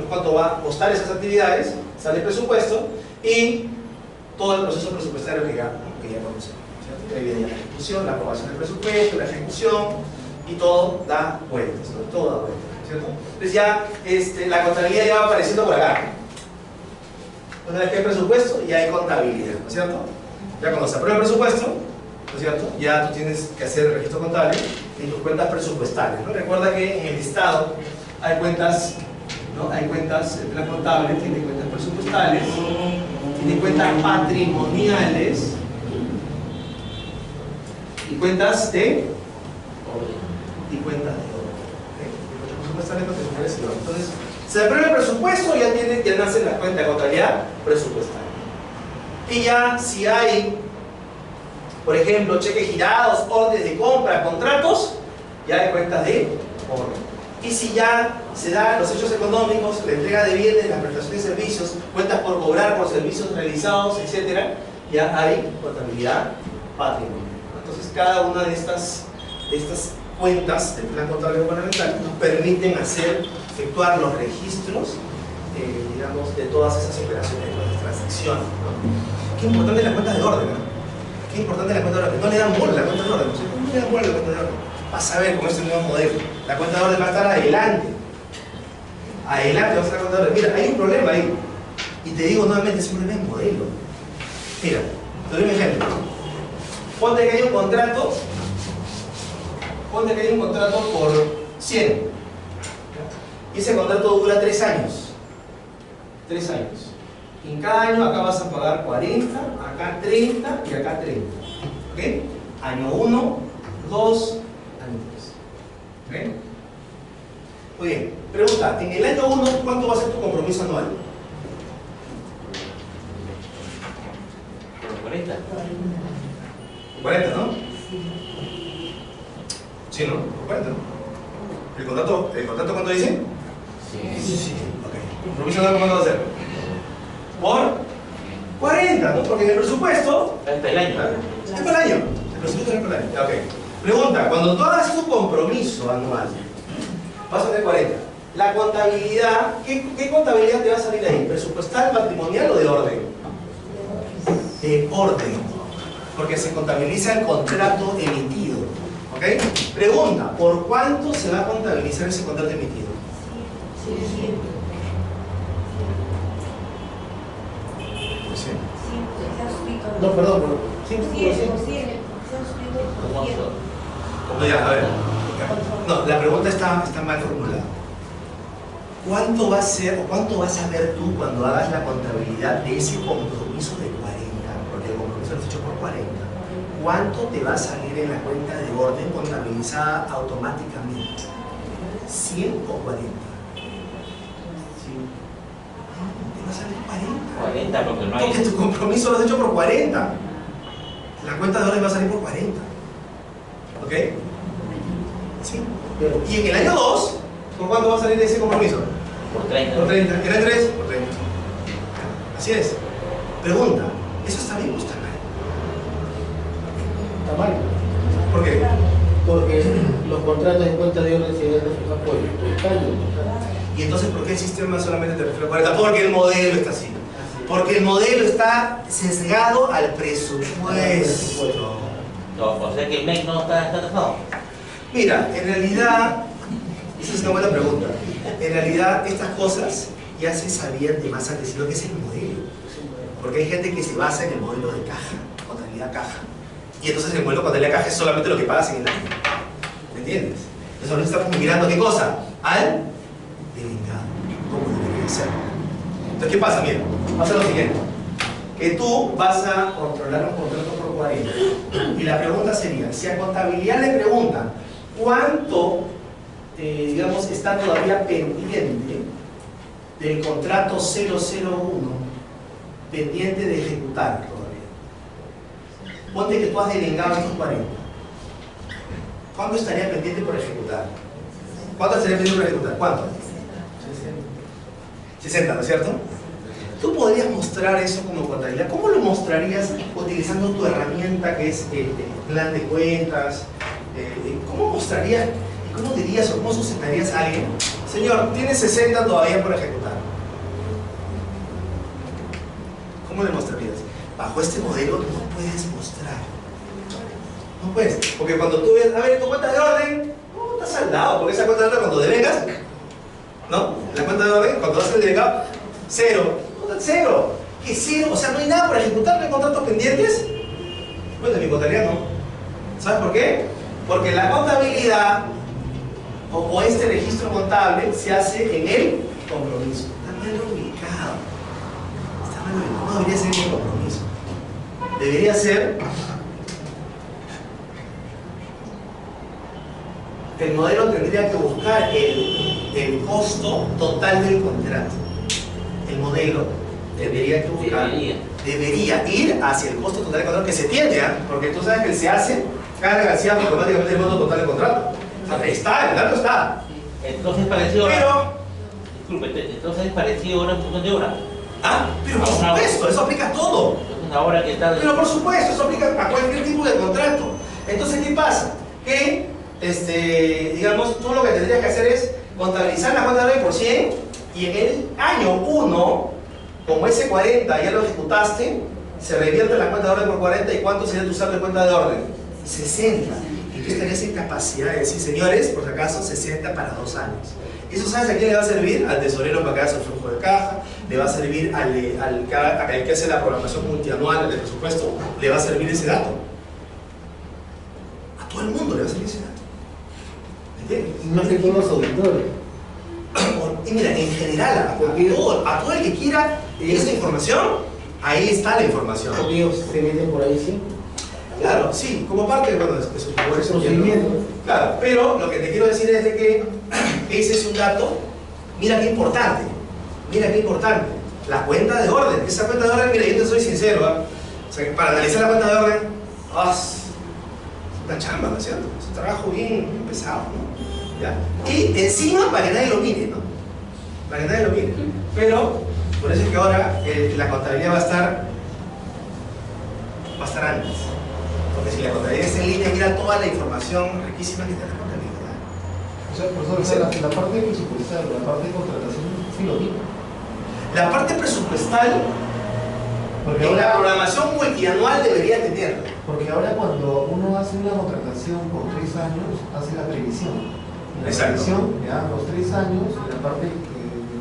cuánto va a costar esas actividades, sale el presupuesto y todo el proceso presupuestario que ya conocemos. Ahí viene la ejecución, la aprobación del presupuesto, la ejecución, y todo da vueltas, ¿no? Todo da vueltas, ¿cierto? Entonces ya la contabilidad ya va apareciendo por acá. Una vez que hay presupuesto, ya hay contabilidad, ¿no es cierto? Ya cuando se aprueba el presupuesto, ¿no es cierto? Ya tú tienes que hacer el registro contable en tus cuentas presupuestales, ¿no? Recuerda que en el Estado hay cuentas, ¿no? Hay cuentas, el plan contable tiene cuentas presupuestales, tiene cuentas patrimoniales y cuentas de orden. Presupuestales, patrimoniales y orden. Entonces, se aprueba el presupuesto, ya nace la cuenta de contabilidad presupuestaria. Y ya si hay, por ejemplo, cheques girados, órdenes de compra, contratos, ya hay cuentas de orden. Y si ya se dan los hechos económicos, la entrega de bienes, la prestación de servicios, cuentas por cobrar por servicios realizados, etc., ya hay contabilidad patrimonial. Entonces, cada una de estas cuentas del plan contable gubernamental nos permiten efectuar los registros, digamos, de todas esas operaciones, de todas las transacciones, ¿no? Qué importante la cuenta de orden, ¿no? Qué importante la cuenta de orden. No le dan bola a la cuenta de orden, no le dan bola a la cuenta de orden. Vas a ver con este nuevo modelo. La cuenta de orden va a estar adelante. Adelante va a estar la cuenta de orden. Mira, hay un problema ahí. Y te digo nuevamente, es un problema de modelo. Mira, te doy un ejemplo. Ponte que hay un contrato. Ponte que hay un contrato por 100. Y ese contrato dura 3 años. 3 años. En cada año acá vas a pagar 40, acá 30 y acá 30. ¿Ok? Año 1, 2, año 3. ¿Ok? Muy bien. Pregunta, en el año 1, ¿cuánto va a ser tu compromiso anual? 40. 40, ¿no? Sí, ¿no? 40, ¿no? ¿El contrato cuánto dice? Sí. Ok. ¿Compromiso anual cuánto va a ser? Por 40, ¿no? Porque en el presupuesto Hasta el año. es por el año. El presupuesto es por el año. Ok. Pregunta, cuando tú hagas tu compromiso anual, vas a tener 40. La contabilidad, ¿qué contabilidad te va a salir ahí? ¿Presupuestal, patrimonial o de orden? De orden. Porque se contabiliza el contrato emitido. ¿Ok? Pregunta, ¿por cuánto se va a contabilizar ese contrato emitido? ¿Sí? No, perdón, 5%. No, ya, a ver. No, la pregunta está mal formulada. ¿Cuánto va a ser o cuánto vas a ver tú cuando hagas la contabilidad de ese compromiso de 40? Porque el compromiso lo has hecho por 40. ¿Cuánto te va a salir en la cuenta de orden contabilizada automáticamente? ¿100 o 40? Te va a salir 40. 40 porque no hay. Porque tu compromiso lo has hecho por 40. La cuenta de orden va a salir por 40. ¿Ok? ¿Sí? Y en el año 2, ¿por cuánto va a salir ese compromiso? Por 30. Por 30. ¿Era el 3? Por 30. Así es. Pregunta, ¿eso está bien o está mal? Está mal. ¿Por qué? Porque los contratos en cuenta de orden se deben reflejar por el año. ¿Y entonces por qué el sistema solamente te refleja 40? Porque el modelo está así. Porque el modelo está sesgado al presupuesto. No, o sea que el MEC no está atrasado. Mira, en realidad, esa es una buena pregunta. En realidad, estas cosas ya se sabían de más antes, lo que es el modelo. Porque hay gente que se basa en el modelo de caja, contabilidad caja. Y entonces el modelo de contabilidad caja es solamente lo que pagas en el año. ¿Me entiendes? Entonces ahora estamos mirando ¿qué cosa? Al devengado, como debería ser. Entonces, ¿qué pasa? Mira, pasa lo siguiente. Que tú vas a controlar un contrato por 40. Y la pregunta sería, si a contabilidad le preguntan cuánto, digamos, está todavía pendiente del contrato 001, pendiente de ejecutar todavía. Ponte que tú has devengado estos 40. ¿Cuánto estaría pendiente por ejecutar? ¿Cuánto estaría pendiente por ejecutar? ¿Cuánto? 60, ¿no es cierto? Tú podrías mostrar eso como contabilidad. ¿Cómo lo mostrarías utilizando tu herramienta que es el plan de cuentas? ¿Cómo mostrarías y cómo dirías o cómo sustentarías a alguien? Señor, tiene 60 todavía por ejecutar. ¿Cómo le mostrarías? Bajo este modelo no puedes mostrar. No puedes. Porque cuando tú ves, a ver, tu cuenta de orden, no, está saldado. Porque esa cuenta de orden cuando devengas, ¿no? La cuenta de orden, cuando haces el devengado, 0. Cero. ¿Qué cero? O sea, no hay nada para ejecutar, no hay contratos pendientes. Bueno, en mi contabilidad no. ¿Sabes por qué? Porque la contabilidad o este registro contable se hace en el compromiso. Está mal ubicado. Está mal ubicado. No debería ser en el compromiso. Debería ser. El modelo tendría que buscar el costo total del contrato. El modelo debería que buscar, debería ir hacia el costo total del contrato que se tiene, ¿eh? Porque tú sabes que se hace, cada García automáticamente el monto total del contrato. O sea, está, el dato está. Entonces es parecido Pero, ahora. Disculpe, entonces es parecido ahora en función de hora. pero por supuesto, eso aplica a todo. Una hora que está. Pero por supuesto, eso aplica a cualquier tipo de contrato. Entonces, ¿qué pasa? Que, digamos, tú lo que tendrías que hacer es contabilizar la cuenta de orden por 100 y en el año 1, como ese 40 ya lo ejecutaste, se revierte la cuenta de orden por 40 y ¿cuánto sería tu saldo de cuenta de orden? 60. Y tú estarías en capacidad de decir, señores, por si acaso, 60 para 2 años. ¿Eso sabes a quién le va a servir? Al tesorero para que haga su flujo de caja, le va a servir al que hace la programación multianual del presupuesto, le va a servir ese dato. A todo el mundo le va a servir ese dato. ¿Me entiendes? Más que todos los auditores. Y mira, en general, a todo el que quiera esta información, ahí está la información. Porque ellos se meten por ahí, sí. Claro, sí, como parte bueno, de su Procedimiento. Claro, pero lo que te quiero decir es de que ese es un dato, mira qué importante, la cuenta de orden. Esa cuenta de orden, mira, yo te soy sincero, ¿eh? O sea, que para analizar la cuenta de orden, es una chamba, ¿no es cierto? Es un trabajo bien pesado, ¿no? ¿Ya? Y encima, para que nadie lo mire, ¿no? Para que nadie lo mire. Pero, por eso es que ahora la contabilidad va a estar antes. Porque si la contabilidad está en línea, mira toda la información riquísima que tiene la contabilidad. O sea, profesor, la parte presupuestal, la parte de contratación, sí lo digo. La parte presupuestal, Porque en la ahora, programación multianual debería tenerla. porque ahora cuando uno hace una contratación por 3 años, hace la previsión. En la Exacto. previsión, ya los 3 años, en la parte del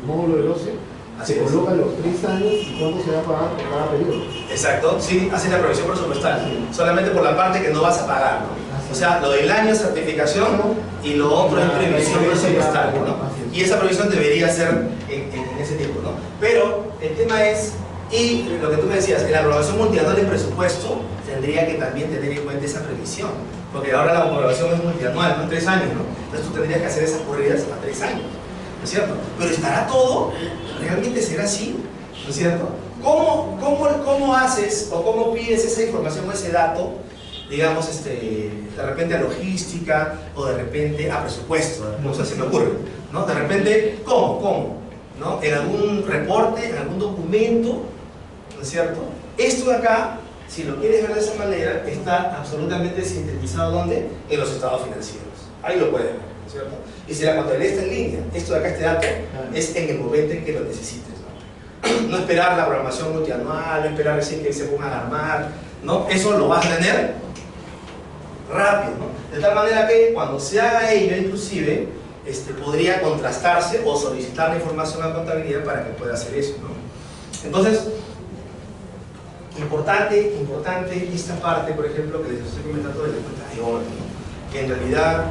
módulo del OCE, Así se es. colocan los 3 años y cuánto se va a pagar por cada periodo. Exacto, sí, hace la provisión presupuestal, solamente por la parte que no vas a pagar, ¿no? O sea, lo del año es certificación y lo otro es previsión presupuestal, ¿no? Y esa previsión debería ser en ese tiempo, ¿no? Pero el tema es, y lo que tú me decías, en la aprobación multianual de presupuesto tendría que también tener en cuenta esa previsión, porque ahora la aprobación es multianual, no en 3 años, ¿no? Entonces tú tendrías que hacer esas corridas a 3 años, ¿no es cierto? Pero ¿estará todo? ¿Realmente será así? ¿No es cierto? ¿Cómo haces o cómo pides esa información o ese dato, digamos, de repente a logística o de repente a presupuesto? No sé si me ocurre, ¿no? De repente, ¿cómo? ¿No? En algún reporte, en algún documento, ¿no es cierto? Esto de acá, si lo quieres ver de esa manera, está absolutamente sintetizado ¿dónde? En los estados financieros. Ahí lo puedes ver, ¿no es cierto? Y si la contabilidad está en línea, esto de acá, este dato, es en el momento en que lo necesites, ¿no? No esperar la programación multianual, no esperar recién que se pongan a armar, ¿no? Eso lo vas a tener rápido, ¿no? De tal manera que cuando se haga ello, inclusive, podría contrastarse o solicitar la información a contabilidad para que pueda hacer eso, ¿no? Entonces, importante esta parte, por ejemplo, que les estoy comentando de la cuenta de orden, ¿no? Que en realidad,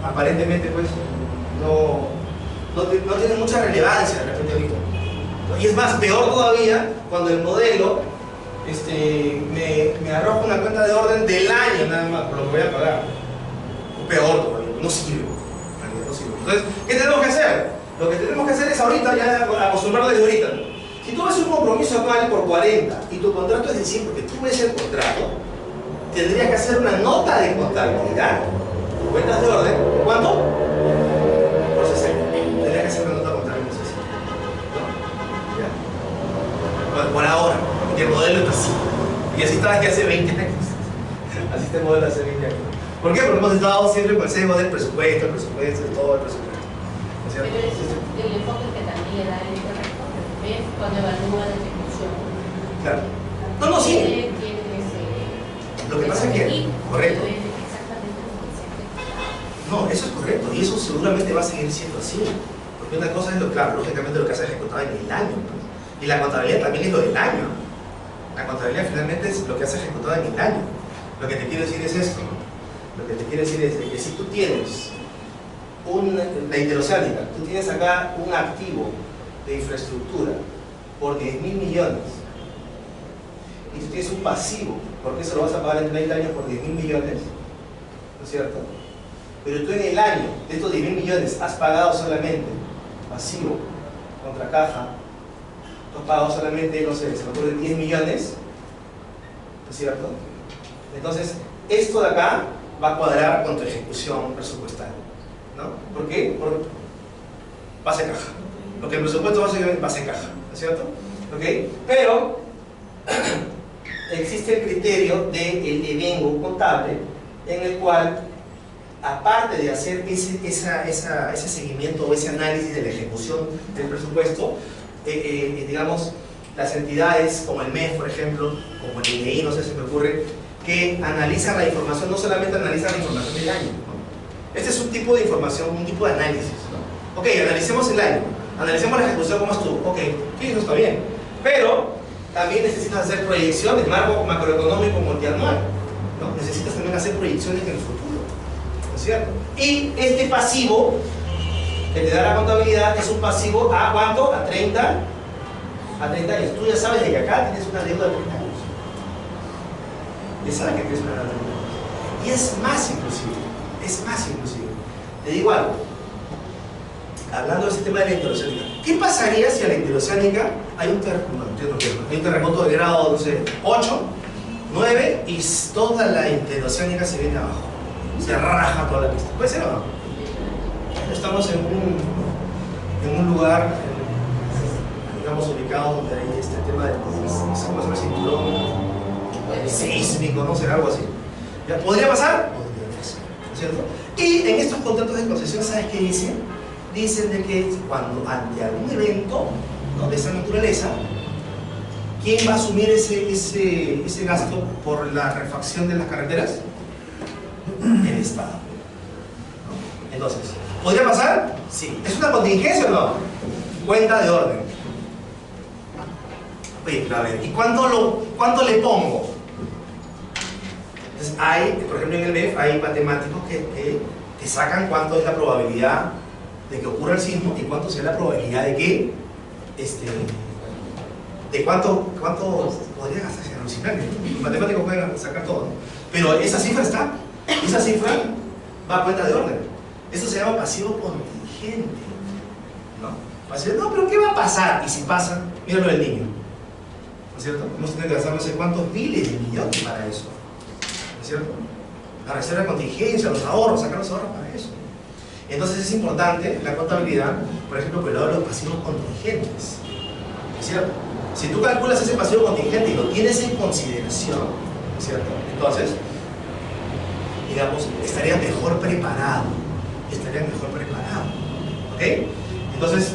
aparentemente, pues, no tiene mucha relevancia de repente ahorita. Y es más, peor todavía, cuando el modelo me arroja una cuenta de orden del año nada más, por lo que voy a pagar. Peor todavía, no sirve. Entonces, ¿qué tenemos que hacer? Lo que tenemos que hacer es ahorita, ya acostumbrarnos desde ahorita. Si tú ves un compromiso anual por 40 y tu contrato es de 100, porque tú ves el contrato, tendrías que hacer una nota de contabilidad, cuentas de orden, ¿cuánto? Por 60. Tendrías que hacer una nota contable por 60. ¿No? Ya. Por ahora, porque el modelo está así. Y así está desde hace 20 años. Así está el modelo hace 20 años. ¿Por qué? Porque hemos estado siempre con el sesgo del presupuesto, todo el presupuesto. ¿No es cierto? Pero ese es el enfoque que también le da el correcto, ¿ves? Cuando evalúa la ejecución. Claro. No, sí. Tiene ese... Lo que pasa es que, correcto. Exactamente lo que se ejecutaba. No, eso es correcto. Y eso seguramente va a seguir siendo así. Porque una cosa es lógicamente lo que se ha ejecutado en el año, ¿no? Y la contabilidad también es lo del año. La contabilidad finalmente es lo que has ejecutado en el año. Lo que te quiero decir es esto. Lo que te quiero decir es que si tú tienes la interoceánica, tú tienes acá un activo de infraestructura por 10.000 millones y tú tienes un pasivo, porque eso lo vas a pagar en 30 años por 10.000 millones, ¿no es cierto? Pero tú en el año de estos 10.000 millones has pagado solamente pasivo contra caja, tú has pagado solamente, no sé, se me ocurre 10 millones, ¿no es cierto? Entonces, esto de acá va a cuadrar con tu ejecución presupuestal, ¿no? ¿Por qué? Por base caja. Lo que el presupuesto básicamente base caja, ¿no es cierto? ¿Ok? Pero existe el criterio del evengo contable en el cual, aparte de hacer ese seguimiento o ese análisis de la ejecución del presupuesto, digamos, las entidades como el MEF, por ejemplo, como el INEI, no sé si me ocurre, que analizan la información, no solamente analizan la información del año, ¿no? Este es un tipo de información, un tipo de análisis, ¿no? Ok, analicemos el año, analicemos la ejecución como estuvo, ok, sí, eso está bien, pero también necesitas hacer proyecciones, marco macroeconómico multianual, ¿no? Necesitas también hacer proyecciones en el futuro, ¿no es cierto? Y este pasivo que te da la contabilidad es un pasivo a ¿cuánto? A 30 años. Tú ya sabes de que acá tienes una deuda de 30 años. Ya sabes que tienes una deuda de 30 años. Y es más inclusive. Es más inclusive. Te digo algo. Hablando de ese tema de la interoceánica. ¿Qué pasaría si a la interoceánica hay un terremoto de grado, no sé, 8, 9 y toda la interoceánica se viene abajo? Se raja toda la pista. ¿Puede ser o no? Estamos en un lugar, digamos, ubicado donde hay este tema del cinturón sísmico, no sé, algo así. ¿Ya? ¿Podría pasar? Podría pasar, ¿no es cierto? Y en estos contratos de concesión, ¿sabes qué dicen? Dicen de que cuando ante algún evento, ¿no?, de esa naturaleza, ¿quién va a asumir ese gasto por la refacción de las carreteras? El Estado. ¿No? Entonces, ¿podría pasar? Sí. ¿Es una contingencia o no? Cuenta de orden. Oye, a ver, ¿y cuánto le pongo? Entonces, hay, por ejemplo, en el MEF hay matemáticos que te sacan cuánto es la probabilidad de que ocurra el sismo y cuánto será la probabilidad de que de cuánto podría gastarse, alucinante. Los matemáticos pueden sacar todo, ¿no? Pero esa cifra está, esa cifra va a cuenta de orden. Eso se llama pasivo contingente, ¿no? No, pero ¿qué va a pasar? Y si pasa, míralo del niño, ¿no es cierto? Hemos tenido que gastar no sé cuántos miles de millones para eso, ¿no es cierto? La reserva de contingencia, los ahorros, sacar los ahorros para eso. Entonces es importante la contabilidad, por ejemplo, por el lado de los pasivos contingentes, ¿no es cierto? Si tú calculas ese pasivo contingente y lo tienes en consideración, ¿no es cierto? Entonces, digamos, estarías mejor preparado, ¿ok? Entonces,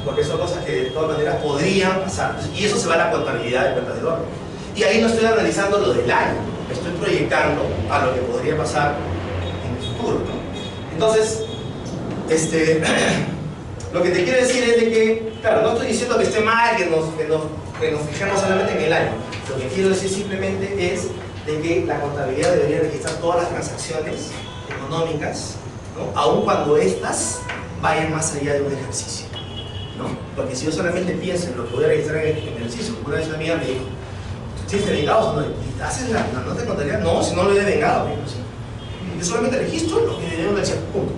porque son cosas que de todas maneras podrían pasar, y eso se va a la contabilidad de cuentas de orden. Y ahí no estoy analizando lo del año, estoy proyectando a lo que podría pasar en el futuro, ¿no? Entonces, lo que te quiero decir es de que, claro, no estoy diciendo que esté mal, que nos fijemos solamente en el año. Lo que quiero decir simplemente es de que la contabilidad debería registrar todas las transacciones económicas, ¿no?, aun cuando estas vayan más allá de un ejercicio, ¿no? Porque si yo solamente pienso en lo que voy a registrar en el ejercicio, como una vez una amiga me dijo, ¿sí te vengados o no? ¿Y haces la nota de contabilidad? No, si no lo he vengado. Yo solamente registro lo que debieron decir, punto.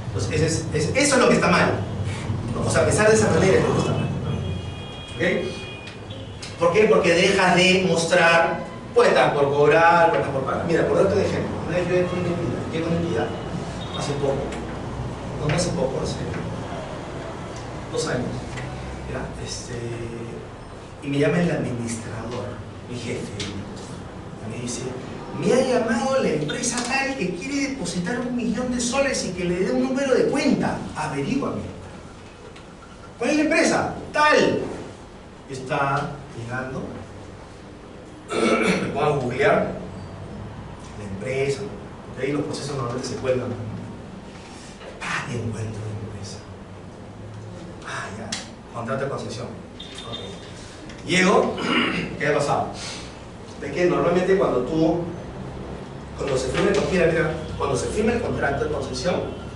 Entonces, eso es lo que está mal, ¿no? O sea, pensar de esa manera es lo que está mal, ¿no? ¿Okay? ¿Por qué? Porque dejas de mostrar cuentas por cobrar, cuentas por pagar. Mira, por darte un ejemplo, una vez yo entré en una entidad hace poco, no hace poco, hace 2 años, ¿ya? Y me llama el administrador, mi jefe, y me dice: me ha llamado la empresa tal que quiere depositar $1.000.000 de soles y que le dé un número de cuenta. Averíguame. ¿Cuál es la empresa? Tal. Está llegando. Me pongo a googlear la empresa. Porque ahí los procesos normalmente se cuelgan. Y encuentro la empresa. Ya. Contrato de concesión. Okay. Llego. ¿Qué ha pasado? Es que normalmente cuando se firma el contrato de concesión,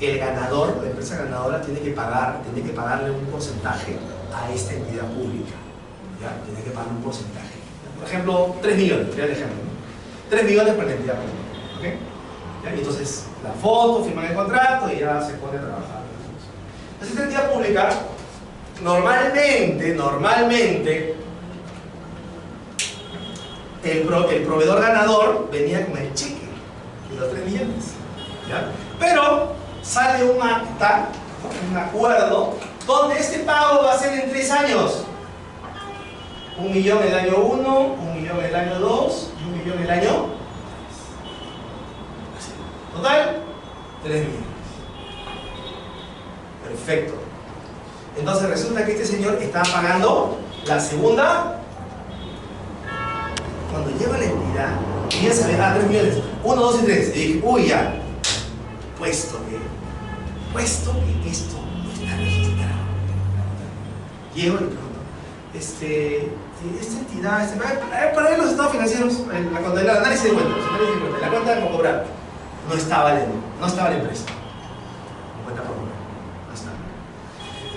el ganador, la empresa ganadora, tiene que pagarle un porcentaje a esta entidad pública, ¿ya? Tiene que pagar un porcentaje. Por ejemplo, 3 millones, voy a dar el ejemplo, ¿no? 3 millones para la entidad pública, ¿ok? ¿Ya? Y entonces la foto, firman el contrato y ya se pone a trabajar. Entonces, esta entidad pública, normalmente el proveedor ganador venía con el cheque de los 3 millones, ¿ya? Pero sale un acta, un acuerdo, donde este pago va a ser en 3 años. 1 millón el año 1, 1 millón el año 2 y 1 millón el año 3. Total, 3 millones. Perfecto. Entonces resulta que este señor estaba pagando la segunda. Cuando lleva la entidad, y ya sabe, 3 millones, 1, 2 y 3, y dije, uy, ya, puesto que esto no está registrado. Llego y le pregunto, esta entidad, para ver los estados financieros, el análisis de cuentas, la cuenta de cómo cobrar, no estaba la empresa. cuenta por cobrar. Basta.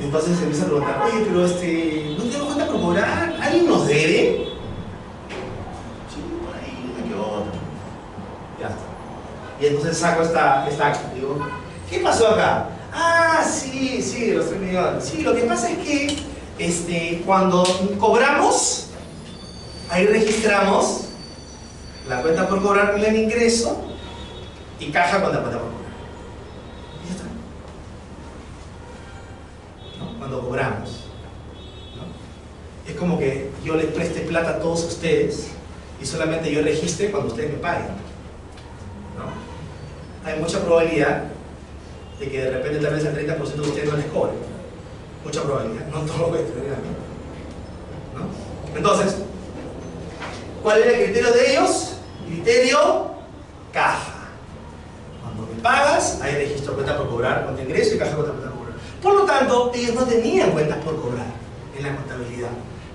Entonces se empieza a preguntar, oye, pero ¿no tenemos cuenta por cobrar? ¿Alguien nos debe? Sí, por ahí, una que otra. Ya está. Y entonces saco esta acta. Digo, ¿qué pasó acá? Ah, sí, los 3 millones. Sí, lo que pasa es que cuando cobramos, ahí registramos la cuenta por cobrar con el ingreso y caja con la cuenta por cobrar. Y ya está. ¿No? Cuando cobramos, ¿no? Es como que yo les preste plata a todos ustedes y solamente yo registre cuando ustedes me paguen, ¿no? Hay mucha probabilidad de que de repente tal vez el 30% de ustedes no les cobre. Mucha probabilidad, no todo lo voy a tener a mí, ¿no? Entonces, ¿cuál era el criterio de ellos? Criterio caja. Cuando me pagas, hay registro cuenta por cobrar, cuenta ingreso y caja cuenta por cobrar. Por lo tanto, ellos no tenían cuentas por cobrar en la contabilidad.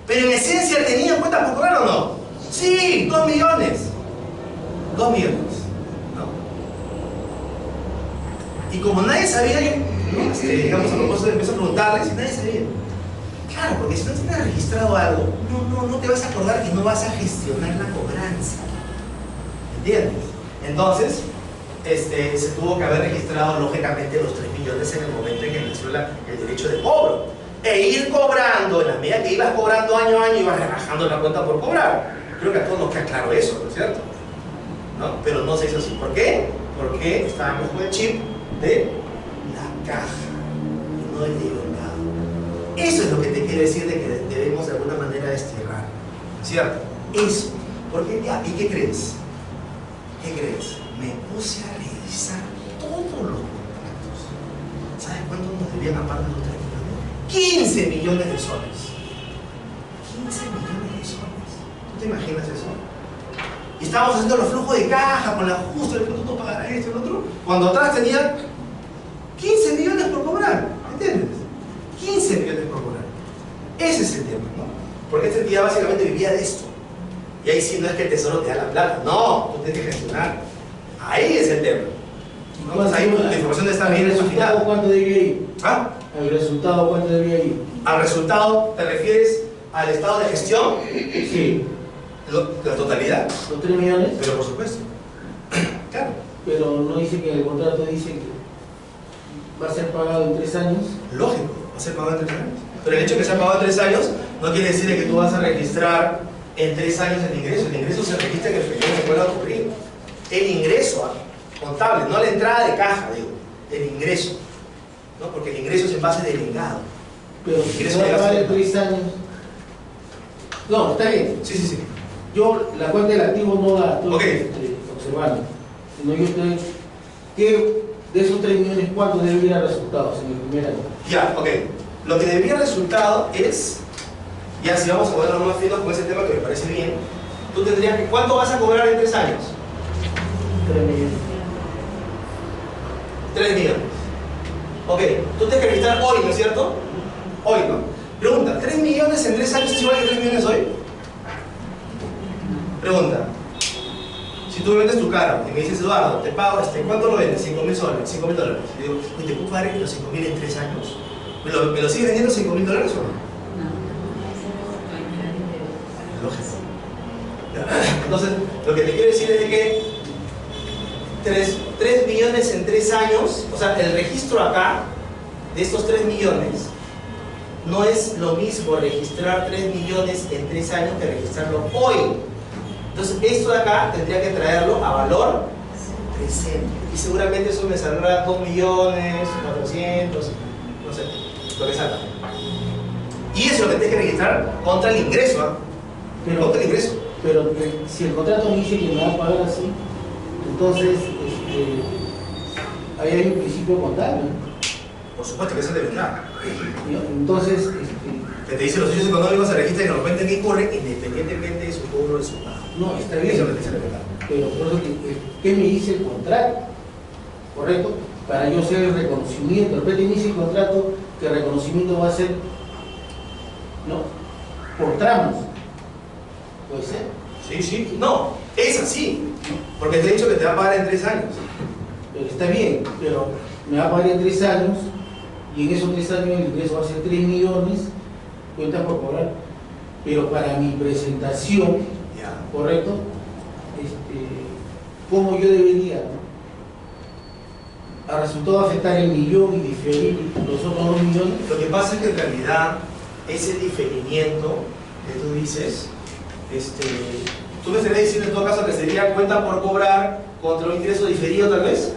Pero en esencia, ¿tenían cuentas por cobrar o no? Sí, 2 millones. 2 millones. Y como nadie sabía, ¿no? Digamos, a propósito, empiezo a preguntarles y nadie sabía. Claro, porque si no tienes registrado algo, no te vas a acordar que no vas a gestionar la cobranza. ¿Entiendes? Entonces, se tuvo que haber registrado lógicamente los 3 millones en el momento en que nació el derecho de cobro. E ir cobrando, en la medida que ibas cobrando año a año, ibas rebajando la cuenta por cobrar. Creo que a todos nos queda claro eso, ¿no es cierto? ¿No? Pero no se hizo así. ¿Por qué? Porque estábamos con el chip de la caja y no del libertad. Eso es lo que te quiero decir de que debemos de alguna manera desterrar, ¿cierto? Eso. Porque ya, ¿y qué crees? ¿Qué crees? Me puse a revisar todos los contratos. ¿Sabes cuánto nos debían aparte de los 3 millones? 15 millones de soles. 15 millones de soles. ¿Tú te imaginas eso? Y estábamos haciendo los flujos de caja con el ajuste, el producto pagará esto y el otro, cuando atrás tenía 15 millones por cobrar, ¿entiendes? 15 millones por cobrar. Ese es el tema, ¿no? Porque esta entidad básicamente vivía de esto. Y ahí sí no es que el tesoro te da la plata, no, tú tienes que gestionar. Ahí es el tema. Entonces ahí la información está bien imaginada. ¿Cuánto debía ir? ¿Ah? ¿El resultado cuánto debía ir? ¿Al resultado te refieres al estado de gestión? Sí. ¿La totalidad? ¿Los 3 millones? Pero por supuesto. Claro. Pero no dice que el contrato dice que va a ser pagado en 3 años. Lógico, va a ser pagado en 3 años. Pero el hecho de que sea pagado en 3 años no quiere decir que tú vas a registrar en 3 años el ingreso. El ingreso se registra que el periodo se pueda ocurrir. El ingreso contable, no la entrada de caja, digo. El ingreso. ¿No? Porque el ingreso es en base del vengado. Pero si se va a pagar en 3 años. No, está bien. Sí, sí, sí. Yo la cuenta del activo no la estoy Ok. observando. Sino yo estoy. ¿Qué de esos 3 millones cuánto debe ir a resultados en el primer año? Ya, ok. Lo que debería resultado es, ya si vamos a ponernos más finos con ese tema que me parece bien, tú tendrías que, ¿cuánto vas a cobrar en 3 años? 3 millones. 3 millones. Ok, tú tienes que registrar hoy, ¿no es cierto? Hoy, ¿no? Pregunta, ¿3 millones en 3 años es igual que 3 millones hoy? Pregunta, si tú me vendes tu carro y me dices, Eduardo, te pago, ¿cuánto lo vendes? 5.000 soles, 5.000 dólares. Y digo, ¿te puedo pagar los 5.000 en 3 años? ¿Me lo sigues vendiendo 5.000 dólares o no? Lógico. Entonces, lo que te quiero decir es de que 3 millones en 3 años, o sea, el registro acá de estos 3 millones no es lo mismo registrar 3 millones en 3 años que registrarlo hoy. Entonces, esto de acá tendría que traerlo a valor presente. Y seguramente eso me saldrá 2 millones, 400, no sé, lo que salga. Y eso es lo que tienes que registrar contra el ingreso, ¿ah? Pero, contra el ingreso. Pero si el contrato dice que me va a pagar así, entonces ahí hay un principio contable. Por supuesto que eso es de verdad. Entonces, Que te dice los hechos económicos se registran en el momento en que incurren, independientemente de su cobro de su pago. no, está Eso bien, es lo que dice de verdad. pero por eso ¿qué me dice el contrato? ¿Correcto? Para yo hacer el reconocimiento. De repente me dice el contrato que el reconocimiento va a ser, ¿no? Por tramos. ¿Puede ser? Sí, sí. No, es así. Porque te he dicho que te va a pagar en 3 años. Pero está bien, pero me va a pagar en 3 años, y en esos 3 años el ingreso va a ser 3 millones, cuentas por cobrar. Pero para mi presentación, Ya. ¿correcto? ¿Cómo yo debería, ¿no? A resultado de afectar el millón y diferir los otros 2 millones. Lo que pasa es que en realidad ese diferimiento que tú dices, tú me estarías diciendo en todo caso que sería cuenta por cobrar contra un ingreso diferido tal vez,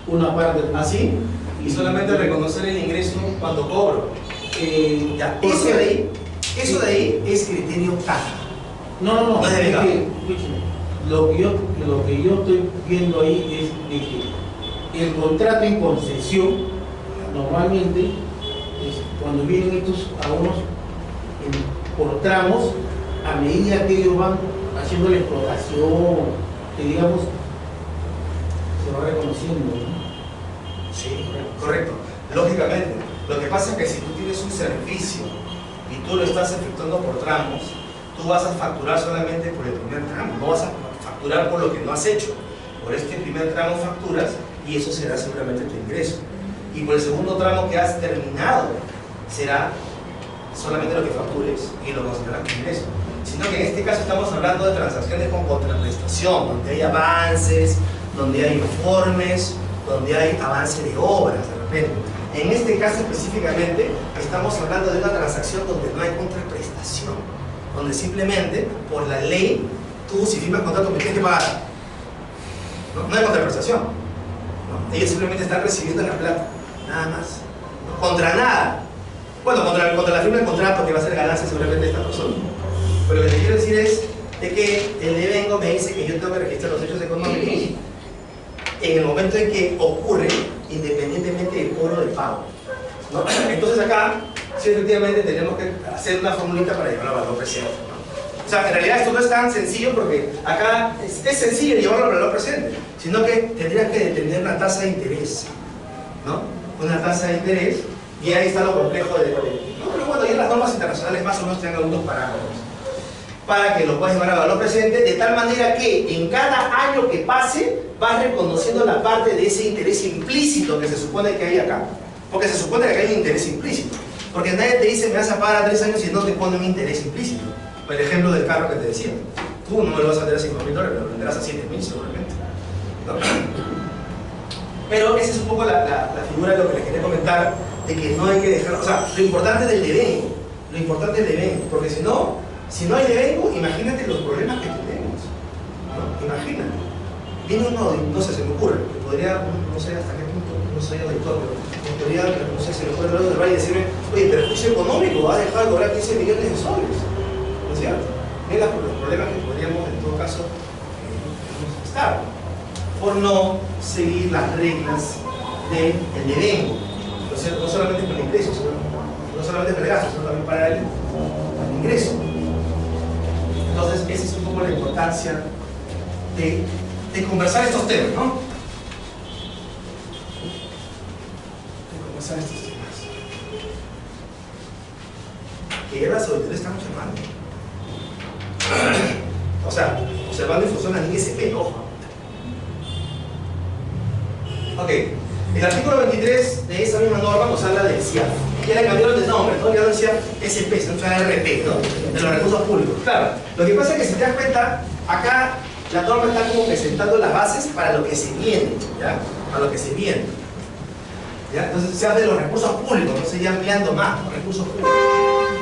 Una parte así, y solamente reconocer el ingreso cuando cobro. Ya, eso de ahí es criterio caja. No, No es es delegado. que, escúcheme, lo que yo estoy viendo ahí es de que el contrato en concesión, normalmente, cuando vienen estos algunos por tramos, a medida que ellos van haciendo la explotación, que digamos, se va reconociendo, ¿no? Sí, correcto. Lógicamente. Lo que pasa es que si tú tienes un servicio y tú lo estás efectuando por tramos, tú vas a facturar solamente por el primer tramo, no vas a facturar por lo que no has hecho. Por este primer tramo facturas y eso será seguramente tu ingreso. Y por el segundo tramo que has terminado será solamente lo que factures y lo consideras como ingreso. Sino que en este caso estamos hablando de transacciones con contraprestación, donde hay avances, donde hay informes, donde hay avance de obras de repente. En este caso específicamente estamos hablando de una transacción donde no hay contraprestación, donde simplemente por la ley tú si firmas contrato me tienes que pagar. No hay contraprestación. ¿No? Ellos simplemente están recibiendo la plata, nada más. ¿No? Contra nada. Bueno, contra la firma del contrato que va a ser ganancia seguramente de esta persona. Pero lo que te quiero decir es de que el devengo me dice que yo tengo que registrar los hechos económicos en el momento en que ocurre, independientemente del cobro de pago, ¿no? Entonces acá, sí, efectivamente tenemos que hacer una formulita para llevarlo a valor presente, ¿no? O sea, en realidad esto no es tan sencillo porque acá es sencillo llevarlo al valor presente, sino que tendrías que determinar una tasa de interés, ¿no? Una tasa de interés, y ahí está lo complejo de ¿no? Pero bueno, ya las normas internacionales más o menos tienen algunos parámetros para que lo puedas llevar a valor presente, de tal manera que en cada año que pase vas reconociendo la parte de ese interés implícito que se supone que hay acá. Porque se supone que hay un interés implícito. Porque nadie te dice me vas a pagar a 3 años y no te pone un interés implícito. Por el ejemplo del carro que te decía. Tú no me lo vas a vender a $5.000, pero lo venderás a $7.000 seguramente. ¿No? Pero esa es un poco la figura de lo que les quería comentar, de que no hay que dejar, o sea, lo importante del devengo, porque si no hay devengo, imagínate los problemas que tenemos, ¿no? Imagínate. Viene uno, no sé, se me ocurre, que podría, no sé hasta qué punto, no soy auditor, pero podría, no sé, se me puede hablar y decirme, oye, perjuicio económico, has dejado de cobrar 15 millones de soles, ¿no es cierto? Mira los problemas que podríamos en todo caso estar por no seguir las reglas del devengo, ¿no es cierto? No solamente para el ingreso, no solamente para el gasto, sino también para el ingreso. Entonces, esa es un poco la importancia de conversar estos temas, ¿no? De conversar estos temas. Que ya las auditorías están observando. O sea, observando en función a la ISP, ojo. Ok, el artículo 23 de esa misma norma nos habla del CIAF. Ya le cambiaron de nombre, ¿no? Ya no decía SP, sino que era RP, ¿no? De los recursos públicos. Claro, lo que pasa es que si te das cuenta, acá la norma está como presentando las bases para lo que se viene, ¿ya? Para lo que se viene. ¿Ya? Entonces se habla de los recursos públicos, no se ya ampliando más, los recursos públicos.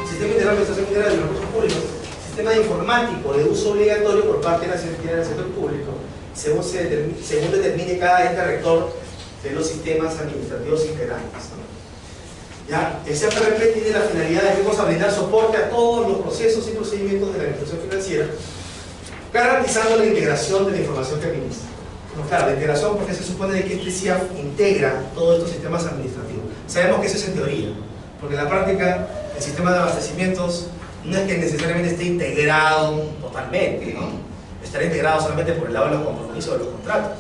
Sistema integral de administración integral de los recursos públicos, sistema informático de uso obligatorio por parte de las entidades del sector público, según determine cada ente rector de los sistemas administrativos integrantes, ¿no? ¿Ya? El CFRP tiene la finalidad de que vamos a brindar soporte a todos los procesos y procedimientos de la administración financiera, garantizando la integración de la información que administra. No, claro, la integración porque se supone que este CIAF integra todos estos sistemas administrativos. Sabemos que eso es en teoría, porque en la práctica el sistema de abastecimientos no es que necesariamente esté integrado totalmente, ¿no? Estará integrado solamente por el lado de los compromisos de los contratos.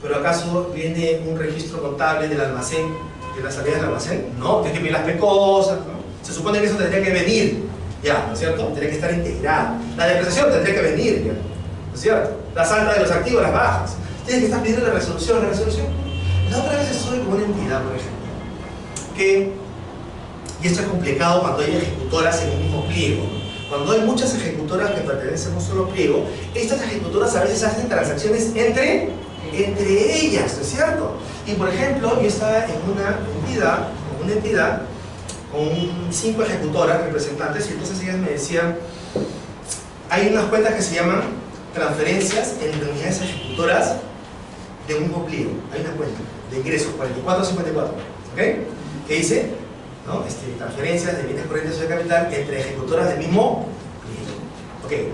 Pero ¿acaso viene un registro contable del almacén, de las salidas del almacén? No, tiene que venir las pecosas, ¿no? Se supone que eso tendría que venir, ya, ¿no es cierto? Tendría que estar integrado. La depreciación tendría que venir, ya, ¿no es cierto? Las altas de los activos, las bajas. Tienes que estar pidiendo la resolución. Entonces La otra vez estuve con una entidad, por ejemplo, que, y esto es complicado cuando hay ejecutoras en un mismo pliego. Cuando hay muchas ejecutoras que pertenecen a un solo pliego, estas ejecutoras a veces hacen transacciones entre ellas, ¿no es cierto? Y por ejemplo, yo estaba en una entidad con 5 ejecutoras, representantes, y entonces ellas me decían, hay unas cuentas que se llaman transferencias entre unidades ejecutoras de un mismo pliego. Hay una cuenta de ingresos 4454, ¿ok? Que dice, ¿no? Transferencias de bienes corrientes o de capital entre ejecutoras del mismo pliego. Ok.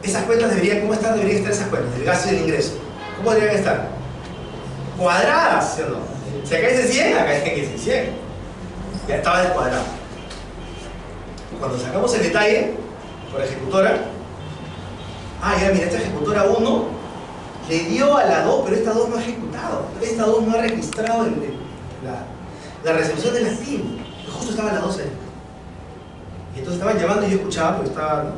Esas cuentas ¿cómo deberían estar esas cuentas? Del gasto y del ingreso. ¿Cómo deberían estar? Cuadradas, ¿sí o no? Si acá dice 100, acá dice 100. Ya estaba descuadrado. Cuando sacamos el detalle por ejecutora, ya mira, esta ejecutora 1 le dio a la 2, pero esta 2 no ha ejecutado. Esta 2 no ha registrado la recepción del activo. Justo estaba la 12. Y entonces estaban llamando y yo escuchaba, porque estaba, ¿no?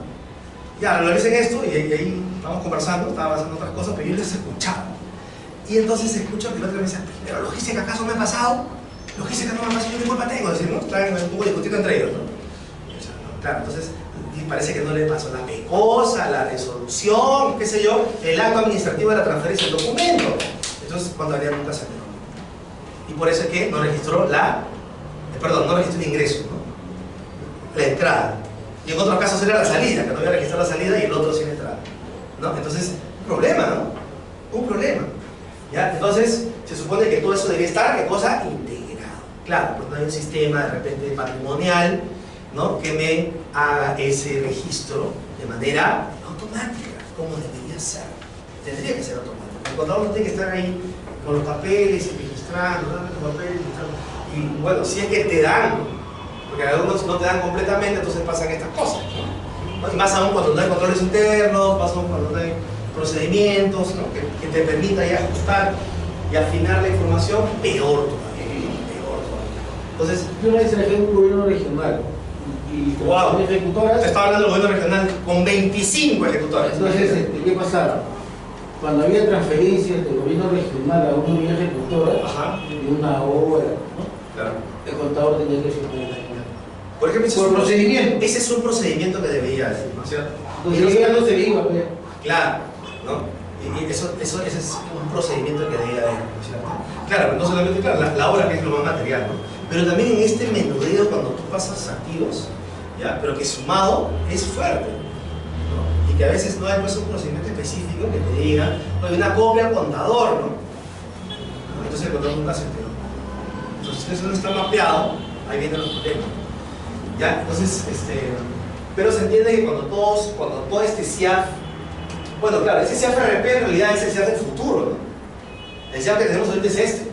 Ya, lo dicen esto y ahí vamos conversando, estaba haciendo otras cosas, pero yo les escuchaba. Y entonces escucho que el otro me dice, pero logística acaso me ha pasado, logística no me ha pasado, yo qué culpa tengo, decir, ¿no? Estaban un poco discutiendo entre ellos, ¿no? Claro, entonces parece que no le pasó la PECOSA, la resolución, qué sé yo, el acto administrativo de la transferencia del documento. Entonces, cuando haría nunca se enteró. Y por eso es que no registró no registró el ingreso, ¿no? La entrada. Y en otros casos era la salida, que no había registrado la salida y el otro sin entrada, ¿no? Entonces, un problema, ¿no? Un problema. ¿Ya? Entonces, se supone que todo eso debería estar, ¿qué cosa? Integrado. Claro, porque no hay un sistema de repente patrimonial, ¿no? Que me haga ese registro de manera automática, como debería ser. Tendría que ser automático. El contador no tiene que estar ahí con los papeles y registrando, dame los papeles y bueno, si es que te dan, porque algunos no te dan completamente, entonces pasan estas cosas, ¿no? Y más aún cuando no hay controles internos, más aún cuando no hay procedimientos, ¿no? que te permita ya ajustar y afinar la información, peor todavía. Entonces, yo una vez trabajé en un gobierno regional y wow, ejecutoras. Estaba hablando del gobierno regional con 25 ejecutoras. Entonces, ¿qué pasaba? Cuando había transferencias del gobierno regional a una unidad ejecutora de una obra, ¿no? Claro. El contador tenía que firmar la cuenta. Por ejemplo, por procedimiento. Ese es un procedimiento que debería decir, ¿no es cierto? Entonces, ya no se iba, pues. Claro, ¿no? Y ese es un procedimiento que debería haber, ¿no es cierto? Claro, no solamente la obra, que es lo más material, ¿no? Pero también en este menudeo, cuando tú pasas activos, ¿ya? Pero que sumado es fuerte, ¿no? Y que a veces no hay pues, un procedimiento específico que te diga, no hay una copia al contador, ¿no? Entonces el contador nunca se enteró. Entonces, si eso no está mapeado, ahí vienen los problemas. ¿Ya? Entonces, pero se entiende que cuando todo este CIAF, bueno, claro, ese CIAF-RP en realidad es el CIAF del futuro, ¿no? El CIAF que tenemos ahorita es este.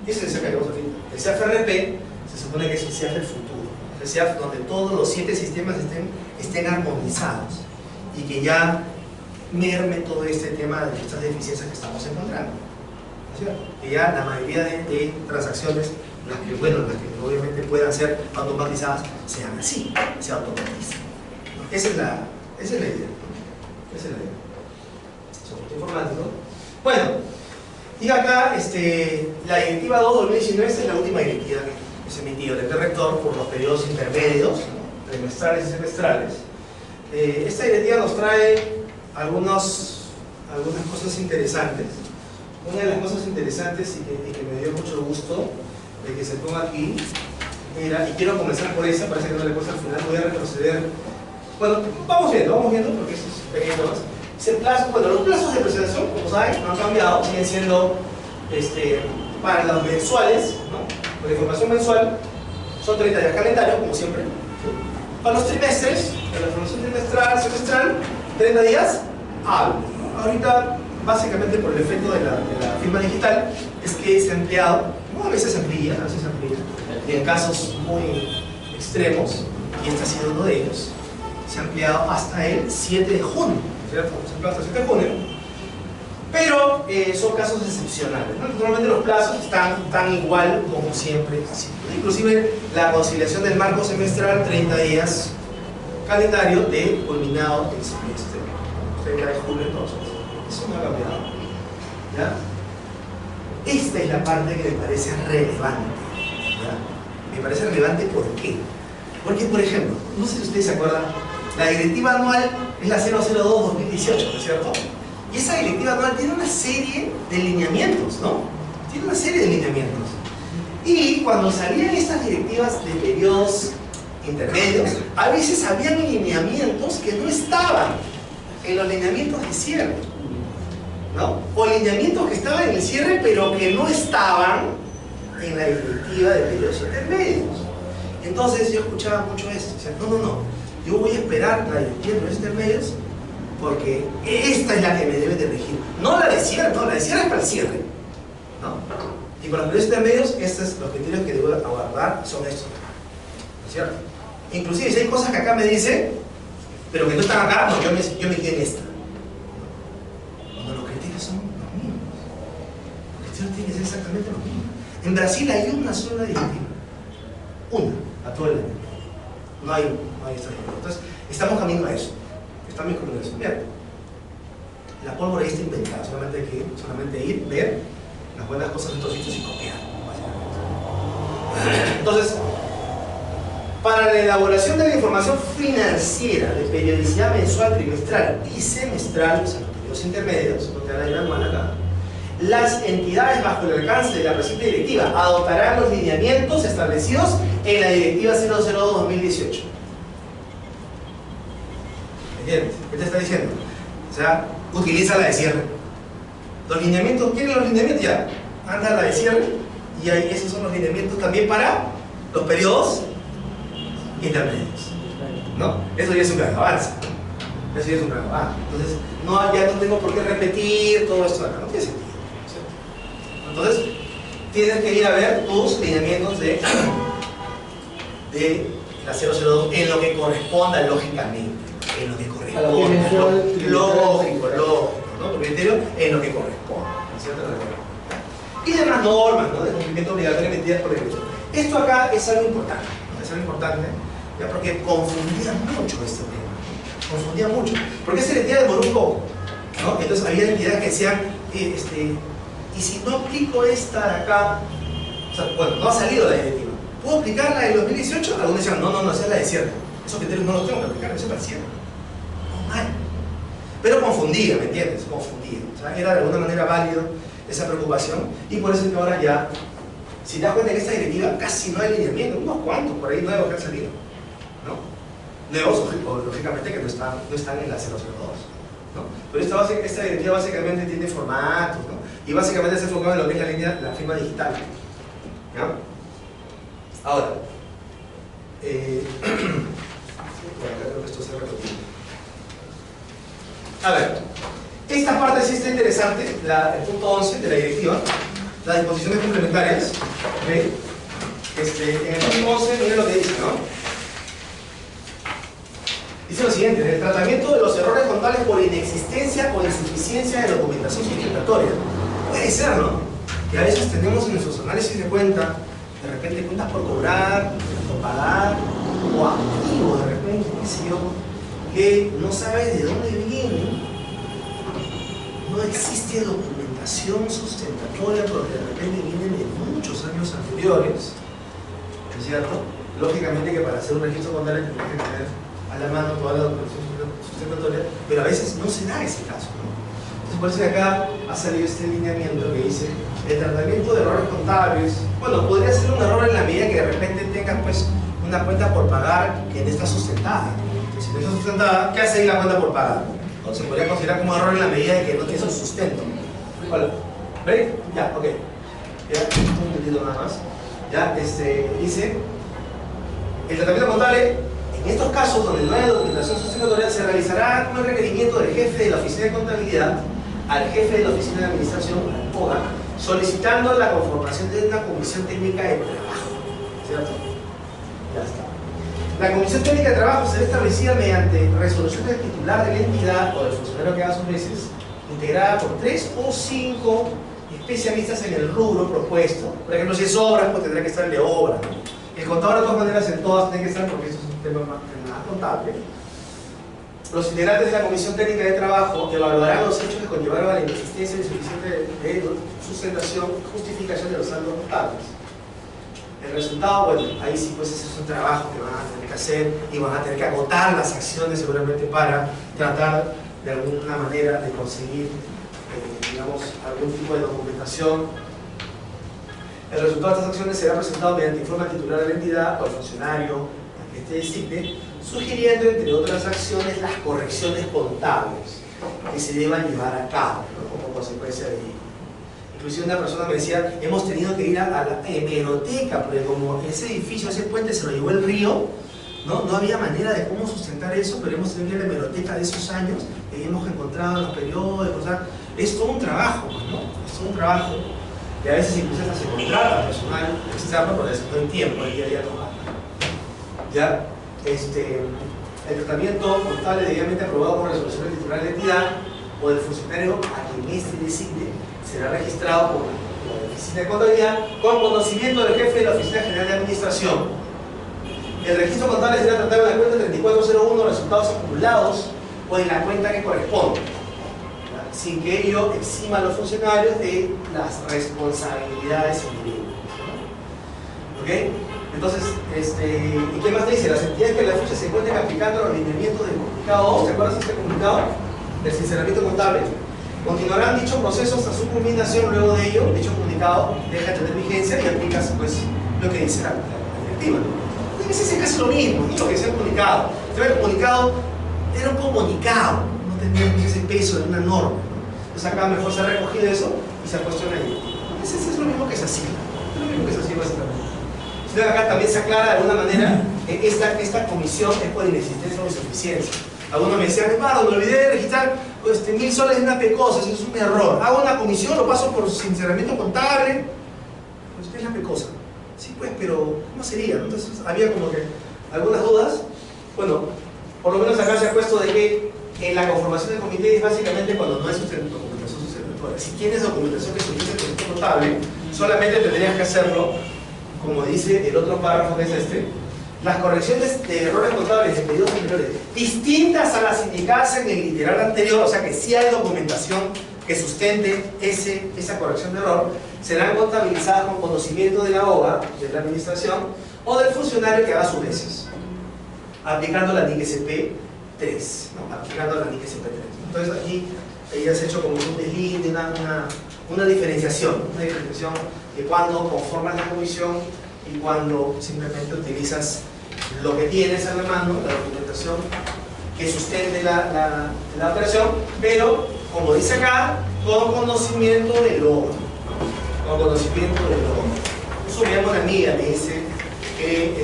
Ese es el CIAF que tenemos ahorita. El CIAF-RP se supone que es el CIAF del futuro. El CIAF donde todos los 7 sistemas estén armonizados y que ya merme todo este tema de estas deficiencias que estamos encontrando. ¿Cierto? Que ya la mayoría de transacciones, las que obviamente puedan ser automatizadas, sean así, se automatizan. Esa es la idea. Esa es la idea. Soporte informático. Bueno, y acá la directiva 2/2019 es la última directiva que se emitió del rector por los periodos intermedios, ¿no? Trimestrales y semestrales. Esta directiva nos trae algunas cosas interesantes. Una de las cosas interesantes y que me dio mucho gusto de que se ponga aquí era, y quiero comenzar por esa, parece que no le puse al final, voy a retroceder. Bueno, vamos viendo porque eso es pequeño más. Ese plazo, bueno, los plazos de presentación, como saben, no han cambiado, siguen siendo para los mensuales, ¿no? Para la información mensual son 30 días calendario, como siempre. Para los trimestres, para la información trimestral, semestral, 30 días hábiles, ¿no? Ahorita, básicamente por el efecto de la firma digital, es que se ha ampliado, ¿no? A veces se amplía, y en casos muy extremos, y este ha sido uno de ellos, se ha ampliado hasta el 7 de junio, ¿cierto? Se ha ampliado hasta el 7 de junio, pero son casos excepcionales, ¿no? Normalmente los plazos están igual como siempre, inclusive la conciliación del marco semestral, 30 días calendario de culminado el semestre, 30 de julio entonces. Eso no ha cambiado. ¿Ya? Esta es la parte que me parece relevante, ¿ya? Me parece relevante, ¿por qué? Porque, por ejemplo, no sé si ustedes se acuerdan, la directiva anual es la 002-2018, ¿no es cierto? Y esa directiva anual tiene una serie de lineamientos, ¿no? Tiene una serie de lineamientos. Y cuando salían estas directivas de periodos intermedios, a veces habían lineamientos que no estaban en los lineamientos de cierre, ¿no? O lineamientos que estaban en el cierre pero que no estaban en la directiva de periodos intermedios. Entonces yo escuchaba mucho esto, o sea, no, yo voy a esperar la directiva de periodos intermedios porque esta es la que me debe de regir, no la de cierre, no, la de cierre es para el cierre, ¿no? Y para los periodos intermedios, estos los criterios que debo aguardar son estos, ¿no es cierto? Inclusive si hay cosas que acá me dicen, pero que no están acá, no, yo me quedé en esta. Cuando los criterios son los mismos. Los criterios tienen que ser exactamente los mismos. En Brasil hay una sola directiva. Una, a todo el año. No hay extranjero. Entonces, estamos camino a eso. Estamos camino a eso. Mira, la pólvora está inventada. Solamente hay que ir, ver las buenas cosas de estos sitios y copiar, básicamente. Entonces, para la elaboración de la información financiera de periodicidad mensual, trimestral y semestral, o sea, los periodos intermedios, no te dan anual acá, las entidades bajo el alcance de la presente directiva adoptarán los lineamientos establecidos en la directiva 002-2018. ¿Entiendes? ¿Qué te está diciendo? O sea, utiliza la de cierre. Los lineamientos, ¿quieren los lineamientos? Ya, anda la de cierre y ahí esos son los lineamientos también para los periodos intermedios, ¿no? Eso ya es un gran avance. Eso ya es un gran avance. Entonces, ya no tengo por qué repetir todo esto acá, no tiene sentido, ¿cierto? Entonces, tienes que ir a ver tus lineamientos de la 002 en lo que corresponda lógicamente, en lo que corresponda, lógico, ¿no? Porque criterio en lo que corresponde, ¿cierto? Y demás normas, ¿no? De cumplimiento obligatorio emitidas por el derecho. Esto acá es algo importante, ¿no? Es algo importante, ¿ya? Porque confundía mucho este tema, confundía mucho, porque esa identidad demoró un poco, ¿no? Entonces había entidades que decían, y si no aplico esta de acá, o sea, bueno, no ha salido la directiva, ¿puedo aplicar la del 2018? Algunos decían, no, esa es la de cierre, esos criterios no los tengo que aplicar, eso es para el cierre, no mal. Pero confundía, ¿me entiendes? Confundía, o sea, era de alguna manera válido esa preocupación, y por eso es que ahora ya, si te das cuenta que esta directiva casi no hay lineamiento, unos cuantos por ahí nuevos que han salido, ¿no? Nuevos, lógicamente, que no están en la 002, ¿no? Pero esta directiva básicamente tiene formatos, ¿no? Y básicamente se enfocaba en lo que es la firma digital, ¿ya? Ahora, por acá creo que esto se ha repetido. A ver, esta parte sí está interesante, el punto 11 de la directiva, las disposiciones complementarias. ¿Okay? En el punto 11, miren lo que dice, ¿no? Dice lo siguiente: el tratamiento de los errores contables por inexistencia o insuficiencia de documentación sustentatoria. Puede ser, ¿no? Que a veces tenemos en nuestros análisis de cuenta, de repente cuentas por cobrar, cuentas por pagar, o activos, de repente, qué sé yo, que no sabes de dónde vienen. No existe documentación sustentatoria porque de repente vienen de muchos años anteriores, ¿no es cierto? Lógicamente que para hacer un registro contable tienes que tener a la mano toda la documentación sustentatoria, pero a veces no se da ese caso, ¿no? Entonces por eso que acá ha salido este lineamiento que dice el tratamiento de errores contables. Bueno, podría ser un error en la medida que de repente tengas pues una cuenta por pagar que no está sustentada. Entonces, si no está sustentada, ¿qué hace ahí la cuenta por pagar? Se podría considerar como error en la medida de que no tiene un sustento. Hola. ¿Ready? Ya, ok. Ya, un minutito nada más. Ya, dice, el tratamiento contable, en estos casos donde no hay documentación sustentatoria, se realizará un requerimiento del jefe de la oficina de contabilidad al jefe de la oficina de administración, al POGA, solicitando la conformación de una comisión técnica de trabajo. ¿Cierto? Ya está. La comisión técnica de trabajo será establecida mediante resolución del titular de la entidad o del funcionario que haga sus veces, integrada por 3 o 5 especialistas en el rubro propuesto. Por ejemplo, si es obras, pues tendrá que estar el de obra, ¿no? El contador, de todas maneras, en todas tiene que estar, porque eso es un tema más contable. Los integrantes de la Comisión Técnica de Trabajo evaluarán los hechos que conllevaron a la inexistencia y suficiente de sustentación y justificación de los saldos contables. El resultado, bueno, ahí sí pues ese es un trabajo que van a tener que hacer y van a tener que agotar las acciones seguramente para tratar de alguna manera de conseguir, digamos, algún tipo de documentación. El resultado de estas acciones será presentado mediante informe al titular de la entidad o al funcionario que este designe, sugiriendo, entre otras acciones, las correcciones contables que se deban llevar a cabo, ¿no? Como consecuencia de ello. Inclusive una persona me decía, hemos tenido que ir a la hemeroteca, porque como ese edificio, ese puente se lo llevó el río, no había manera de cómo sustentar eso, pero hemos tenido que ir a la hemeroteca de esos años, y hemos encontrado en los periódicos, o sea, es todo un trabajo, ¿no? Es todo un trabajo, y a veces incluso hasta se contrata personal externo, porque no hay tiempo, el día a día no basta. ¿Ya? El tratamiento contable debidamente aprobado por resolución del titular de la entidad o del funcionario a quien este designe será registrado por la Oficina de Contabilidad con conocimiento del jefe de la Oficina General de Administración. El registro contable será tratado en la cuenta 3401, resultados acumulados o en la cuenta que corresponde, ¿ya? Sin que ello exima a los funcionarios de las responsabilidades individuales. ¿Ok? Entonces, ¿y qué más te dice? Las entidades que en la ficha se encuentren aplicando los lineamientos del comunicado 2, ¿te acuerdas de este comunicado? Del sinceramiento contable. Continuarán dicho proceso hasta su culminación. Luego de ello, dicho comunicado deja de tener vigencia y aplicas pues lo que dice la directiva. Entonces es casi lo mismo, lo que dice el comunicado. El comunicado era un comunicado, no tenía ese peso de una norma. Entonces acá mejor se ha recogido eso y se ha puesto en la directiva. Entonces es lo mismo que se hacía. Es lo mismo que se hacía básicamente. Entonces acá también se aclara de alguna manera que esta comisión es por inexistencia o insuficiencia. Algunos me decían, Eduardo, me olvidé de registrar 1000 soles en una pecosa, eso es un error. Hago una comisión, lo paso por sinceramiento contable, pues es la pecosa. Sí, pues, pero ¿cómo sería? Entonces había como que algunas dudas. Bueno, por lo menos acá se ha puesto de que en la conformación del comité es básicamente cuando no hay documentación sustentada. Si tienes documentación que sustente el contable, solamente tendrías que hacerlo, como dice el otro párrafo que es las correcciones de errores contables de periodos anteriores, distintas a las indicadas en el literal anterior, o sea que si hay documentación que sustente esa corrección de error, serán contabilizadas con conocimiento de la OGA, de la administración, o del funcionario que haga sus veces, aplicando la NIC SP 3, ¿no? Aplicando la NIC SP 3. Entonces aquí ella se ha hecho como un deslinde, una diferenciación de cuando conformas la comisión y cuando simplemente utilizas lo que tienes a la mano, la documentación que sustente la operación, pero como dice acá, con conocimiento del órgano, con conocimiento del órgano. Incluso mi amiga me dice que,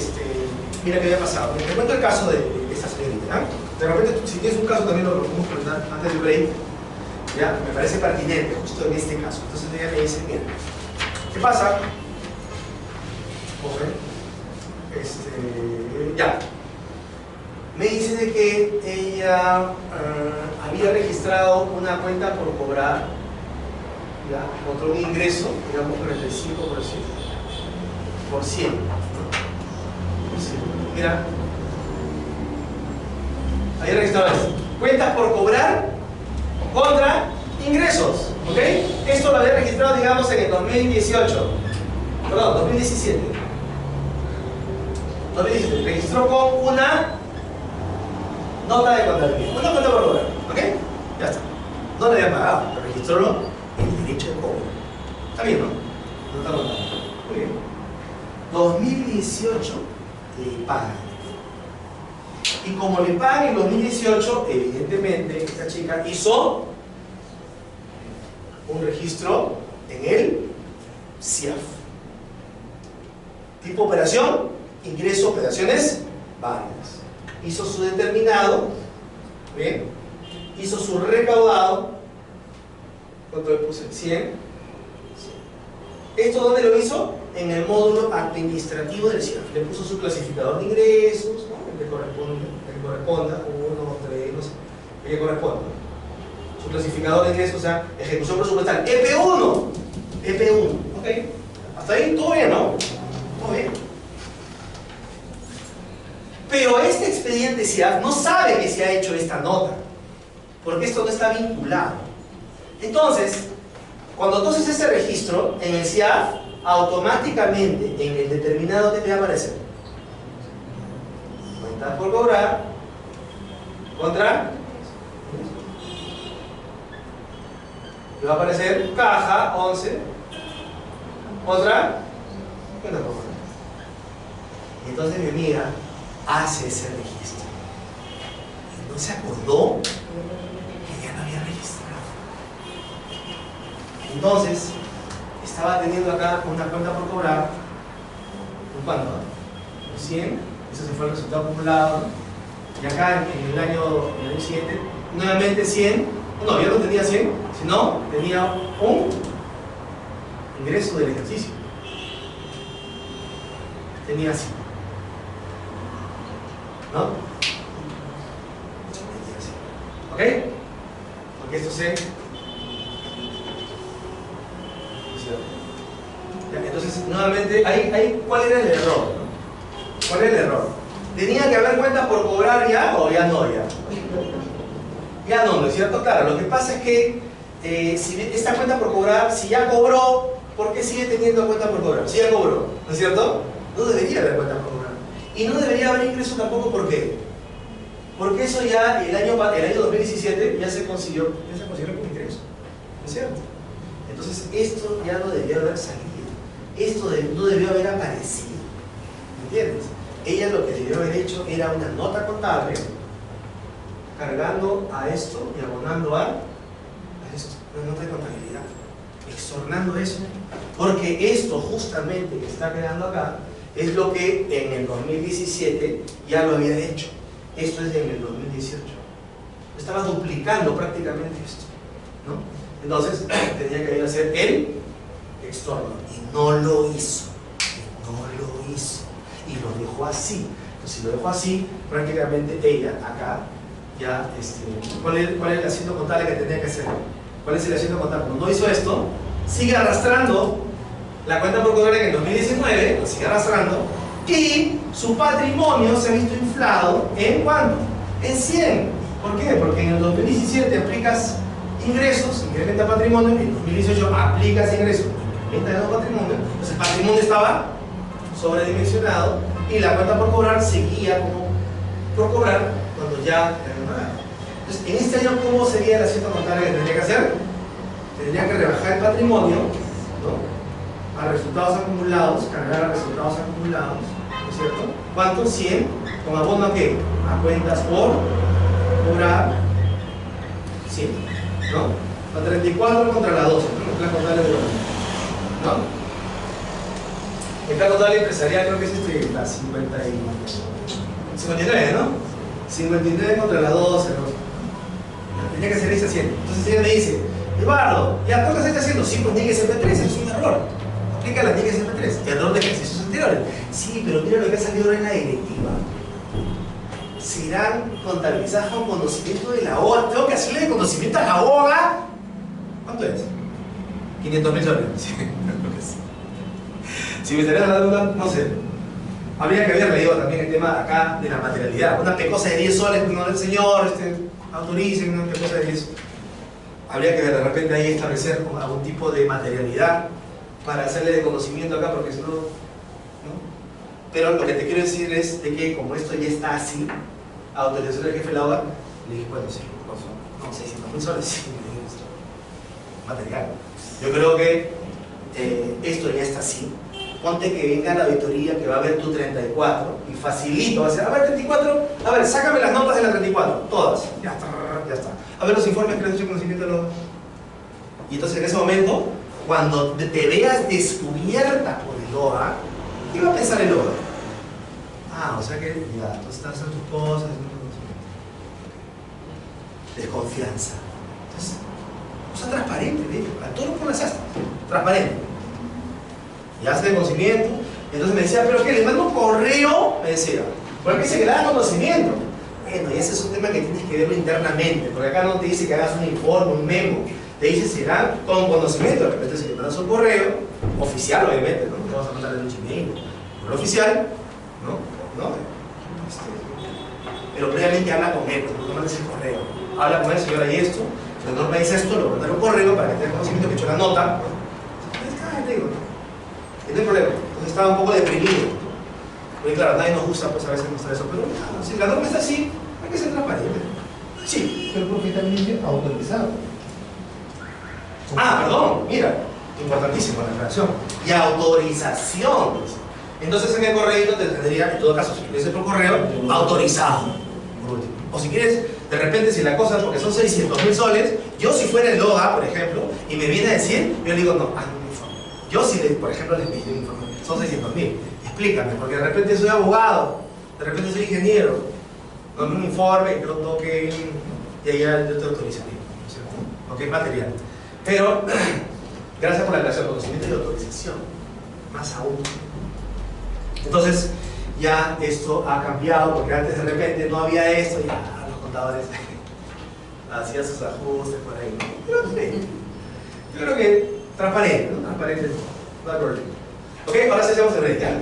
mira qué había pasado. Te cuento el caso de esta señorita, ¿eh? De repente, si tienes un caso también lo podemos comentar antes del break, ¿ya? Me parece pertinente justo en este caso. Entonces ella me dice, mira, ¿qué pasa? Ya. Me dice de que ella había registrado una cuenta por cobrar, ¿ya? Contra un ingreso, digamos 35%, por 100. Mira, ahí registrado eso. Cuentas por cobrar contra ingresos, ¿ok? Esto lo había registrado, digamos, en el 2018. Perdón, 2017. 2017. Registró con una nota de contabilidad. Una cuenta por cobrar, ¿ok? Ya está. No le había pagado, pero registró el derecho de cobro. Está bien, ¿no? No está contado. Muy bien. 2018 le pagan. Y como le pagan en 2018, evidentemente esta chica hizo un registro en el CIAF. Tipo operación, ingreso, operaciones válidas. Hizo su determinado, ¿bien? Hizo su recaudado. ¿Cuánto le puse? 100. ¿Esto dónde lo hizo? En el módulo administrativo del CIAF. Le puso su clasificador de ingresos, ¿no? El que corresponda, 1, 3, no sé, el que corresponda. Su clasificador de ingresos, o sea, ejecución presupuestal. EP1. EP1. ¿Ok? Hasta ahí todo bien, ¿no? Todo bien. Pero este expediente SIAF no sabe que se ha hecho esta nota, porque esto no está vinculado. Entonces, cuando tú haces ese registro en el SIAF, automáticamente en el determinado que te va a aparecer cuentas por cobrar contra, te va a aparecer caja 11 contra cuentas por cobrar. Entonces mi amiga hace ese registro y no se acordó que ya lo había registrado. Entonces estaba teniendo acá una cuenta por cobrar. ¿Cuánto? 100. Ese se fue el resultado acumulado. Y acá en el año siguiente, nuevamente 100. No, yo no tenía 100, sino tenía un ingreso del ejercicio. Tenía 100. ¿No? Tenía 100. ¿Ok? Porque esto se... Entonces, nuevamente, ¿cuál era el error? ¿Cuál era el error? ¿Tenía que haber cuentas por cobrar ya o ya no ya? Ya no, ¿no es cierto? Claro, lo que pasa es que si esta cuenta por cobrar, si ya cobró, ¿por qué sigue teniendo cuenta por cobrar? Si ya cobró, ¿no es cierto? No debería haber cuenta por cobrar. Y no debería haber ingreso tampoco, ¿por qué? Porque eso ya, el año 2017, ya se consideró como ingreso, ¿no es cierto? Entonces, esto ya no debió haber salido. Esto no debió haber aparecido. ¿Me entiendes? Ella lo que debió haber hecho era una nota contable cargando a esto y abonando a esto. Una nota de contabilidad. Exornando eso. Porque esto justamente que está quedando acá es lo que en el 2017 ya lo había hecho. Esto es en el 2018. Estaba duplicando prácticamente esto, ¿no? Entonces tenía que ir a hacer el extorno y no lo hizo. Y lo dejó así. Entonces, si lo dejó así, prácticamente ella acá ya, ¿cuál es el asiento contable que tenía que hacer? ¿Cuál es el asiento contable? Cuando no hizo esto, sigue arrastrando la cuenta por cobrar en el 2019, lo sigue arrastrando, y su patrimonio se ha visto inflado ¿en cuánto? En 100. ¿Por qué? Porque en el 2017 aplicas ingresos, incrementa patrimonio, en el 2018 aplicas ingresos, incrementa el patrimonio, entonces el patrimonio estaba sobredimensionado y la cuenta por cobrar seguía como por cobrar cuando ya terminaba. Entonces, en este año, ¿cómo sería el asiento contable que tendría que hacer? Tendría que rebajar el patrimonio, ¿no?, a resultados acumulados, cargar a resultados acumulados, ¿no es cierto? ¿Cuánto? 100, con abono a qué? A cuentas por cobrar 100, ¿no? La 34 contra la 12, ¿no? El plan contable de ¿no? El plan contable empresarial creo que es la 59, ¿no? 59 contra la 12, ¿no? Tenía que ser ese haciendo. Entonces ella me dice, Eduardo, ¿ya tú qué estás haciendo? Sí, pues tiene que ser P3, eso es un error. Aplica la tiene que ser P3, error de ejercicios anteriores. Sí, pero mira lo que ha salido ahora en la directiva. Serán contabilizadas con conocimiento de la OA. Tengo que hacerle de conocimiento a la OA. ¿Cuánto es? 500.000 soles. Sí, creo que sí. Si me estarían hablando, no sé. Habría que haber leído también el tema acá de la materialidad. Una pecosa de 10 soles, no el señor, autoricen una pecosa de 10. Habría que de repente ahí establecer algún tipo de materialidad para hacerle de conocimiento acá, porque si no, ¿no? Pero lo que te quiero decir es de que como esto ya está así, a autorización del jefe de la OA, le dije, bueno, sí, no, 600.000 soles, sí, material. Yo creo que esto ya está así. Ponte que venga la auditoría, que va a ver tu 34 y facilito, va a ser, a ver 34, a ver, sácame las notas de la 34, todas, ya está, ya está. A ver los informes que les he hecho conocimiento de los... Y entonces en ese momento, cuando te veas descubierta por el OA, ¿qué va a pensar el OA? Ah, o sea que ya, tú estás haciendo tus cosas, desconfianza. Entonces, cosa transparente, ¿ves? A todos por las astas, transparente. Ya hace de conocimiento. Entonces me decía, ¿pero qué? ¿Les mando un correo? Me decía, ¿por qué se queda conocimiento? Bueno, y ese es un tema que tienes que verlo internamente, porque acá no te dice que hagas un informe, un memo. Te dice, será con conocimiento. De repente, si le mandas un correo, oficial obviamente, ¿no? No vas a mandarle un email. Correo oficial, ¿no? pero previamente habla con él, no mandes el correo. Habla con él, señora, y esto, el doctor me dice esto, lo mandaré un correo para que tenga conocimiento que he hecho la nota. Ahí está, te digo. Y no hay problema. Entonces estaba un poco deprimido. Porque claro, a nadie nos gusta pues a veces mostrar eso, pero no, si la norma está así, hay que ser transparente. Sí. Pero porque también dice autorizado. Ah, perdón, mira, importantísimo la aclaración. Y autorización. Entonces en el correo te tendría, en todo caso, si quieres por correo, autorizado. Por último. O si quieres, de repente, si la cosa, porque son 600.000 soles, yo si fuera el LOA, por ejemplo, y me viene a decir, yo le digo, no, hazme un informe. Yo si, por ejemplo, les pido un informe, son 600.000, explícame, porque de repente soy abogado, de repente soy ingeniero, dame un informe y pronto que, y ahí ya yo te autorizaría, ¿cierto? Porque es material. Pero, gracias por la aclaración, conocimiento y autorización, más aún. Entonces, ya esto ha cambiado, porque antes de repente no había esto, ya los contadores hacían sus ajustes por ahí, ¿no? Pero sí, yo creo que transparente, ¿no? Transparente, no hay problema. Ok, ahora sí hacemos el ready, ¿ya?